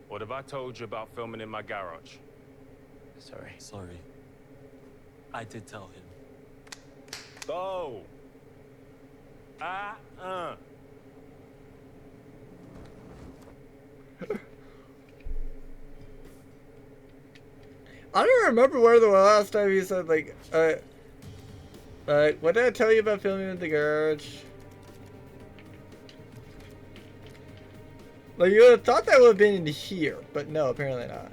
What have I told you about filming in my garage? Sorry. I did tell him. Go! I don't remember where the last time you said like, what did I tell you about filming in the garage? Like, you would have thought that would have been in here, but no, apparently not.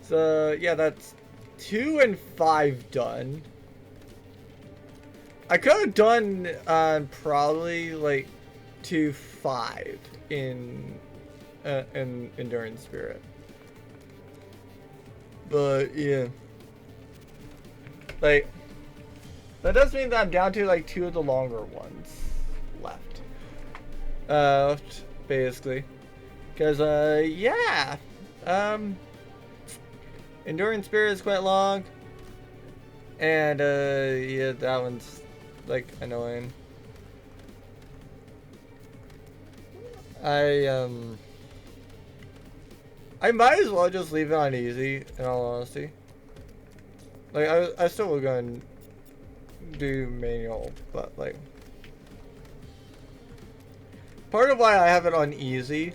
So, yeah, that's 2 and 5 done. I could have done, probably, like, 2-5 in Endurance Spirit. But, yeah. Like, that does mean that I'm down to, like, 2 of the longer ones left. Basically. Because, yeah. Endurance Spirit is quite long. And, yeah, that one's, like, annoying. I might as well just leave it on easy, in all honesty. Like, I still will go and do manual, but, like... Part of why I have it on easy,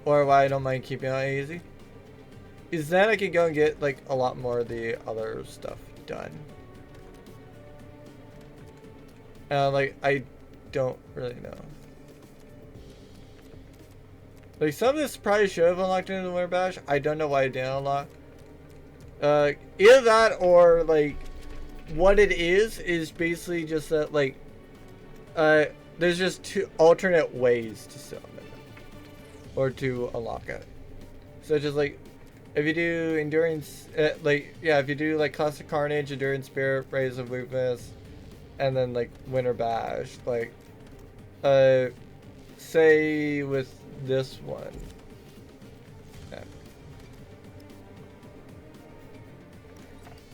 or why I don't mind keeping it on easy, is then I can go and get, like, a lot more of the other stuff done. And, like, I don't really know. Like, some of this probably should have unlocked in the Winter Bash. I don't know why I didn't unlock. Either that or, like, what it is basically just that, like, there's just 2 alternate ways to summon it. Or to unlock it. So just, like, if you do Endurance, like, yeah, if you do, like, Classic Carnage, Endurance Spirit, Raise of Weakness, and then, like, Winter Bash, like, say with this one.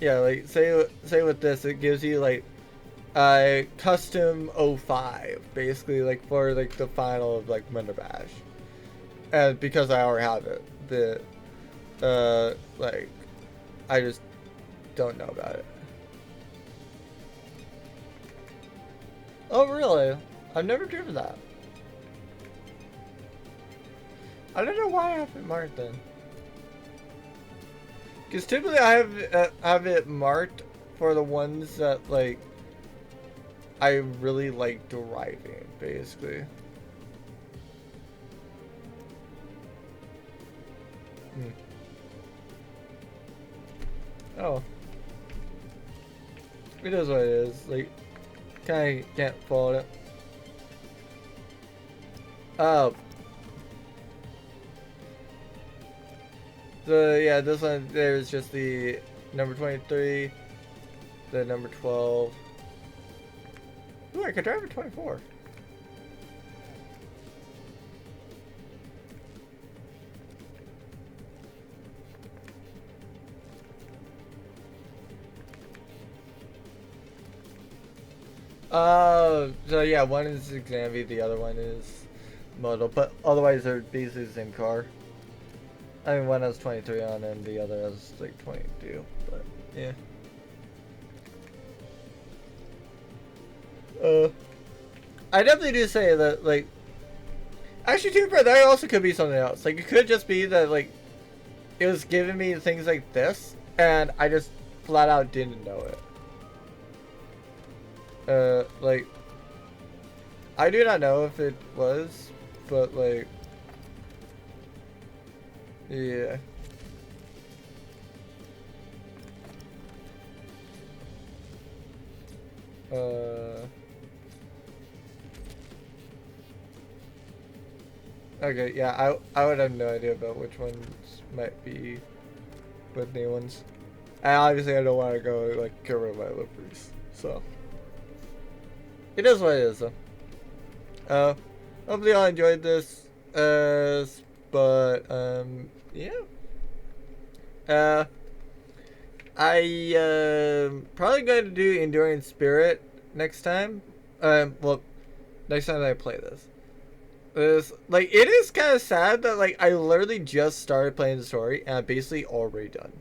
Yeah, like say with this, it gives you like custom 05, basically, like for like the final of like Winter Bash. And because I already have it, like I just don't know about it. Oh really? I've never driven that. I don't know why I have it marked then. Because typically I have it marked for the ones that like I really like driving, basically. Oh. It is what it is. Like, kinda can't fault it. Oh. So yeah, this one there's just the number 23, the number 12. Ooh, I could drive a 24. So yeah, one is Xanvi, the other one is Modal, but otherwise they're basically the same car. I mean, one has 23 on and the other has like 22, but yeah. I definitely do say that, like, actually, to be fair, that also could be something else. Like, it could just be that, like, it was giving me things like this, and I just flat out didn't know it. Like, I do not know if it was, but, like, yeah. Okay, yeah, I would have no idea about which ones might be with new ones. And obviously I don't want to go, like, get rid of my liveries, so. It is what it is, though. Hopefully y'all enjoyed this, but, yeah. Probably going to do Enduring Spirit next time. Well, next time I play this. Like, it is kind of sad that, like, I literally just started playing the story and I'm basically already done.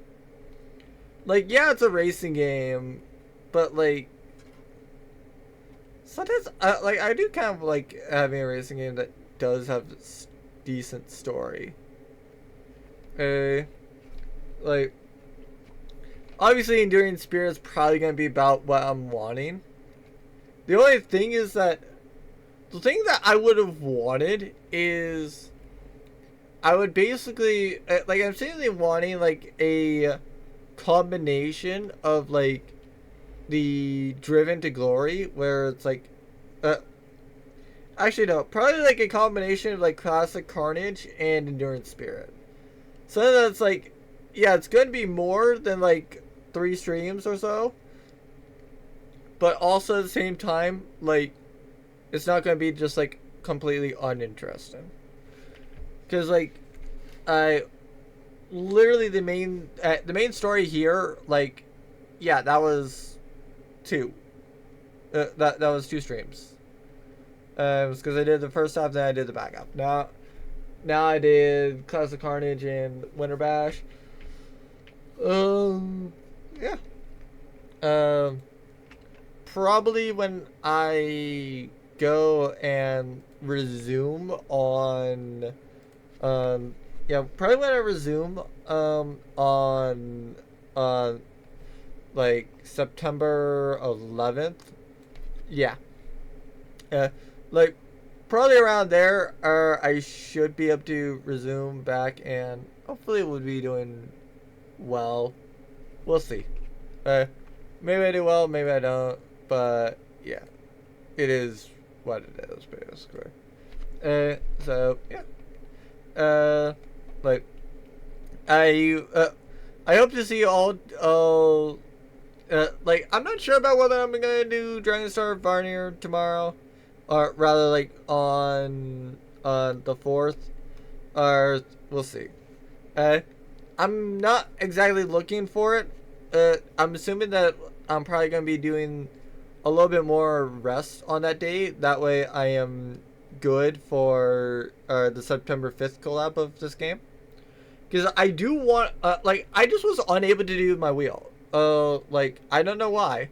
Like, yeah, it's a racing game, but, like, sometimes, like, I do kind of like having a racing game that does have a decent story. Like, obviously Enduring Spirit is probably going to be about what I'm wanting. The only thing is that the thing that I would have wanted is I would basically, like, I'm seriously wanting, like, a combination of, like, the Driven to Glory, where it's, like, actually, no, probably, like, a combination of, like, Classic Carnage and Endurance Spirit. So that's, like, yeah, it's going to be more than, like, 3 streams or so. But also at the same time, like, it's not going to be just, like, completely uninteresting. Because, like, literally the main story here, like, yeah, that was 2. That was 2 streams. It was because I did the first half, then I did the back half. Now I did Classic Carnage and Winter Bash. Yeah. Probably when I go and resume on, yeah, probably when I resume, on, like, September 11th. Yeah. Like, probably around there, I should be able to resume back, and hopefully we'll be doing well. We'll see. Maybe I do well, maybe I don't, but yeah, it is what it is, basically. So yeah. Like, I hope to see you all. Like, I'm not sure about whether I'm gonna do Dragon Star Varnier tomorrow, or rather, like, on the 4th, or we'll see. I'm not exactly looking for it. I'm assuming that I'm probably gonna be doing a little bit more rest on that day. That way, I am good for the September 5th collab of this game. Because I do want, like, I just was unable to do my wheel. Like, I don't know why.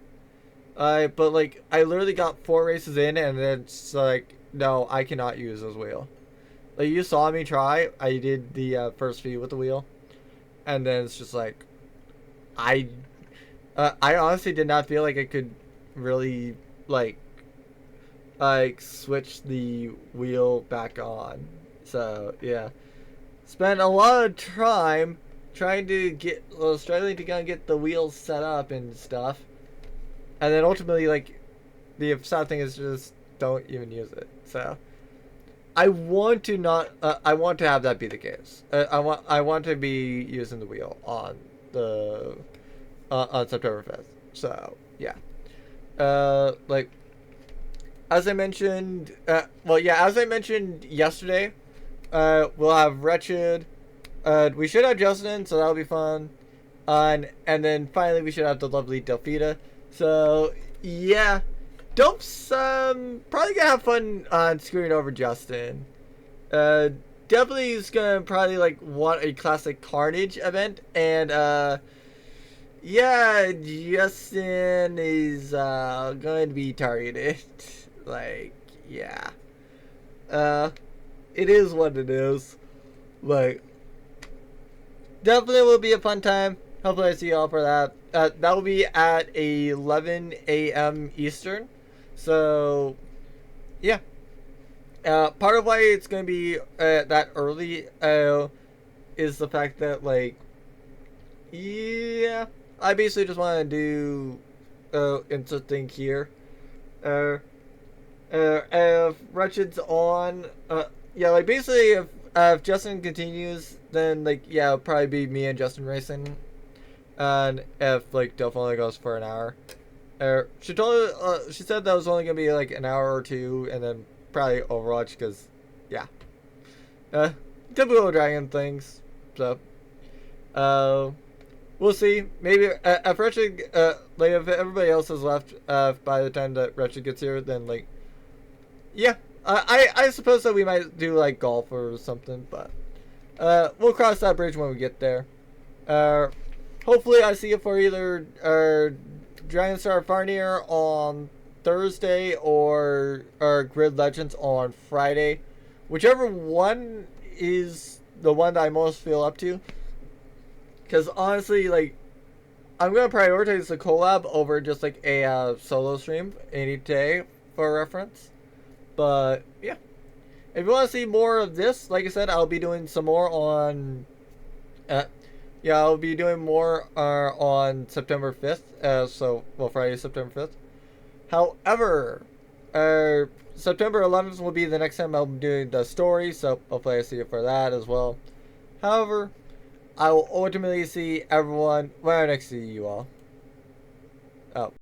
But, like, I literally got 4 races in, and then it's like, no, I cannot use this wheel. Like, you saw me try. I did the first few with the wheel. And then it's just like, I honestly did not feel like I could really, like switch the wheel back on. So, yeah. Spent a lot of time trying to struggling to kind of get the wheels set up and stuff. And then ultimately, like, the sad thing is just don't even use it. So, I want to not, I want to have that be the case. I want to be using the wheel on the, on September 5th. So, yeah. Like, as I mentioned, as I mentioned yesterday, we'll have Wretched. We should have Justin, so that'll be fun. And then finally we should have the lovely Delphita. So, yeah. Dope's probably gonna have fun on screwing over Justin. Definitely is gonna probably like want a classic Carnage event, and yeah, Justin is going to be targeted. Like, yeah. It is what it is. Like, definitely will be a fun time. Hopefully I see y'all for that. That will be at 11 a.m. Eastern. So, yeah. Part of why it's going to be that early is the fact that, like, yeah, I basically just want to do interesting here. If Wretched's on, yeah, like, basically if Justin continues, then, like, yeah, it'll probably be me and Justin racing. And if, like, Delph only goes for an hour. She said that was only gonna be like an hour or two, and then probably Overwatch, because, yeah. Typical Dragon things. So, we'll see. Maybe if Wretched, like, if everybody else has left by the time that Wretched gets here, then, like, yeah. I suppose that we might do, like, golf or something, but we'll cross that bridge when we get there. Hopefully I see you for either Dragon Star Farnier on Thursday or Grid Legends on Friday. Whichever one is the one that I most feel up to. Because honestly, like, I'm going to prioritize the collab over just like a solo stream any day for reference. But, yeah. If you want to see more of this, like I said, I'll be doing some more on... yeah, I'll be doing more on September 5th. Friday, September 5th. However, September 11th will be the next time I'll be doing the story, so hopefully I see you for that as well. However, I will ultimately see everyone when I next see you all. Oh.